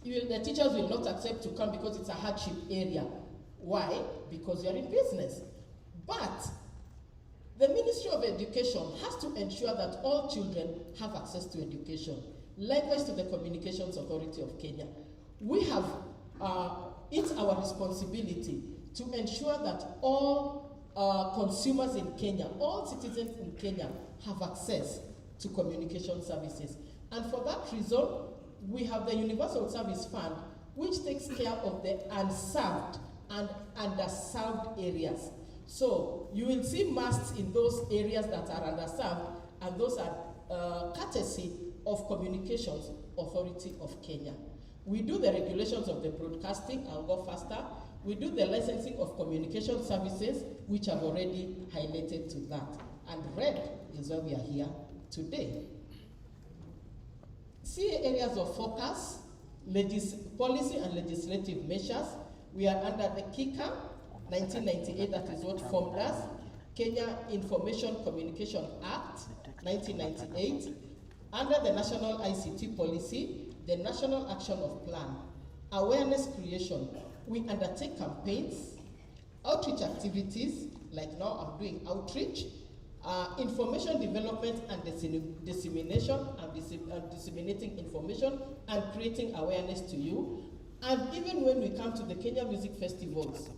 the teachers will not accept to come because it's a hardship area. Why? Because you are in business. But the Ministry of Education has to ensure that all children have access to education. Likewise to the Communications Authority of Kenya. We have, it's our responsibility to ensure that all consumers in Kenya, all citizens in Kenya have access to communication services. And for that reason, we have the Universal Service Fund, which takes care of the unserved and underserved areas. So you will see masts in those areas that are underserved, and those are courtesy of Communications Authority of Kenya. We do the regulations of the broadcasting, I'll go faster. We do the licensing of communication services, which I've already highlighted to that. And red is why we are here today. See areas of focus, policy and legislative measures. We are under the KICD, 1998, that is what formed us. Kenya Information Communication Act, 1998. Under the National ICT Policy, the National Action of Plan. Awareness creation. We undertake campaigns, outreach activities, like now I'm doing outreach, information development and dissemination, and disseminating information and creating awareness to you. And even when we come to the Kenya Music Festivals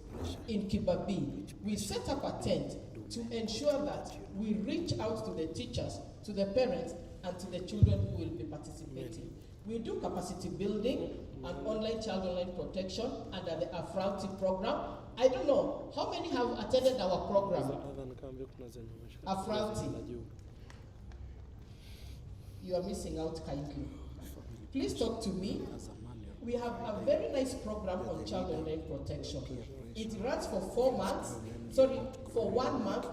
in Kibabii, we set up a tent to ensure that we reach out to the teachers, to the parents, and to the children who will be participating. We do capacity building and online child online protection under the Afrauti program. I don't know, how many have attended our program? Afrauti. You are missing out kindly. Please talk to me. We have a very nice program on child online protection. It runs for 4 months, for 1 month,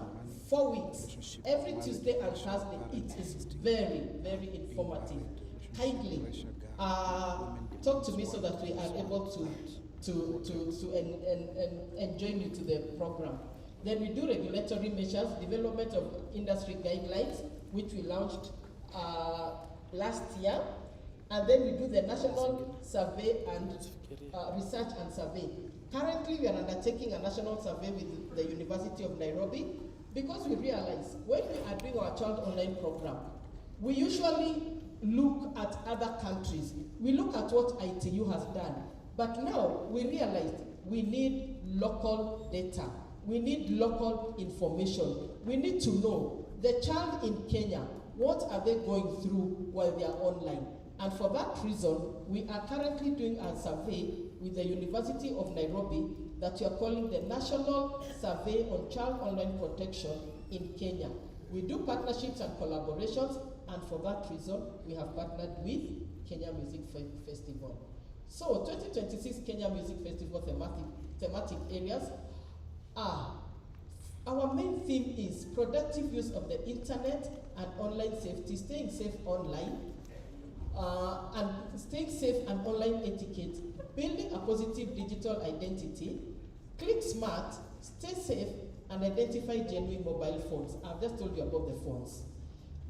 4 weeks. Every Tuesday and Thursday. It is very, very informative. Kindly talk to me so that we are able to join you to the program. Then we do regulatory measures, development of industry guidelines, which we launched last year. And then we do the national survey and research and survey. Currently, we are undertaking a national survey with the University of Nairobi, because we realize when we are doing our child online program, we usually look at other countries. We look at what ITU has done. But now we realize we need local data. We need local information. We need to know the child in Kenya, what are they going through while they are online? And for that reason, we are currently doing a survey with the University of Nairobi that we are calling the National Survey on Child Online Protection in Kenya. We do partnerships and collaborations, and for that reason, we have partnered with Kenya Music Festival. So 2026 Kenya Music Festival thematic areas are, our main theme is productive use of the internet and online safety, staying safe online, and staying safe and online etiquette, building a positive digital identity, click smart, stay safe, and identify genuine mobile phones. I've just told you about the phones.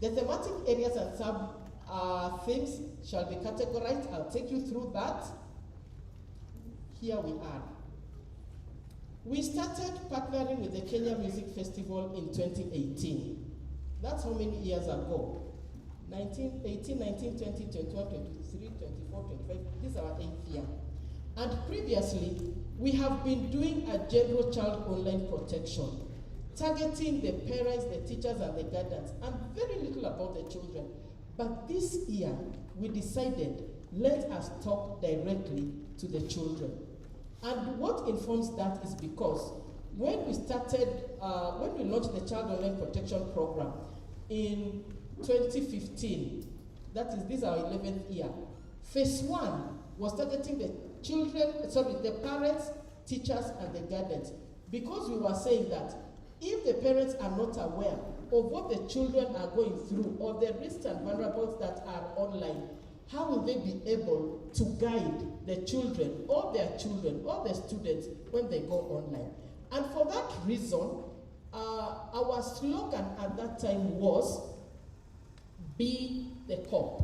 The thematic areas and sub-themes shall be categorized. I'll take you through that. Here we are. We started partnering with the Kenya Music Festival in 2018. That's how many years ago? 18, 19, 20, 21, 23, 24, 25. This is our 8th year. And previously, we have been doing a general child online protection, targeting the parents, the teachers, and the guardians, and very little about the children. But this year, we decided, let us talk directly to the children. And what informs that is because when we started, when we launched the Child Online Protection Program in 2015, that is, this is our 11th year, phase 1 was targeting the children, the parents, teachers, and the guardians. Because we were saying that if the parents are not aware of what the children are going through, or the risks and vulnerables that are online, how will they be able to guide the children, or their students when they go online? And for that reason, our slogan at that time was, be the cop.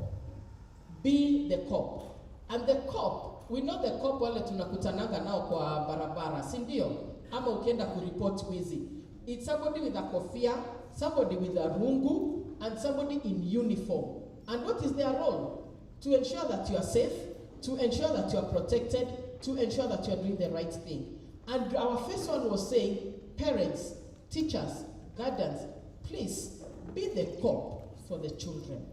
Be the cop. And the cop, we know the cop wale tunakutananga nao kwa barabara, si ndio? Ama ukienda kuripoti wizi. It's somebody with a kofia, somebody with a rungu, and somebody in uniform. And what is their role? To ensure that you are safe, to ensure that you are protected, to ensure that you are doing the right thing. And our first one was saying, parents, teachers, guardians, please be the cop for the children.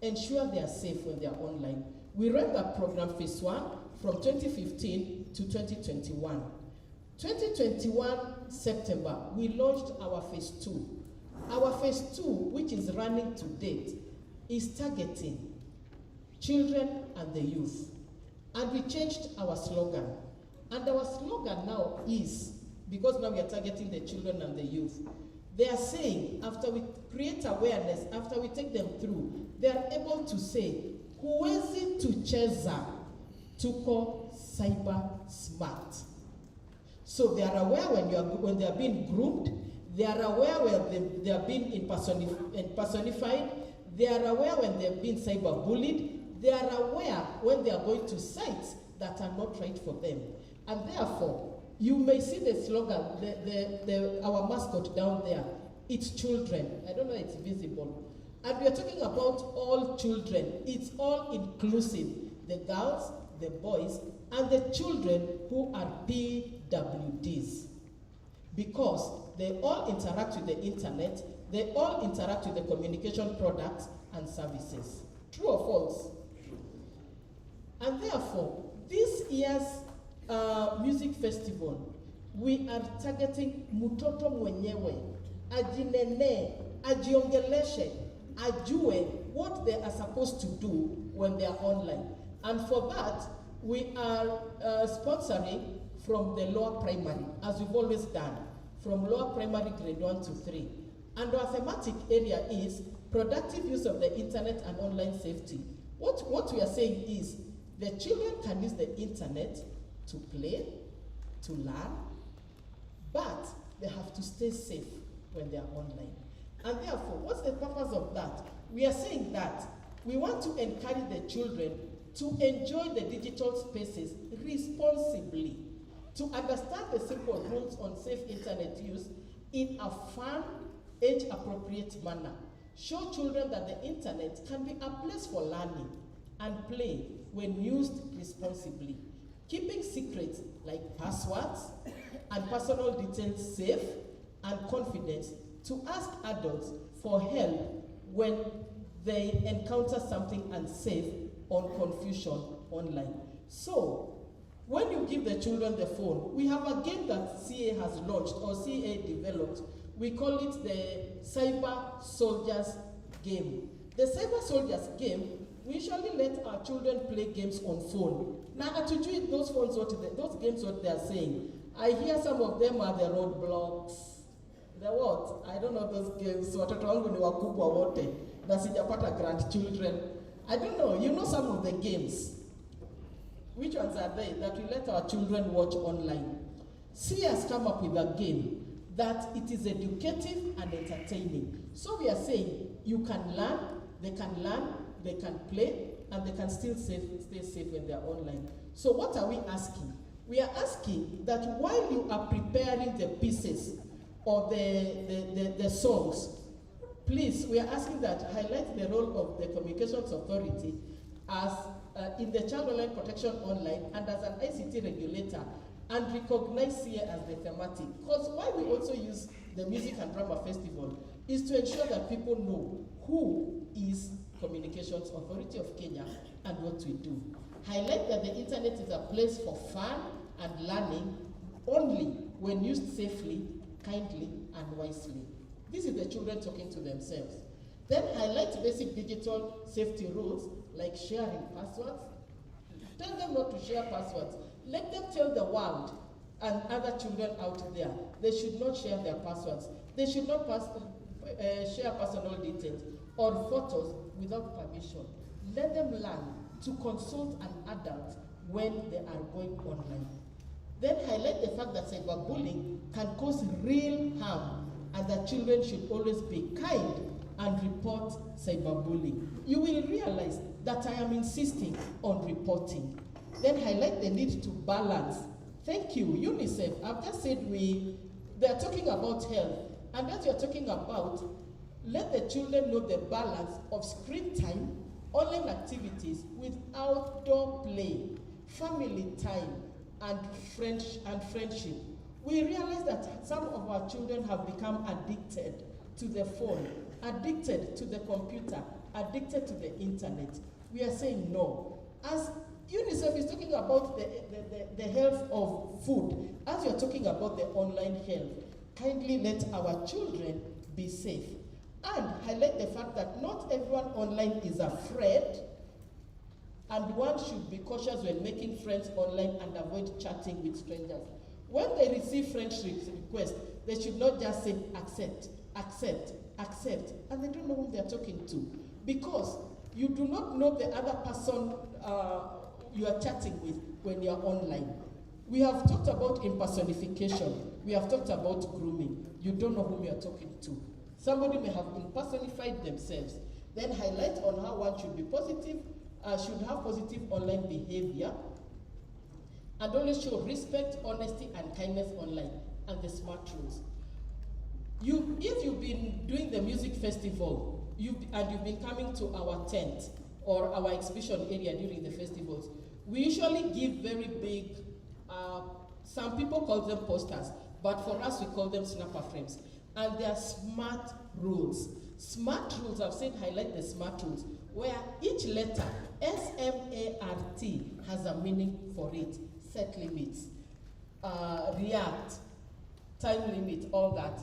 Ensure they are safe when they are online. We ran that program phase 1 from 2015 to 2021. 2021 September, we launched our phase 2. Our phase 2, which is running to date, is targeting children and the youth. And we changed our slogan. And our slogan now is, because now we are targeting the children and the youth, they are saying, after we create awareness, after we take them through, they are able to say, huwezi tucheza, tuko cyber smart. So they are aware when they are being groomed, they are aware when they are being impersonified, they are aware when they are being cyberbullied, they are aware when they are going to sites that are not right for them. And therefore, you may see the slogan, our mascot down there, it's children. I don't know if it's visible. And we are talking about all children. It's all inclusive. The girls, the boys, and the children who are PWDs. Because they all interact with the internet, they all interact with the communication products and services. True or false? And therefore, this year's music festival, we are targeting mutoto mwenyewe, ajinene, ajiongeleshe, ajue what they are supposed to do when they are online. And for that, we are sponsoring from the lower primary, as we've always done, from lower primary grade 1 to 3. And our thematic area is productive use of the internet and online safety. What we are saying is, the children can use the internet to play, to learn, but they have to stay safe when they are online. And therefore, what's the purpose of that? We are saying that we want to encourage the children to enjoy the digital spaces responsibly, to understand the simple rules on safe internet use in a fun, age-appropriate manner. Show children that the internet can be a place for learning and play when used responsibly. Keeping secrets like passwords and personal details safe and confidence to ask adults for help when they encounter something unsafe or confusion online. So, when you give the children the phone, we have a game that CA has launched or CA developed. We call it the Cyber Soldiers game. The Cyber Soldiers game, we usually let our children play games on phone. Now, to do those phones, those games, what they are saying. I hear some of them are the roadblocks. The what? I don't know those games. Watoto wangu ni wakubwa wote. Na sijapata grandchildren. I don't know. You know some of the games. Which ones are they that we let our children watch online? C has come up with a game that it is educative and entertaining. So we are saying you can learn, they can play, and they can still stay safe when they are online. So what are we asking? We are asking that while you are preparing the pieces or the songs, please, we are asking that highlight the role of the Communications Authority as in the Child Online Protection Online and as an ICT regulator, and recognize CA as the thematic. Because why we also use the Music and Drama Festival is to ensure that people know who is Communications Authority of Kenya and what we do. Highlight that the internet is a place for fun and learning only when used safely, kindly, and wisely. This is the children talking to themselves. Then highlight basic digital safety rules like sharing passwords. Tell them not to share passwords. Let them tell the world and other children out there they should not share their passwords. They should not share personal details or photos without permission. Let them learn to consult an adult when they are going online. Then highlight the fact that cyberbullying can cause real harm and that children should always be kind and report cyberbullying. You will realize that I am insisting on reporting. Then highlight the need to balance. Thank you, UNICEF. I've just said they're talking about health, and as you're talking about, let the children know the balance of screen time, online activities with outdoor play, family time, and friendship. We realize that some of our children have become addicted to the phone, addicted to the computer, addicted to the internet. We are saying no. As UNICEF is talking about the health of food, as you're talking about the online health, kindly let our children be safe. And highlight the fact that not everyone online is afraid, and one should be cautious when making friends online and avoid chatting with strangers. When they receive friendship requests, they should not just say accept, accept, accept, and they don't know whom they are talking to, because you do not know the other person you are chatting with when you are online. We have talked about impersonification. We have talked about grooming. You don't know whom you are talking to. Somebody may have impersonified themselves. Then highlight on how one should be positive, should have positive online behavior, and always show respect, honesty, and kindness online, and the smart rules. If you've been doing the music festival, and you've been coming to our tent or our exhibition area during the festivals, we usually give very big, some people call them posters, but for us we call them snapper frames. And they are smart rules. Smart rules, I've said highlight the smart rules, where each letter, S-M-A-R-T, has a meaning for it. Set limits, react, time limit, all that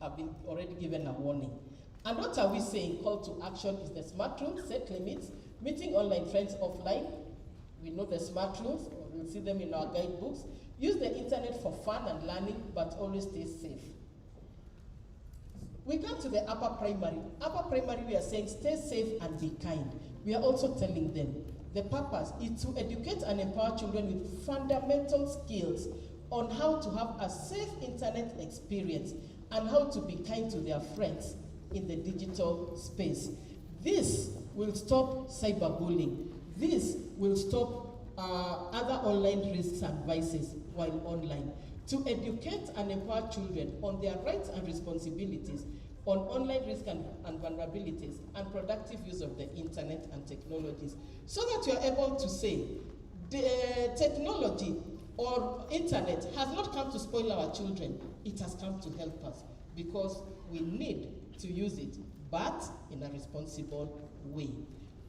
have been already given a warning. And what are we saying? Call to action is the smart rules, set limits, meeting online friends offline. We know the smart rules, we'll see them in our guidebooks. Use the internet for fun and learning, but always stay safe. We come to the upper primary. Upper primary, we are saying stay safe and be kind. We are also telling them the purpose is to educate and empower children with fundamental skills on how to have a safe internet experience and how to be kind to their friends in the digital space. This will stop cyberbullying. This will stop other online risks and vices while online. To educate and empower children on their rights and responsibilities on online risk and vulnerabilities and productive use of the internet and technologies, so that you are able to say the technology or internet has not come to spoil our children, it has come to help us, because we need to use it, but in a responsible way.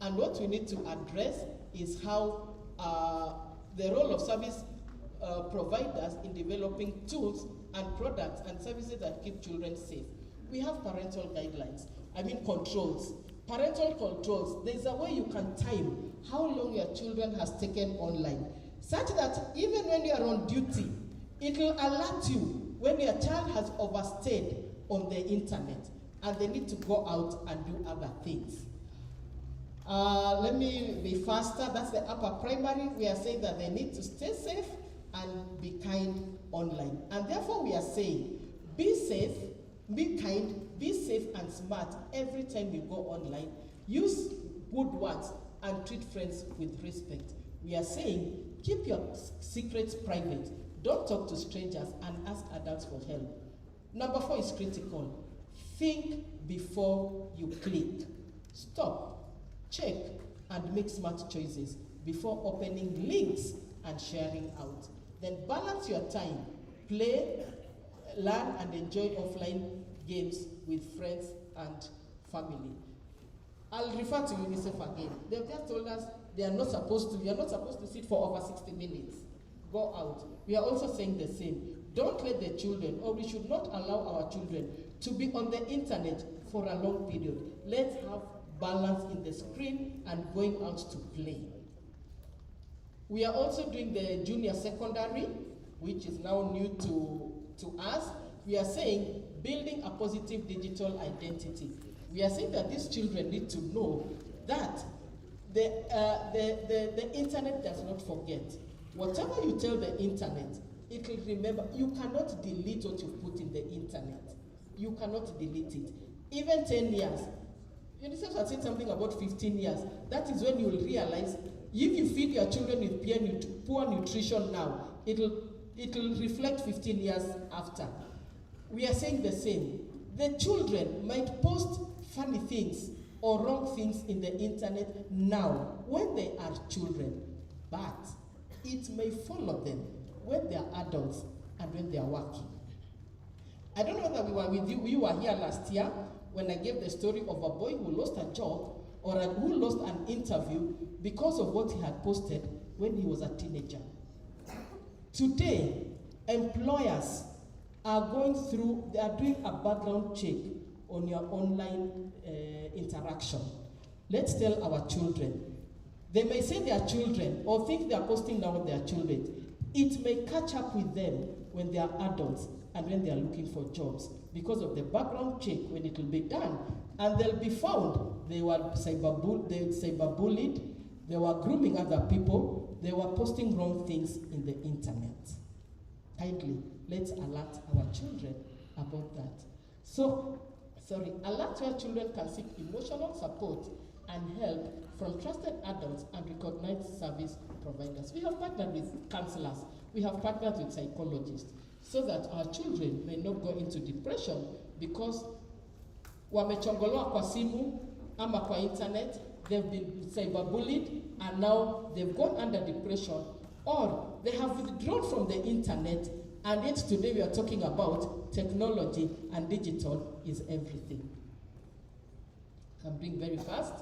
And what we need to address is how the role of service providers in developing tools and products and services that keep children safe. We have parental guidelines, controls. Parental controls, there's a way you can time how long your children has taken online, such that even when you are on duty, it will alert you when your child has overstayed on the internet and they need to go out and do other things. Let me be faster. That's the upper primary. We are saying that they need to stay safe and be kind online. And therefore we are saying, be safe, be kind, be safe and smart every time you go online. Use good words and treat friends with respect. We are saying, keep your secrets private. Don't talk to strangers and ask adults for help. Number 4 is critical. Think before you click. Stop, check, and make smart choices before opening links and sharing out. Then balance your time. Play, learn, and enjoy offline games with friends and family. I'll refer to UNICEF again. They've just told us you're not supposed to sit for over 60 minutes. Go out. We are also saying the same. Don't let the children, or we should not allow our children to be on the internet for a long period. Let's have balance in the screen and going out to play. We are also doing the junior secondary, which is now new to us. We are saying building a positive digital identity. We are saying that these children need to know that the internet does not forget. Whatever you tell the internet, it will remember. You cannot delete what you've put in the internet. You cannot delete it. Even 10 years. UNICEF has said something about 15 years. That is when you will realize if you feed your children with poor nutrition now, it will reflect 15 years after. We are saying the same. The children might post funny things or wrong things in the internet now when they are children, but it may follow them when they are adults and when they are working. I don't know whether we were with you. We were here last year when I gave the story of a boy who lost a job or who lost an interview because of what he had posted when he was a teenager. Today, employers are they are doing a background check on your online interaction. Let's tell our children. They may say they are children or think they are posting now they are children. It may catch up with them when they are adults and when they are looking for jobs because of the background check when it will be done. And they'll be found. They were cyberbullied, they were grooming other people, they were posting wrong things in the internet. Kindly, let's alert our children about that. Alert where children can seek emotional support and help from trusted adults and recognized service providers. We have partnered with counselors, we have partnered with psychologists, so that our children may not go into depression because wamechongoloa kwa simu ama kwa internet, they've been cyberbullied and now they've gone under depression, or they have withdrawn from the internet, and yet today we are talking about technology and digital is everything. I'm being very fast.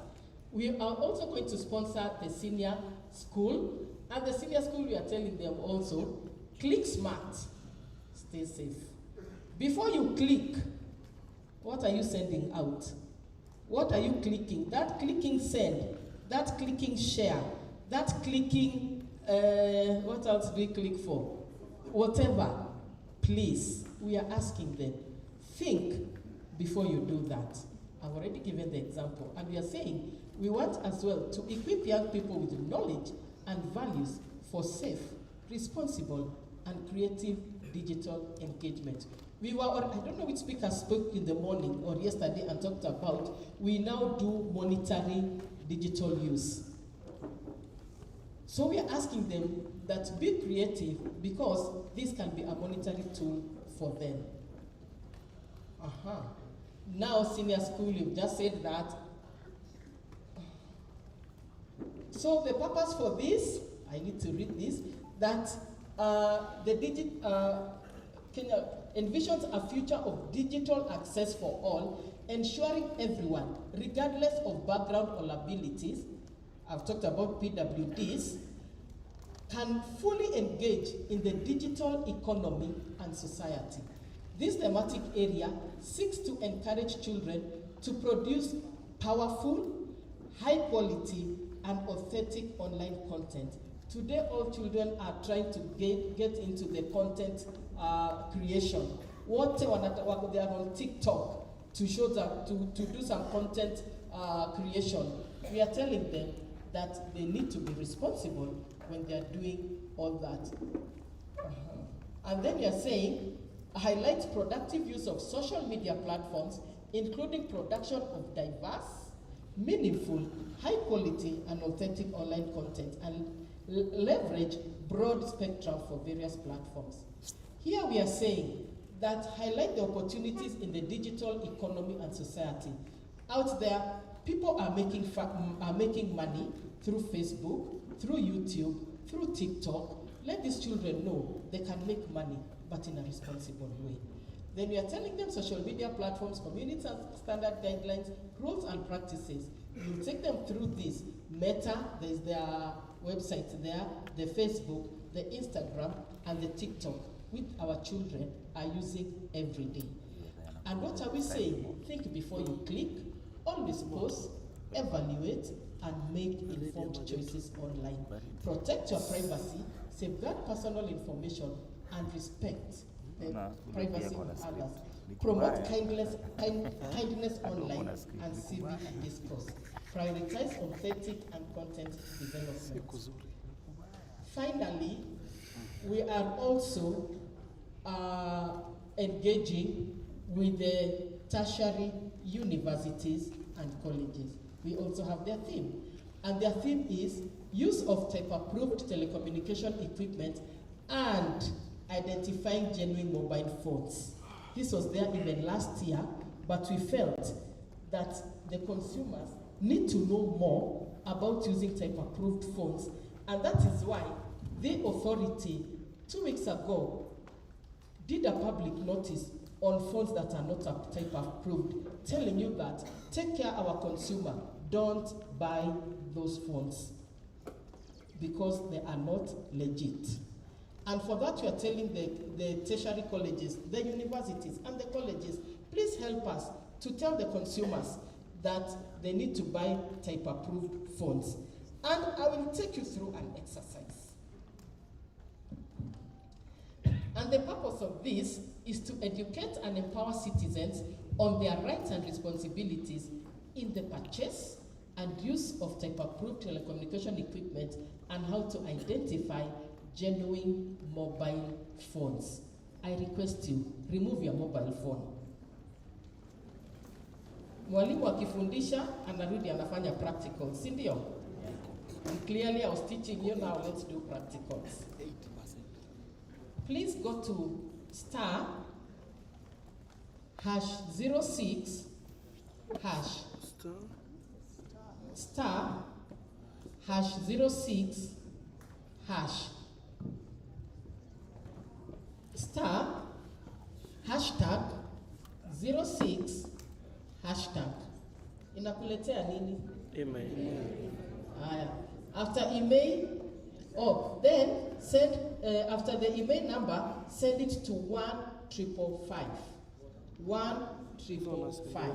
We are also going to sponsor the senior school, and the senior school we are telling them also, click smart, stay safe. Before you click, what are you sending out? What are you clicking? That clicking send, that clicking share, that clicking, what else do we click for? Whatever, please, we are asking them, think before you do that. I've already given the example, and we are saying we want as well to equip young people with knowledge and values for safe, responsible, and creative digital engagement. I don't know which speaker spoke in the morning or yesterday and talked about, we now do monitoring digital use. So we are asking them that be creative because this can be a monitoring tool for them. Now senior school, you've just said that. So the purpose for this, I need to read this, that Kenya envisions a future of digital access for all, ensuring everyone, regardless of background or abilities, I've talked about PWDs, can fully engage in the digital economy and society. This thematic area seeks to encourage children to produce powerful, high quality, and authentic online content. Today, all children are trying to get into the content creation. What they are on TikTok to show that to do some content creation. We are telling them that they need to be responsible when they are doing all that. And then we are saying, highlight productive use of social media platforms, including production of diverse, meaningful, high quality, and authentic online content, and leverage broad spectrum for various platforms. Here we are saying that highlight the opportunities in the digital economy and society. Out there, people are making money through Facebook, through YouTube, through TikTok. Let these children know they can make money, but in a responsible way. Then we are telling them social media platforms, community standard guidelines, rules and practices. You take them through this. Meta, there's their website there, the Facebook, the Instagram, and the TikTok, which our children are using every day. And what are we saying? Think before you click, always post, evaluate, and make informed choices online. Protect your privacy, safeguard personal information, and respect the privacy of others. promote kindness online and civic discourse, prioritize authentic and content development. Finally, we are also engaging with the tertiary universities and colleges. We also have their theme. And their theme is use of type-approved telecommunication equipment and identifying genuine mobile phones. This was there even last year, but we felt that the consumers need to know more about using type-approved phones, and that is why the authority 2 weeks ago did a public notice on phones that are not type approved, telling you that take care of our consumer, don't buy those phones because they are not legit. And for that, we are telling the tertiary colleges, the universities, and the colleges, please help us to tell the consumers that they need to buy type approved phones. And I will take you through an exercise. And the purpose of this is to educate and empower citizens on their rights and responsibilities in the purchase and use of type-approved telecommunication equipment and how to identify genuine mobile phones. I request you, remove your mobile phone. Mwalimu akifundisha, anarudi anafanya practicals, si ndio? And clearly I was teaching you, now let's do practicals. Please go to *#06# *#06# #06#. Inakuletea nini? Email. After email, then send, after the email number, send it to 1555. 1555.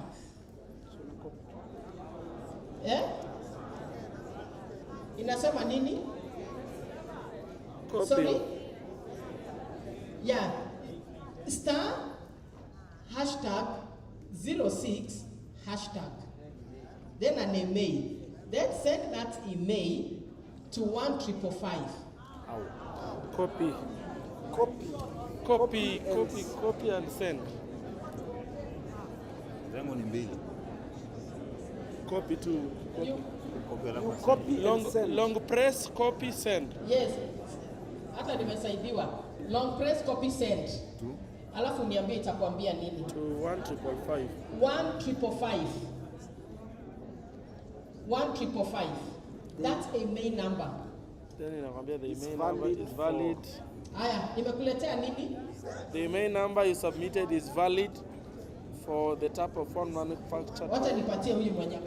Inasema nini? Copy. Sorry? Yeah. *#06#. Then an email. Then send that email to 1555. Copy and send. Copy to long press, copy, send. Yes. Hata nimesaidiwa. Long press, copy, send. Alafu niambie itakwambia nini? To 1555. 1555. 1555. That's a main number. Then inakwambia the email number is valid. Aya, nimekuletea nini? The email number you submitted is valid for the type of phone manufactured. Wacha nipatie huyu mwenye.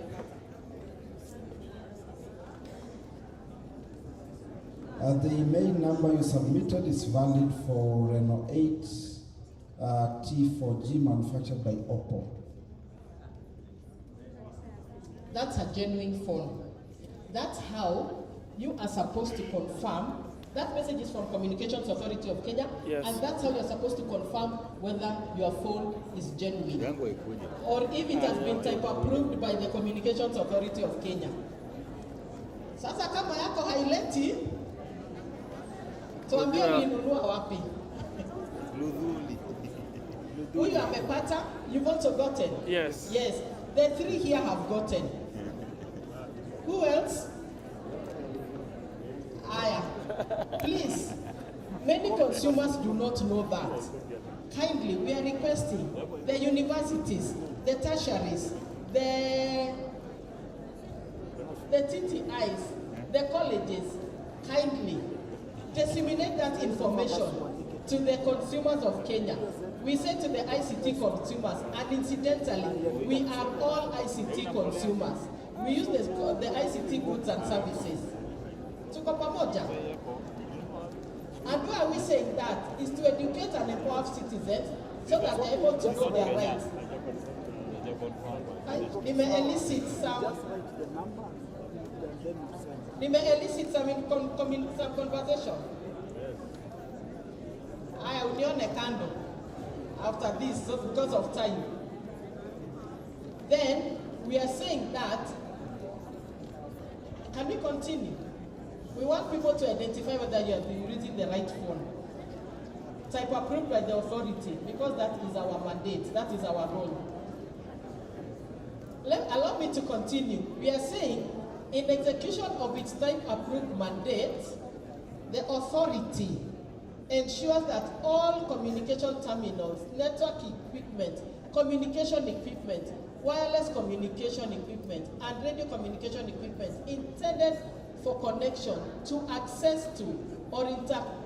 The email number you submitted is valid for Renault 8 T4G manufactured by Oppo. That's a genuine phone. That's how you are supposed to confirm. That message is from Communications Authority of Kenya, yes. And that's how you're supposed to confirm whether your phone is genuine or if it has been type approved by the Communications Authority of Kenya. Sasa kama yako haileti, tuambie ulinunua wapi? Huyu amepata, you've also gotten. Yes. Yes. The 3 here have gotten. Who else? Aya. Please. Many consumers do not know that. Kindly, we are requesting the universities, the tertiaries, the TTIs, the colleges, kindly disseminate that information to the consumers of Kenya. We say to the ICT consumers, and incidentally, we are all ICT consumers. We use the ICT goods and services. Tuko pamoja? And why are we saying that? Is to educate and empower citizens so that they're able to know their rights. Nime-elicit some conversation. Aya, unione kando. after this, so because of time. Then we are saying that, can we continue? We want people to identify whether you are using the right phone. Type approved by the authority, because that is our mandate, that is our role. Allow me to continue. We are saying, in execution of its type approved mandate, the authority ensures that all communication terminals, network equipment, communication equipment, wireless communication equipment, and radio communication equipment intended for connection to access to or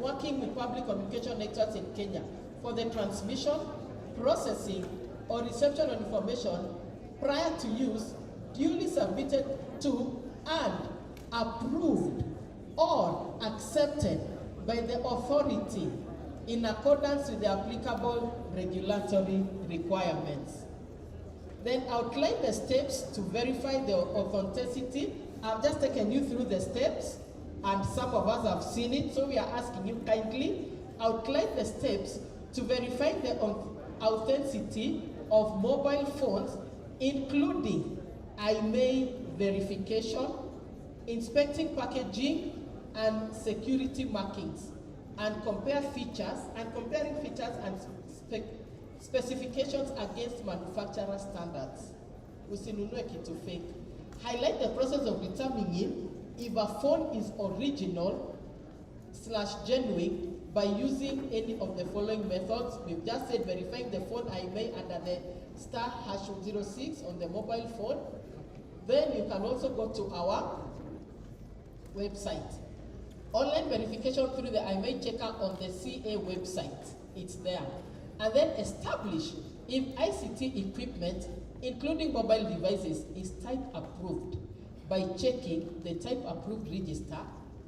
working with public communication networks in Kenya for the transmission, processing, or reception of information prior to use, duly submitted to and approved or accepted by the authority in accordance with the applicable regulatory requirements. Then outline the steps to verify the authenticity. I've just taken you through the steps, and some of us have seen it, so we are asking you kindly outline the steps to verify the authenticity of mobile phones, including IMEI verification, inspecting packaging and security markings, and comparing features and specifications against manufacturer standards. Usinunue kitu fake. Highlight the process of determining if a phone is original/genuine by using any of the following methods. We've just said verifying the phone IMEI under the *#06 on the mobile phone. Then you can also go to our website. Online verification through the IMEI checker on the CA website. It's there. And then establish if ICT equipment, including mobile devices, is type approved by checking the type approved register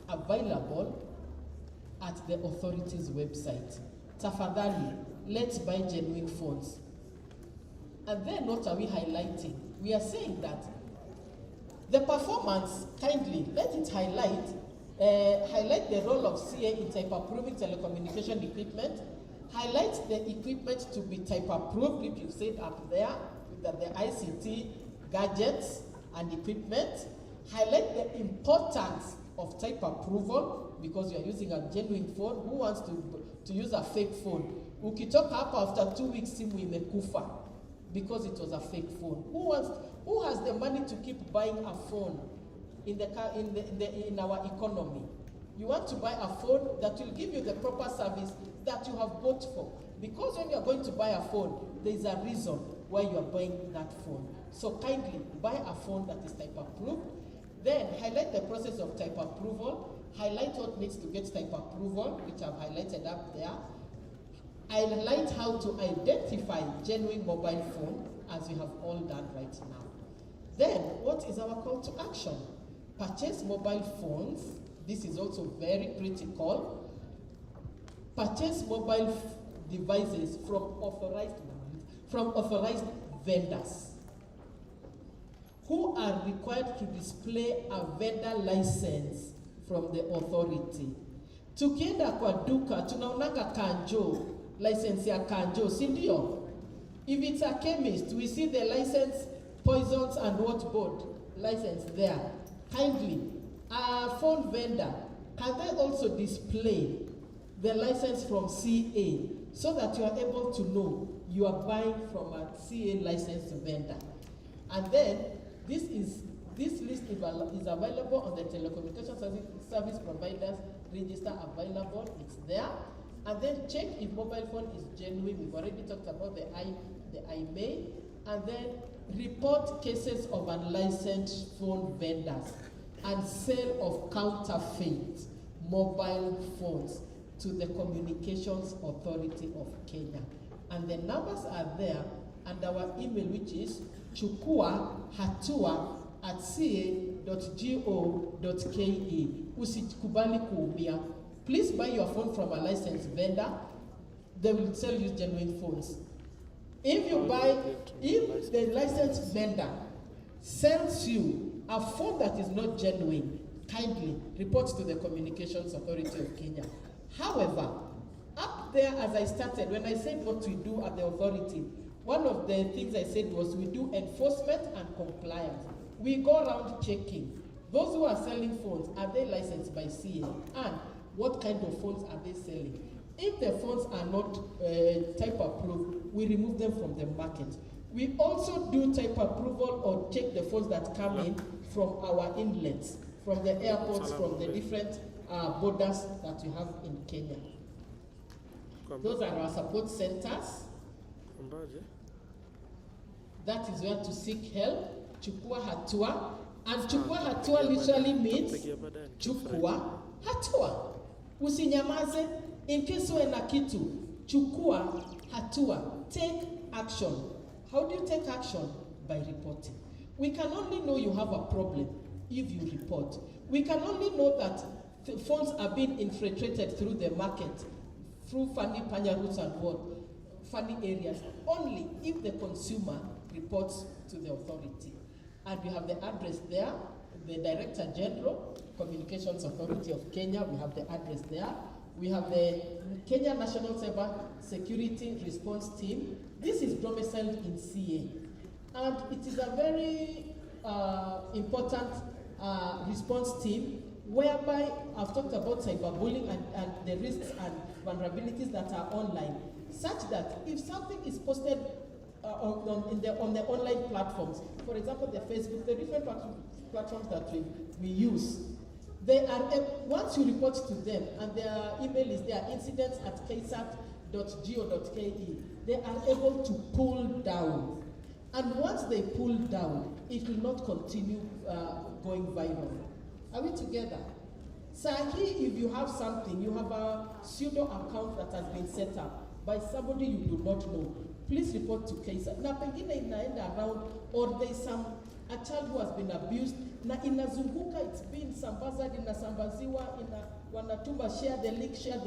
available at the authority's website. Tafadhali, let's buy genuine phones. And then what are we highlighting? We are saying that the performance, kindly, let it highlight the role of CA in type approving telecommunication equipment, highlight the equipment to be type approved, if you see it up there, that the ICT gadgets and equipment, highlight the importance of type approval, because you are using a genuine phone. Who wants to use a fake phone? Ukitoka hapa after 2 weeks, simu imekufa because it was a fake phone. Who has the money to keep buying a phone in our economy? You want to buy a phone that will give you the proper service that you have bought for. Because when you are going to buy a phone, there is a reason why you are buying that phone. So kindly buy a phone that is type approved. Then highlight the process of type approval. Highlight what needs to get type approval, which I've highlighted up there. Highlight how to identify genuine mobile phone, as we have all done right now. Then, what is our call to action? Purchase mobile phones. This is also very critical. Purchase mobile devices from authorized vendors who are required to display a vendor license from the authority. Tukienda kwa duka, tunaonanga kanjo, license ya kanjo, si ndio? If it's a chemist, we see the license, poisons and what board license there. Kindly, a phone vendor, can they also display the license from CA so that you are able to know you are buying from a CA licensed vendor? And then this list is available on the telecommunication service providers register available. It's there. And then check if mobile phone is genuine. We've already talked about the IMEI. And then report cases of unlicensed phone vendors and sale of counterfeit mobile phones to the Communications Authority of Kenya. And the numbers are there, and our email, which is chukuahatua@ca.go.ke. Usikubali kuumia. Please buy your phone from a licensed vendor. They will sell you genuine phones. If the licensed vendor sells you a phone that is not genuine, kindly report to the Communications Authority of Kenya. However, Up there, as I started, when I said what we do at the authority, one of the things I said was we do enforcement and compliance. We go around checking. Those who are selling phones, are they licensed by CA? And what kind of phones are they selling? If the phones are not type approved, we remove them from the market. We also do type approval or check the phones that come in from our inlets, from the airports, from the different borders that we have in Kenya. Those are our support centers. That is where to seek help, chukua hatua. And chukua hatua literally means chukua hatua. Usinyamaze, in case uwe na kitu, chukua hatua, take action. How do you take action? By reporting. We can only know you have a problem if you report. We can only know that the phones are being infiltrated through the market, through funny panya routes and what, funny areas, only if the consumer reports to the authority. And we have the address there, the Director General, Communications Authority of Kenya, we have the address there. We have the Kenya National Cyber Security Response Team. This is domiciled in CA. And it is a very important response team whereby I've talked about cyberbullying and the risks and vulnerabilities that are online, such that if something is posted on the online platforms, for example, the Facebook, the different platforms that we use, they are, once you report to them, and their email is there, incidents@kcat.go.ke, they are able to pull down. And once they pull down, it will not continue going viral. Are we together? Sahi, if you have something, you have a pseudo account that has been set up by somebody you do not know, please report to KICD. Na pengine inaenda around, or there is a child who has been abused, na inazunguka, it's been sambazed, inasambaziwa, wanatuma, share the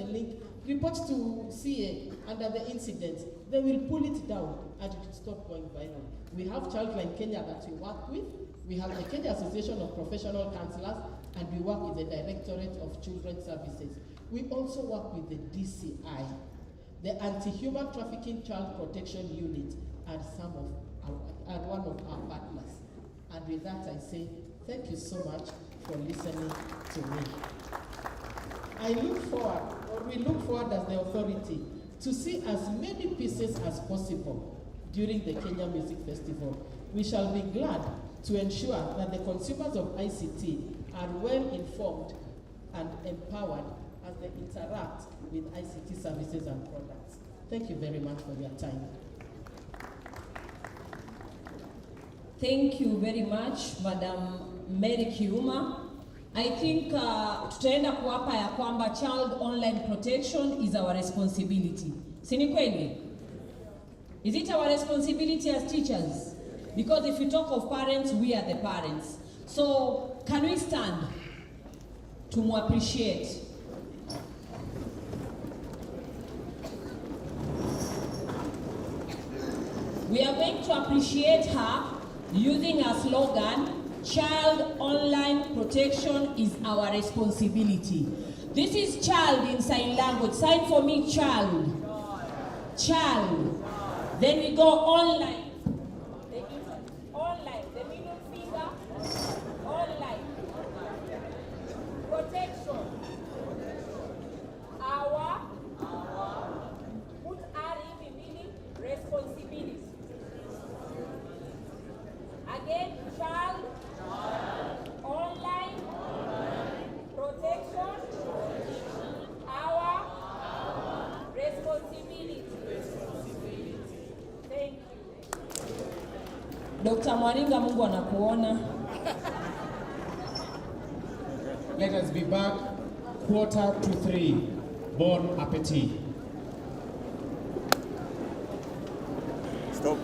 link, report to CA under the incident. They will pull it down and it will stop going viral. We have Childline Kenya that we work with. We have the Kenya Association of Professional Counselors, and we work with the Directorate of Children's Services. We also work with the DCI, the Anti-Human Trafficking Child Protection Unit, and one of our partners. And with that, I say thank you so much for listening to me. We look forward as the authority to see as many pieces as possible during the Kenya Music Festival. We shall be glad to ensure that the consumers of ICT are well informed and empowered as they interact with ICT services and products. Thank you very much for your time. Thank you very much, Madam Mary Kiuma. I think tutaenda kuapa ya kwamba child online protection is our responsibility. Si ni kweli? Is it our responsibility as teachers? Because if you talk of parents, we are the parents. So can we stand to appreciate? We are going to appreciate her using a slogan, child online protection is our responsibility. This is child in sign language. Sign for me, child. Child. Then we go online. Online. The middle finger. Online. Protection. Our. Put R in meaning responsibility. Again, child. Online. Protection. Our responsibility. Thank you. Dr. Mwaringa, Mungu anakuona. Let us be back 2:45. Bon appetit. Stop.